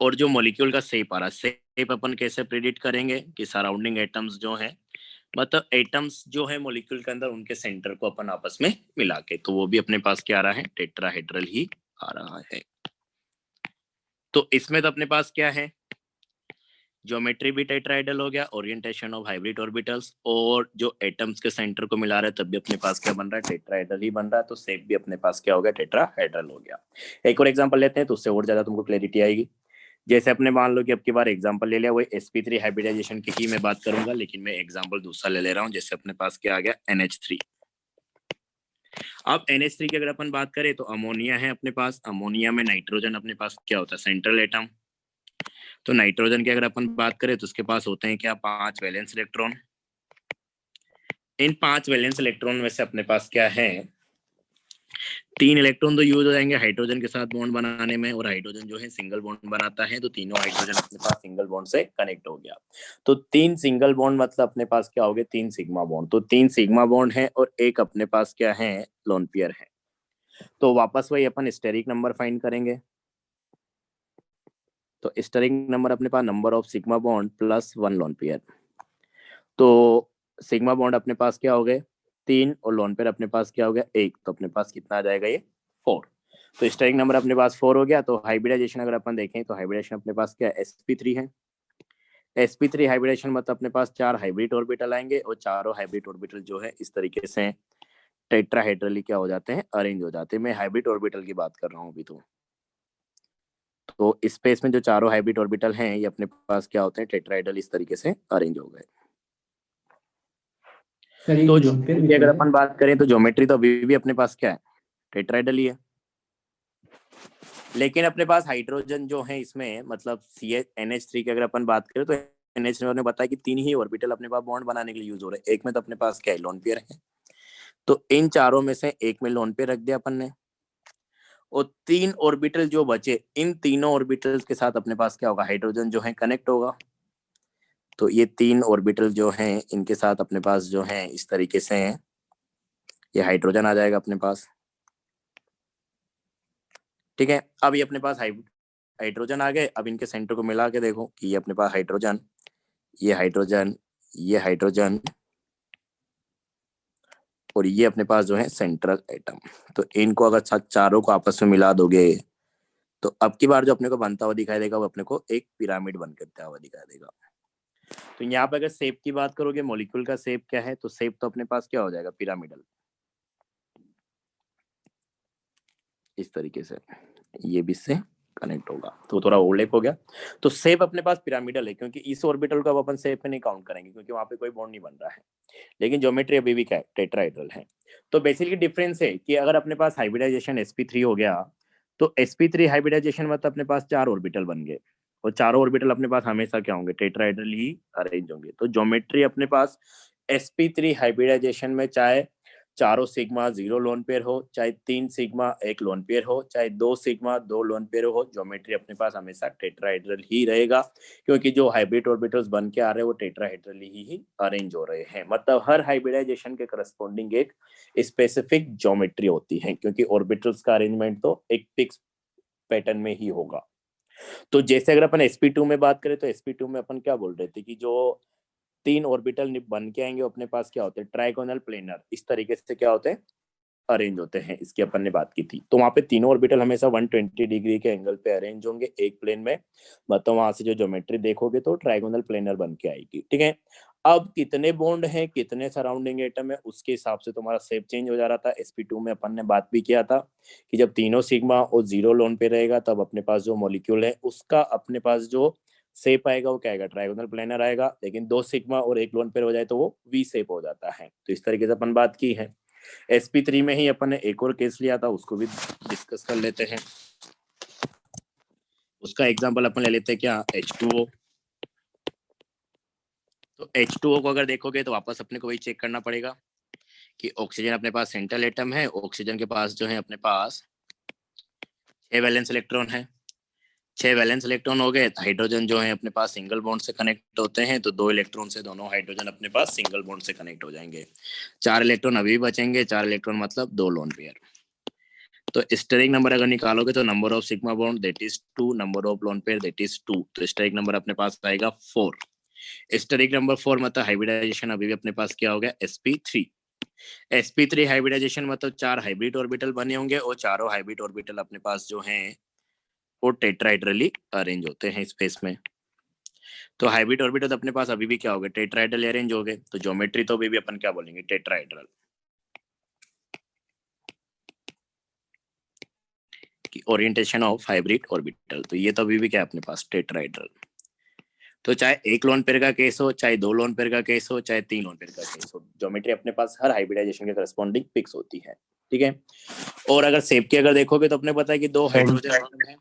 और जो मॉलिक्यूल का शेप आ रहा है, शेप अपन कैसे प्रेडिक्ट करेंगे कि सराउंडिंग एटम्स जो है, मतलब एटम्स जो है मॉलिक्यूल के अंदर, उनके सेंटर को अपन आपस में मिला के, तो वो भी अपने पास क्या आ रहा है, टेट्राहेड्रल ही आ रहा है। तो इसमें तो अपने पास क्या है, ज्योमेट्री भी टेट्राहेड्रल हो गया, ओरिएंटेशन ऑफ हाइब्रिड ऑर्बिटल्स, और जो एटम्स के सेंटर को मिला रहे हैं तब भी अपने पास क्या बन रहा है, टेट्राहेड्रल ही बन रहा है। तो शेप भी अपने पास क्या हो गया, टेट्राहेड्रल हो गया। एक और एग्जांपल लेते हैं तो उससे और ज्यादा तुमको क्लैरिटी आएगी। जैसे अपने मान लो कि अब की बार एग्जांपल ले लिया, वो sp3 हाइब्रिडाइजेशन की ही मैं बात करूंगा, लेकिन मैं एग्जांपल दूसरा ले रहा हूँ। जैसे अपने पास क्या आ गया, NH3। अब NH3 की अगर अपन बात करें तो अमोनिया है अपने पास, अमोनिया में नाइट्रोजन अपने पास क्या होता है, सेंट्रल एटम। तो नाइट्रोजन की अगर अपन बात करें तो उसके पास होते हैं क्या, 5 वैलेंस इलेक्ट्रॉन। इन 5 वैलेंस इलेक्ट्रॉन में से अपने पास क्या है, 3 इलेक्ट्रॉन तो यूज हो जाएंगे हाइड्रोजन के साथ बॉन्ड बनाने में, और हाइड्रोजन जो है सिंगल बॉन्ड बनाता है, तो तीनों हाइड्रोजन अपने पास सिंगल बॉन्ड से कनेक्ट हो गया। तो 3 सिंगल बॉन्ड मतलब अपने पास क्या हो गए, 3 सिग्मा बॉन्ड। तो 3 सिग्मा बॉन्ड है और एक अपने पास क्या है, लोन पेयर है। तो वापस वही अपन स्टेरिक नंबर फाइंड करेंगे। तो स्टेरिक नंबर अपने पास number of sigma bond plus 1 lone pair. तो सिग्मा बॉन्ड अपने पास क्या हो गए, 3, और लोन पेयर अपने पास क्या हो गया, 1। तो अपने पास कितना आ जाएगा, ये 4। तो स्टेरिक नंबर अपने पास 4 हो गया। तो हाइब्रिडाइजेशन अगर अपन देखें तो हाइब्रिडाइजेशन अपने पास क्या है, sp3 है। sp3 हाइब्रिडाइजेशन मतलब अपने पास 4 हाइब्रिड ऑर्बिटल आएंगे और चारों हाइब्रिड ऑर्बिटल जो है इस तरीके से टेट्राहेड्रली क्या हो जाते हैं, अरेंज हो जाते हैं। मैं हाइब्रिड ऑर्बिटल की बात कर रहा हूँ अभी। तो स्पेस में जो चारों हाइब्रिड ऑर्बिटल हैं ये अपने पास क्या होते हैं, टेट्राहेड्रल इस तरीके से अरेंज हो गए। सर ये तो लोन पेयर भी ज्योमेट्री तो अगर है। अपन बात करें तो ज्योमेट्री तो अभी भी अपने पास क्या है, टेट्राहेड्रल ही है। लेकिन अपने पास हाइड्रोजन जो है इसमें, मतलब NH3 की अगर अपन बात करें तो NH3 ने बताया कि 3 ही ऑर्बिटल अपने पास बॉन्ड बनाने के लिए यूज हो रहे हैं। एक में तो अपने पास क्या है, लोन पेयर है। तो इन चारों में से एक में लोन पेयर रख दिया अपन ने, और 3 ऑर्बिटल जो बचे, इन तीनों ऑर्बिटल्स के साथ अपने पास क्या होगा, हाइड्रोजन जो है कनेक्ट होगा। तो ये 3 ऑर्बिटल जो हैं इनके साथ अपने पास जो है इस तरीके से हैं, ये हाइड्रोजन आ जाएगा अपने पास। ठीक है, अब ये अपने पास हाइड्रोजन आ गए। अब इनके सेंटर को मिला के देखो कि ये अपने पास हाइड्रोजन, ये हाइड्रोजन, ये हाइड्रोजन, और ये अपने पास जो है सेंट्रल एटम। तो इनको अगर चारों को आपस में मिला दोगे तो अब की बार जो अपने को बनता हुआ दिखाई देगा वो अपने को एक पिरामिड बनता हुआ दिखाई देगा। तो यहाँ पे अगर शेप की बात करोगे, मॉलिक्यूल का शेप क्या है, तो शेप तो अपने पास क्या हो जाएगा, पिरामिडल। इस तरीके से ये भी इससे कनेक्ट होगा, तो थोड़ा ओवरलैप हो गया। तो शेप अपने पास पिरामिडल है, क्योंकि इस ऑर्बिटल को अब अपन शेप में नहीं काउंट करेंगे क्योंकि वहां पे कोई बॉन्ड नहीं बन रहा है, लेकिन ज्योमेट्री अभी भी क्या है, टेट्राहेड्रल है। तो बेसिकली डिफरेंस है कि अगर अपने पास हाइब्रिडाइजेशन sp3 हो गया तो sp3 हाइब्रिडाइजेशन मतलब अपने पास 4 ऑर्बिटल बन गए, और चारों ऑर्बिटल अपने पास हमेशा क्या होंगे, टेट्राहेड्रल ही अरेंज होंगे। तो ज्योमेट्री अपने पास sp3 हाइब्रिडाइजेशन में चाहे चारों सिग्मा 0 लोन पेयर हो, चाहे 3 सिग्मा 1 लोन पेयर हो, चाहे 2 सिग्मा 2 लोन पेयर हो, ज्योमेट्री अपने पास हमेशा टेट्राहेड्रल ही रहेगा, क्योंकि जो हाइब्रिड ऑर्बिटल्स बन के आ रहे हैं वो टेट्राहेड्रली ही अरेंज हो रहे हैं। मतलब हर हाइब्रिडाइजेशन के करस्पॉन्डिंग एक स्पेसिफिक ज्योमेट्री होती है, क्योंकि ऑर्बिटल्स का अरेंजमेंट तो एक फिक्स पैटर्न में ही होगा। तो जैसे अगर अपन sp2 में बात करें तो sp2 में अपन क्या बोल रहे थे कि जो 3 ऑर्बिटल बन के आएंगे अपने पास क्या होते हैं, ट्राइगोनल प्लेनर, इस तरीके से क्या होते हैं, अरेंज होते हैं। इसकी अपन ने बात की थी। तो वहां पे तीनों ऑर्बिटल हमेशा 120 डिग्री के एंगल पे अरेंज होंगे एक प्लेन में, मतलब वहां से जो ज्योमेट्री देखोगे तो ट्राइगोनल प्लेनर बन के आएगी। ठीक है, अब कितने बॉन्ड हैं, कितने सराउंडिंग एटम है, उसके हिसाब से तुम्हारा शेप चेंज हो जा रहा था। sp2 में अपन ने बात भी किया था कि जब तीनों सिग्मा और 0 लोन पे रहेगा तब अपने पास जो मॉलिक्यूल है उसका अपने पास जो शेप आएगा वो क्या आएगा, ट्राइगोनल प्लेनर आएगा। लेकिन 2 सिग्मा और 1 लोन पेयर हो जाए तो वो वी शेप हो जाता है। तो इस तरीके से अपन बात की है। sp3 में ही अपन ने एक और केस लिया था, उसको भी डिस्कस कर लेते हैं। उसका एग्जांपल अपन ले लेते हैं क्या, H2O। तो H2O को अगर देखोगे तो वापस अपने को वही चेक करना पड़ेगा कि ऑक्सीजन अपने पास सेंट्रल एटम है, ऑक्सीजन के पास जो है अपने पास 6 वैलेंस इलेक्ट्रॉन है। 6 वैलेंस इलेक्ट्रॉन हो गए, हाइड्रोजन जो है अपने पास सिंगल बॉन्ड से कनेक्ट होते हैं, तो 2 इलेक्ट्रॉन से दोनों हाइड्रोजन अपने पास सिंगल बॉन्ड से कनेक्ट हो जाएंगे। 4 इलेक्ट्रॉन अभी बचेंगे, 4 इलेक्ट्रॉन मतलब 2 लोन पेयर। तो स्टेरिक नंबर अगर निकालोगे तो number of sigma bond that is 2, number of lone pair that is 2, तो स्टेरिक नंबर अपने पास आएगा 4। स्टेरिक नंबर 4 मतलब हाइब्रिडाइजेशन अभी भी अपने पास क्या हो गया, sp3। sp3 हाइब्रिडाइजेशन मतलब 4 हाइब्रिड ऑर्बिटल बने होंगे, और चारों हाइब्रिड ऑर्बिटल अपने पास जो हैं वो टेट्राहेड्रली अरेंज होते हैं स्पेस में। तो हाइब्रिड ऑर्बिटल अपने पास अभी भी क्या हो गए, टेट्राहेड्रल अरेंज हो गए। तो ज्योमेट्री तो अभी भी अपन क्या बोलेंगे, टेट्राहेड्रल। की ओरिएंटेशन ऑफ हाइब्रिड ऑर्बिटल, तो ये तो अभी भी क्या है अपने पास, टेट्राहेड्रल। तो चाहे 1 लोन पेयर का केस हो, चाहे 2 लोन पेयर का केस हो, चाहे 3 लोन पेयर का केस हो, ज्योमेट्री अपने पास हर हाइब्रिडाइजेशन के करस्पॉन्डिंग फिक्स होती है। ठीक है, और अगर शेप की अगर देखोगे तो अपने पता है कि 2 हाइड्रोजन एटम है,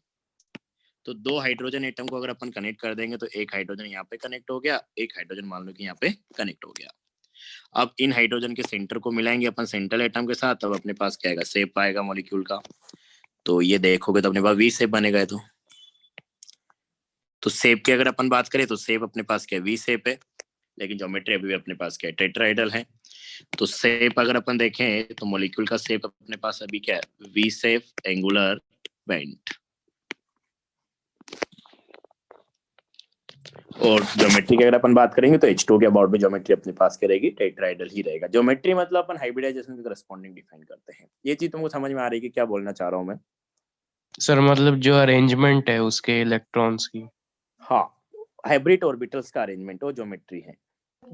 तो 2 हाइड्रोजन एटम को अगर अपन कनेक्ट कर देंगे तो एक हाइड्रोजन यहाँ पे कनेक्ट हो गया, एक हाइड्रोजन मान लो कि यहाँ पे कनेक्ट हो गया। अब इन हाइड्रोजन के सेंटर को मिलाएंगे अपन सेंट्रल एटम के साथ, तब अपने पास क्या आएगा, शेप आएगा मॉलिक्यूल का। तो ये देखोगे तो अपने पास वी शेप बनेगा। तो शेप की अगर अपन बात करें तो शेप अपने पास क्या है, वी शेप है, लेकिन ज्योमेट्री अभी भी अपने पास क्या है, टेट्राहेड्रल है। तो शेप अगर अपन देखें तो मॉलिक्यूल का शेप अपने पास अभी क्या है, वी शेप एंगुलर बेंट। और ज्योमेट्री की अगर अपन बात करेंगे तो H2 के अबाउट में ज्योमेट्री अपने पास क्या रहेगी, टेट्राहेड्रल ही रहेगा। ज्योमेट्री मतलब अपन हाइब्रिडाइजेशन के करस्पॉन्डिंग डिफाइन करते हैं। ये चीज तुमको समझ में आ रही है कि क्या बोलना चाह रहा हूँ मैं? सर मतलब जो अरेंजमेंट है उसके इलेक्ट्रॉन्स की। हाँ, हाइब्रिड ऑर्बिटल्स का अरेंजमेंट वो ज्योमेट्री है।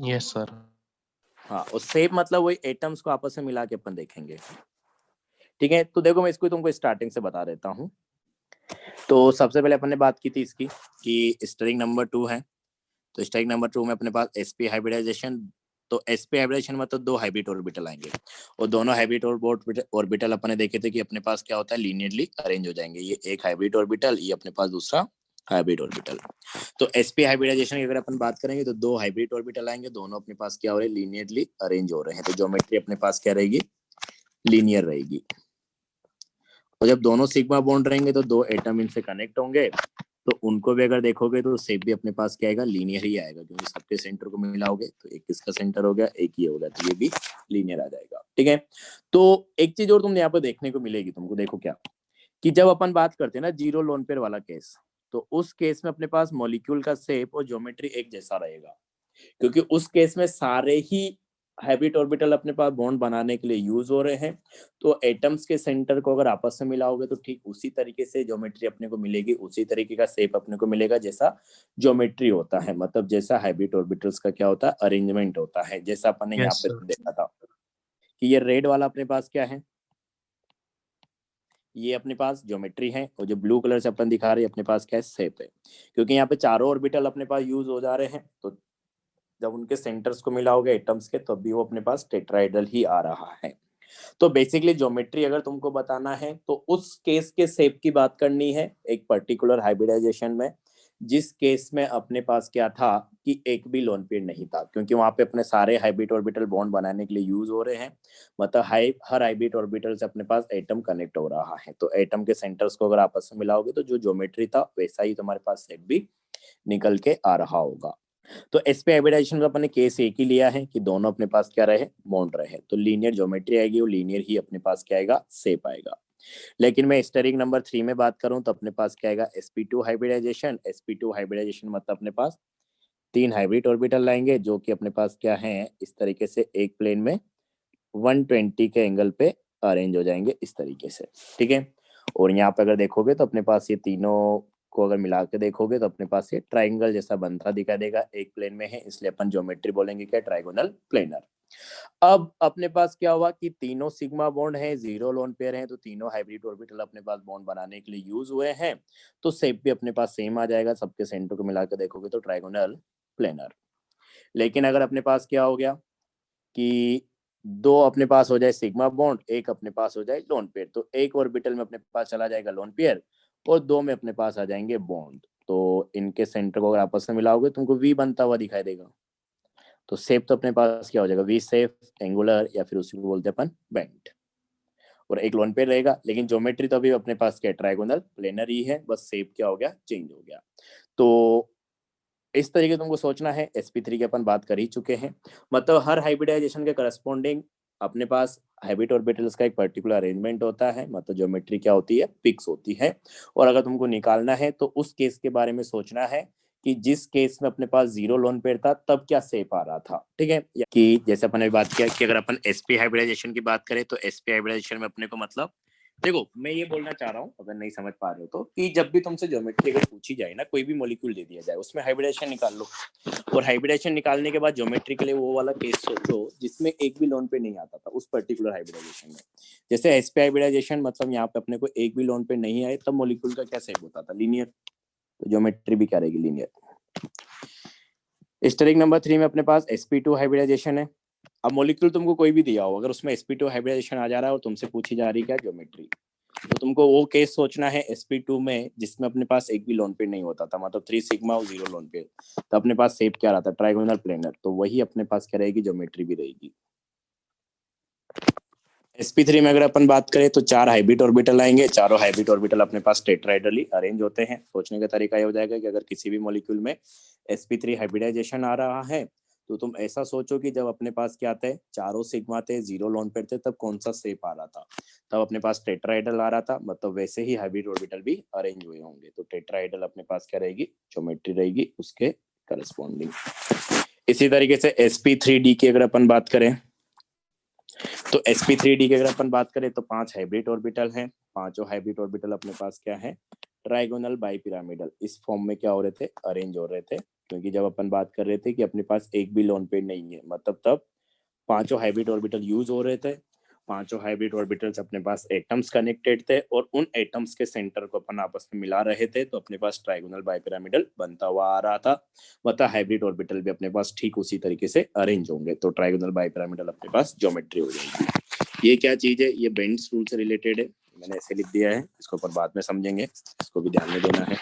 Yes sir. हाँ, और शेप मतलब वही एटम्स को आपस में मिला के अपन देखेंगे। ठीक है, तो देखो मैं इसको तुमको स्टार्टिंग से बता देता हूँ। तो सबसे पहले अपन ने बात की थी इसकी कि स्टेरिक नंबर 2 है, तो स्टेरिक नंबर 2 में अपने पास sp हाइब्रिडाइजेशन। तो sp हाइब्रिडाइजेशन मतलब 2 हाइब्रिड ऑर्बिटल आएंगे, और दोनों हाइब्रिड ऑर्बिटल अपन ने देखे थे कि अपने पास क्या होता है, लीनियरली अरेंज हो जाएंगे। ये एक हाइब्रिड ऑर्बिटल, ये अपने पास दूसरा हाइब्रिड ऑर्बिटल। तो sp हाइब्रिडाइजेशन की अगर अपन बात करेंगे तो 2 हाइब्रिड ऑर्बिटल आएंगे, दोनों अपने पास क्या हो रहे हैं, लीनियरली अरेंज हो रहे हैं। तो ज्योमेट्री अपने पास क्या रहेगी, लीनियर रहेगी। और जब दोनों सिग्मा बॉन्ड रहेंगे तो 2 एटम इनसे कनेक्ट होंगे, तो उनको भी अगर देखोगे तो शेप भी अपने पास क्या आएगा, लीनियर ही आएगा, क्योंकि सबके सेंटर को मिलाओगे तो एक इसका सेंटर हो गया, एक ये हो गया, तो ये भी लीनियर आ जाएगा। ठीक है, तो एक चीज और तुमने यहाँ पर देखने को मिलेगी तुमको, देखो क्या कि जब अपन बात करते हैं ना 0 लोन पेयर वाला केस, तो उस केस में अपने पास मॉलिक्यूल का शेप और ज्योमेट्री एक जैसा रहेगा, क्योंकि उस केस में सारे ही हाइब्रिड ऑर्बिटल अपने पास बॉन्ड बनाने के लिए यूज हो रहे हैं, तो एटम्स के सेंटर को अगर आपस में मिलाओगे तो ठीक उसी तरीके से ज्योमेट्री अपने को मिलेगी, उसी तरीके का शेप अपने को मिलेगा जैसा ज्योमेट्री होता है, मतलब जैसा हाइब्रिड ऑर्बिटल्स का क्या होता है, अरेंजमेंट होता है। जैसा अपन ने यहाँ Yes, पे sir. देखा था कि ये रेड वाला अपने पास क्या है, ये अपने पास ज्योमेट्री है, और जो ब्लू कलर से अपन दिखा रहे हैं अपने पास क्या है, शेप है। क्योंकि यहाँ पे चारों ऑर्बिटल अपने पास यूज हो जा रहे हैं, तो जब उनके सेंटर्स को मिलाओगे एटम्स के, तब भी वो अपने पास टेट्राइडल ही आ रहा है। तो बेसिकली ज्योमेट्री अगर तुमको बताना है तो उस केस के शेप की बात करनी है एक पर्टिकुलर हाइब्रिडाइजेशन में, जिस केस में अपने पास क्या था कि एक भी लोन पेयर नहीं था, क्योंकि वहां पे अपने सारे हाइब्रिड ऑर्बिटल बॉन्ड बनाने के लिए यूज हो रहे हैं। मतलब हर हाइब्रिड ऑर्बिटल से अपने पास एटम कनेक्ट हो रहा है, तो एटम के सेंटर्स को अगर आपस में मिलाओगे तो जो ज्योमेट्री था वैसा ही तुम्हारे पास शेप भी निकल के आ रहा होगा। तो sp हाइब्रिडाइजेशन का अपन ने केस एक ही लिया है कि दोनों अपने पास क्या रहे, बॉन्ड रहे, तो लीनियर ज्योमेट्री आएगी, वो लीनियर ही अपने पास क्या आएगा, शेप आएगा। लेकिन मैं स्टेरिक नंबर 3 में बात करूं तो अपने पास क्या आएगा, sp2 हाइब्रिडाइजेशन। sp2 हाइब्रिडाइजेशन मतलब अपने पास 3 हाइब्रिड ऑर्बिटल लाएंगे जो कि अपने पास क्या है, इस तरीके से एक प्लेन में 120 के एंगल पे अरेंज हो जाएंगे इस तरीके से, ठीक है। और यहाँ पे अगर देखोगे तो अपने पास ये तीनों को अगर मिला के देखोगे तो अपने पास ये ट्राइंगल जैसा बनता दिखाई देगा, एक प्लेन में है इसलिए अपन ज्योमेट्री बोलेंगे क्या, ट्राइगोनल प्लेनर। अब अपने पास क्या हुआ कि तीनों सिग्मा बॉन्ड है, 0 लोन पेयर है, तो तीनों हाइब्रिड ऑर्बिटल अपने पास बॉन्ड बनाने के लिए यूज हुए हैं, तो शेप भी अपने पास सेम आ जाएगा, सबके सेंटर को मिला के देखोगे तो ट्राइगोनल प्लेनर। लेकिन अगर अपने पास क्या हो गया कि दो अपने पास हो जाए सिग्मा बॉन्ड, एक अपने पास हो जाए लोन पेयर, तो एक ऑर्बिटल में अपने पास चला जाएगा लोन पेयर और दो में अपने पास आ जाएंगे बॉन्ड, तो इनके सेंटर को अगर आपस में मिलाओगे तुमको वी बनता हुआ दिखाई देगा। तो शेप तो अपने पास क्या हो जाएगा, वी शेप, एंगुलर, या फिर उसी को बोलते हैं अपन बेंट, और एक लोन पेयर रहेगा। लेकिन ज्योमेट्री तो अभी अपने पास क्या, ट्राइगोनल प्लेनर ही है, बस शेप क्या हो गया, चेंज हो गया। तो इस तरीके तुमको सोचना है। sp3 की अपन बात कर ही चुके हैं, मतलब हर हाइब्रिडाइजेशन के करस्पॉन्डिंग अपने पास हाइब्रिड ऑर्बिटल्स का एक पर्टिकुलर अरेंजमेंट होता है, मतलब ज्योमेट्री क्या होती है, फिक्स होती है। और अगर तुमको निकालना है तो उस केस के बारे में सोचना है कि जिस केस में अपने पास 0 लोन पेयर था तब क्या शेप आ रहा था, ठीक है। कि जैसे अपन ने बात किया कि अगर अपन sp हाइब्रिडाइजेशन की बात करें तो sp हाइब्रिडाइजेशन में अपने को मतलब, देखो मैं ये बोलना चाह रहा हूँ अगर नहीं समझ पा रहे हो तो, कि जब भी तुमसे ज्योमेट्री अगर पूछी जाए ना, कोई भी मॉलिक्यूल दे दिया जाए उसमें हाइब्रिडेशन निकाल लो, और हाइब्रिडेशन निकालने के बाद ज्योमेट्री के लिए वो वाला केस सोचो जिसमें एक भी लोन पे नहीं आता था उस पर्टिकुलर हाइब्रिडाइजेशन में। जैसे sp हाइब्रिडाइजेशन मतलब यहाँ पे अपने को एक भी लोन पे नहीं आए तब मॉलिक्यूल का क्या शेप होता था, लीनियर, तो ज्योमेट्री भी क्या रहेगी, लीनियर। स्टेरिक नंबर 3 में अपने पास sp2 हाइब्रिडाइजेशन है। अब मॉलिक्यूल तुमको कोई भी दिया हो, अगर उसमें sp2 हाइब्रिडाइजेशन आ जा रहा है और तुमसे पूछी जा रही है क्या, ज्योमेट्री, तो तुमको वो केस सोचना है sp2 में जिसमें अपने पास एक भी लोन पेयर नहीं होता था, मतलब 3 सिग्मा और 0 लोन पेयर, तो अपने पास शेप क्या रहा था, ट्राइगोनल प्लेनर, तो वही अपने पास क्या रहेगी, ज्योमेट्री भी रहेगी। sp3 में अगर अपन बात करें तो 4 हाइब्रिड ऑर्बिटल आएंगे, चारों हाइब्रिड ऑर्बिटल अपने पास टेट्राइडली अरेंज होते हैं। सोचने का तरीका ये हो जाएगा कि अगर किसी भी मॉलिक्यूल में sp3 हाइब्रिडाइजेशन आ रहा है तो तुम ऐसा सोचो कि जब अपने पास क्या थे, चारों सिग्मा थे, 0 लोन पेयर थे, तब कौन सा शेप आ रहा था, तब अपने पास टेट्राइडल आ रहा था, मतलब वैसे ही हाइब्रिड ऑर्बिटल भी अरेंज हुए होंगे, तो टेट्राइडल अपने पास क्या रहेगी, ज्योमेट्री रहेगी उसके करस्पॉन्डिंग। इसी तरीके से sp3d की अगर अपन बात करें तो sp3d की अगर अपन बात करें तो 5 हाइब्रिड ऑर्बिटल हैं, पांचों हाइब्रिड ऑर्बिटल अपने पास क्या है, ट्राइगोनल बाइपिरामिडल इस फॉर्म में क्या हो रहे थे, अरेंज हो रहे थे। क्योंकि जब अपन बात कर रहे थे कि अपने पास एक भी लोन पेयर नहीं है, मतलब तब पांचों हाइब्रिड ऑर्बिटल यूज हो रहे थे, पांचों हाइब्रिड ऑर्बिटल्स अपने पास एटम्स कनेक्टेड थे और उन एटम्स के सेंटर को अपन आपस में मिला रहे थे, तो अपने पास ट्राइगोनल बाइपिरामिडल बनता हुआ आ रहा था, मतलब हाइब्रिड ऑर्बिटल भी अपने पास ठीक उसी तरीके से अरेंज होंगे, तो ट्राइगोनल बाइपिरामिडल अपने पास ज्योमेट्री हो जाएगी। ये क्या चीज है, ये बेंड्स रूल से रिलेटेड है, मैंने ऐसे लिख दिया है, इसको अपन बाद में समझेंगे, इसको भी ध्यान में देना है।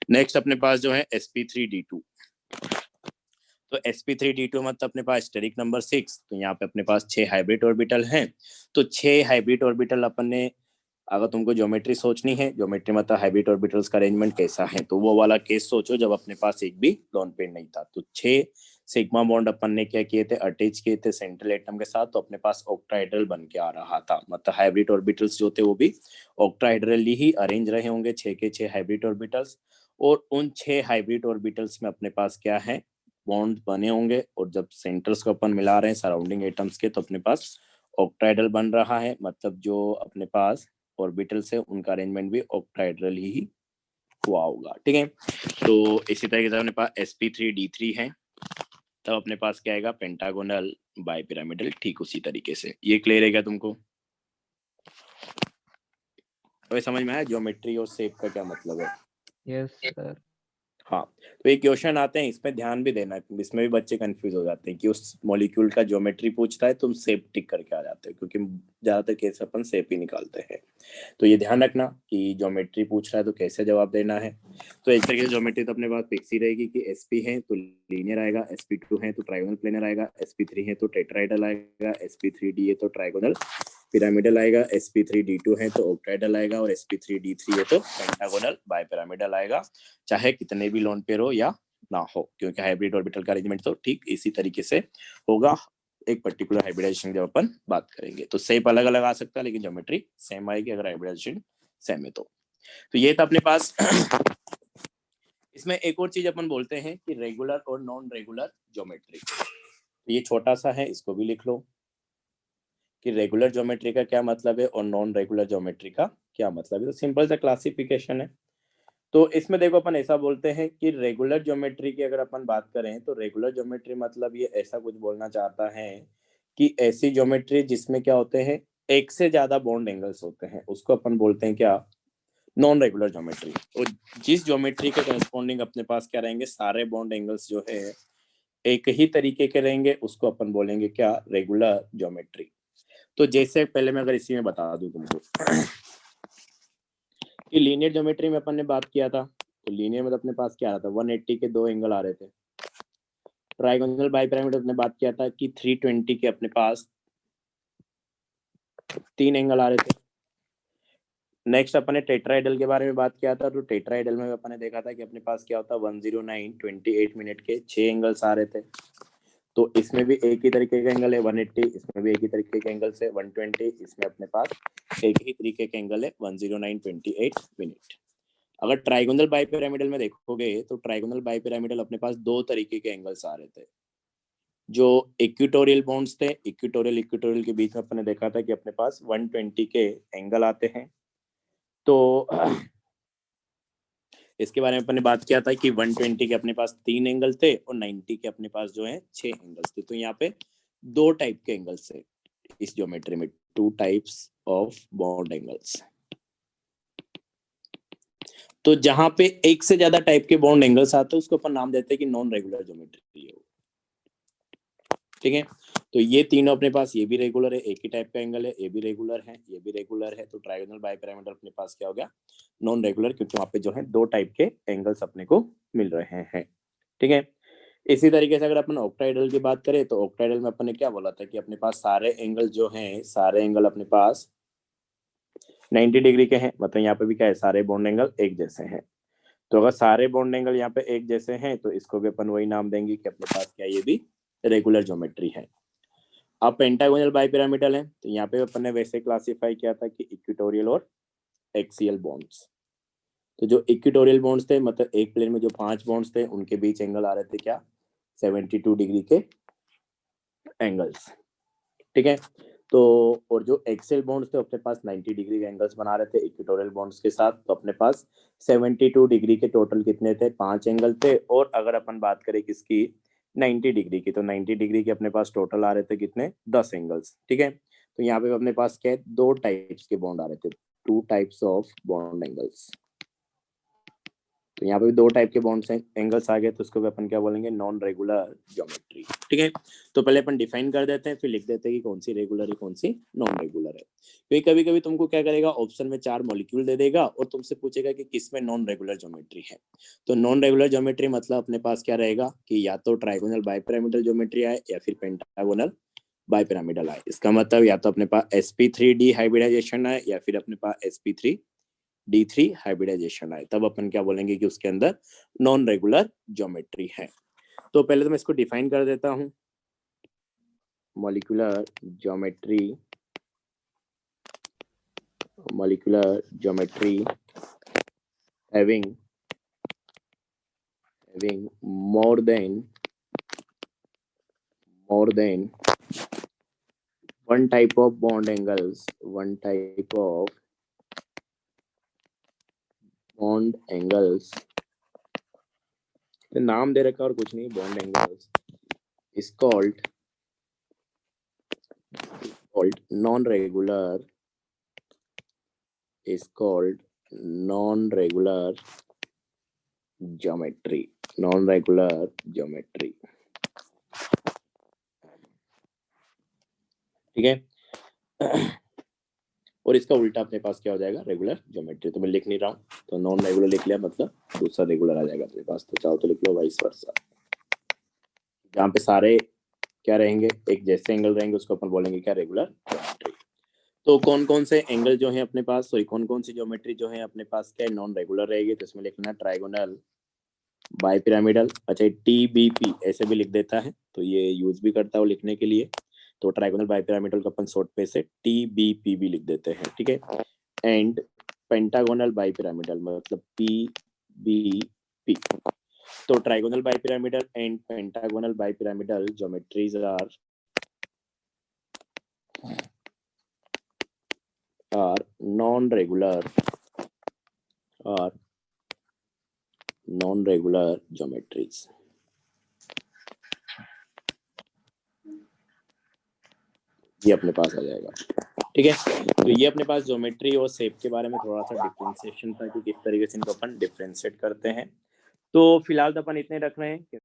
नेक्स्ट अपने पास जो है sp3d2, तो sp3d2 मतलब अपने पास स्टेरिक नंबर 6, तो यहाँ पे अपने पास 6 हाइब्रिड ऑर्बिटल हैं, तो 6 हाइब्रिड ऑर्बिटल अपन ने, अगर तुमको ज्योमेट्री सोचनी है, ज्योमेट्री मतलब हाइब्रिड ऑर्बिटल्स का अरेंजमेंट कैसा है, तो वो वाला केस सोचो जब अपने पास एक भी लोन पेयर नहीं था, तो 6 सिग्मा बॉन्ड अपन ने क्या किए थे, अटैच किए थे सेंट्रल एटम के साथ, तो अपने पास ऑक्टाहेड्रल बन के आ रहा था, मतलब हाइब्रिड ऑर्बिटल्स जो थे वो भी ऑक्टाहेड्रली ही अरेंज रहे होंगे, 6 के 6 हाइब्रिड ऑर्बिटल्स। और उन 6 हाइब्रिड ऑर्बिटल्स में अपने पास क्या है, बॉन्ड बने होंगे और जब सेंटर्स को अपन मिला रहे हैं सराउंडिंग एटम्स के, तो अपने पास ऑक्टाइडल बन रहा है, मतलब जो अपने पास ऑर्बिटल्स है उनका अरेंजमेंट भी ऑक्टाइडल ही हुआ होगा। ठीक है, तो इसी तरीके से अपने पास sp3d3 है, तब अपने पास क्या आएगा, पेंटागोनल बाइपिरामिडल। ठीक उसी तरीके से। ये क्लियर है क्या तुमको? तो समझ में आया ज्योमेट्री और शेप का क्या मतलब है? Yes sir. हाँ, तो ये क्वेश्चन आते हैं, इसमें ध्यान भी देना है, इसमें भी बच्चे कंफ्यूज हो जाते हैं कि उस मॉलिक्यूल का ज्योमेट्री पूछता है, तुम शेप टिक करके आ जाते हो, क्योंकि ज्यादातर केस अपन शेप ही निकालते हैं। तो ये ध्यान रखना कि ज्योमेट्री पूछ रहा है तो कैसे जवाब देना है। तो एक तरीके से ज्योमेट्री तो अपने पास फिक्स ही रहेगी कि sp है तो लीनियर आएगा, sp2 है तो ट्राइगोनल प्लेनर आएगा, sp3 है तो टेट्राइडल आएगा, sp3d है तो ट्राइगोनल पिरामिडल आएगा, sp3d2 है तो ऑक्टाइडल आएगा, और sp3d3 है तो पेंटागोनल बाइपिरामिडल आएगा, चाहे कितने भी लोन पेयर हो या ना हो, क्योंकि हाइब्रिड ऑर्बिटल का अरेंजमेंट तो ठीक इसी तरीके से होगा एक पर्टिकुलर हाइब्रिडाइजेशन जब अपन बात करेंगे। तो शेप अलग अलग आ सकता है, लेकिन ज्योमेट्री सेम आएगी अगर हाइब्रिडाइजेशन सेम है तो ये था अपने पास। इसमें एक और चीज अपन बोलते हैं कि रेगुलर और नॉन रेगुलर ज्योमेट्री। ये छोटा सा है, इसको भी लिख लो कि रेगुलर ज्योमेट्री का क्या मतलब है और नॉन रेगुलर ज्योमेट्री का क्या मतलब है। तो सिंपल सा क्लासिफिकेशन है। तो इसमें देखो अपन ऐसा बोलते हैं कि रेगुलर ज्योमेट्री की अगर अपन बात करें तो रेगुलर ज्योमेट्री मतलब ये ऐसा कुछ बोलना चाहता है कि ऐसी ज्योमेट्री जिसमें क्या होते हैं, एक से ज्यादा बॉन्ड एंगल्स होते हैं, उसको अपन बोलते हैं क्या, नॉन रेगुलर ज्योमेट्री। और जिस ज्योमेट्री के करस्पॉन्डिंग अपने पास क्या रहेंगे, सारे बॉन्ड एंगल्स जो है एक ही तरीके के रहेंगे, उसको अपन बोलेंगे क्या, रेगुलर ज्योमेट्री। तो जैसे पहले मैं अगर इसी में बता दूं तुमको कि लीनियर ज्योमेट्री में अपन ने बात किया था, तो लीनियर में अपने पास क्या आ रहा था, 180 के 2 एंगल आ रहे थे। ट्राइगोनल बाइपिरामिड अपने बात किया था कि 320 के अपने पास 3 एंगल आ रहे थे। नेक्स्ट अपन ने टेट्राइडल के बारे में बात किया था, तो टेट्राइडल में अपन ने देखा था कि अपने पास क्या होता है, 109 28 मिनट के 6 एंगल्स आ रहे थे। तो इसमें भी एक ही तरीके का एंगल है 180, इसमें भी एक ही तरीके के एंगल है 120, इसमें अपने पास एक ही तरीके के एंगल है 109 28 मिनट। अगर ट्राइगोनल बाइपिरामिडल में देखोगे तो ट्राइगोनल बाइपिरामिडल अपने पास 2 तरीके के एंगल्स आ रहे थे। जो इक्विटोरियल बॉन्ड्स थे, इक्विटोरियल के बीच में अपने देखा था कि अपने पास 120 के एंगल आते हैं। तो इसके बारे में अपने बात किया था कि 120 के अपने पास 3 एंगल थे और 90 के अपने पास जो है 6 एंगल्स थे। तो यहाँ पे 2 टाइप के एंगल्स है इस ज्योमेट्री में, 2 टाइप्स ऑफ बॉन्ड एंगल्स। तो जहां पे एक से ज्यादा टाइप के बॉन्ड एंगल्स आते हैं उसको अपन नाम देते हैं कि नॉन रेगुलर ज्योमेट्री है। ठीक है, तो ये तीनों अपने पास, ये भी रेगुलर है, एक ही टाइप का एंगल है, ये भी रेगुलर है, ये भी रेगुलर है। तो ट्राइगोनल बाइपिरामिडल अपने पास क्या हो गया, नॉन रेगुलर, क्योंकि वहां पे जो है 2 टाइप के एंगल्स अपने को मिल रहे हैं। ठीक है, इसी तरीके से अगर अपन ऑक्टाइडल की बात करें तो ऑक्टाइडल में अपन ने क्या बोला था कि अपने पास सारे एंगल जो हैं, सारे एंगल अपने पास 90 डिग्री के हैं। मतलब यहाँ पे भी क्या है, सारे बॉन्ड एंगल एक जैसे हैं। तो अगर सारे बॉन्ड एंगल यहाँ पे एक जैसे हैं तो इसको भी अपन वही नाम देंगे कि अपने पास क्या, ये भी रेगुलर ज्योमेट्री है। अब पेंटागोनल बाइपिरामिडल है, तो यहाँ पे अपन ने वैसे क्लासिफाई किया था कि इक्विटोरियल और एक्सियल बॉन्ड्स। तो जो इक्विटोरियल बॉन्ड्स थे, मतलब एक प्लेन में जो 5 बॉन्ड्स थे, उनके बीच एंगल आ रहे थे क्या, 72 डिग्री के एंगल्स। ठीक है, तो और जो एक्सियल बॉन्ड्स थे अपने पास 90 डिग्री के एंगल्स बना रहे थे इक्विटोरियल बॉन्ड्स के साथ। तो अपने पास 72 डिग्री के टोटल कितने थे, 5 एंगल थे। और अगर अपन बात करें किसकी, 90 डिग्री की, तो 90 डिग्री के अपने पास टोटल आ रहे थे कितने, 10 एंगल्स। ठीक है, तो यहाँ पे अपने पास क्या है, 2 टाइप्स के बॉन्ड आ रहे थे, 2 टाइप्स ऑफ बॉन्ड एंगल्स। तो यहाँ पे भी 2 टाइप के बॉन्ड्स एंगल्स आ गए, तो उसको भी अपन क्या बोलेंगे, नॉन रेगुलर ज्योमेट्री। ठीक है, तो पहले अपन डिफाइन कर देते हैं, फिर लिख देते हैं कि कौन सी रेगुलर है, कौन सी नॉन रेगुलर है। क्योंकि कभी कभी तुमको क्या करेगा, ऑप्शन में 4 मॉलिक्यूल दे देगा और तुमसे पूछेगा कि किसमें नॉन रेगुलर ज्योमेट्री है। तो नॉन रेगुलर ज्योमेट्री मतलब अपने पास क्या रहेगा कि या तो ट्राइगोनल बाइपिरामिडल ज्योमेट्री आए या फिर पेंटागोनल बाइपिरामिडल आए। इसका मतलब या तो अपने पास sp3d हाइब्रिडाइजेशन आए या फिर अपने पास sp3d3 हाइब्रिडाइजेशन आए, तब अपन क्या बोलेंगे कि उसके अंदर नॉन रेगुलर ज्योमेट्री है। तो पहले तो मैं इसको डिफाइन कर देता हूं, molecular geometry having more than more than one type of bond angles, तो नाम दे रखा और कुछ नहीं, bond angles is called non-regular geometry. ठीक है। और इसका उल्टा अपने पास क्या हो जाएगा, रेगुलर ज्योमेट्री। तो मैं लिख नहीं रहा हूँ, तो नॉन रेगुलर लिख लिया, मतलब दूसरा रेगुलर आ जाएगा अपने पास। तो चाहो तो लिख लो वाइस वर्सा, जहाँ पे सारे क्या रहेंगे, एक जैसे एंगल रहेंगे, उसको अपन बोलेंगे क्या, रेगुलर ज्योमेट्री। तो कौन कौन से एंगल जो है अपने पास, सॉरी कौन कौन सी ज्योमेट्री जो है अपने पास क्या नॉन रेगुलर रहेगी, तो इसमें लिखना ट्राइगोनल, बाइपिरामिडल। अच्छा TBP ऐसे भी लिख देता है, तो ये यूज भी करता है लिखने के लिए। तो ट्राइगोनल बाइपिरामिडल का अपन शॉर्ट पे से TBP भी लिख देते हैं, ठीक है। एंड पेंटागोनल बाइपिरामिडल मतलब PBP। तो trigonal bipyramidal and pentagonal bipyramidal geometries are non-regular geometries। ये अपने पास आ जाएगा, ठीक है। तो ये अपने पास ज्योमेट्री और शेप के बारे में थोड़ा सा डिफरेंशिएशन था कि किस तरीके से इनको अपन डिफरेंशिएट करते हैं। तो फिलहाल तो अपन इतने रख रहे हैं।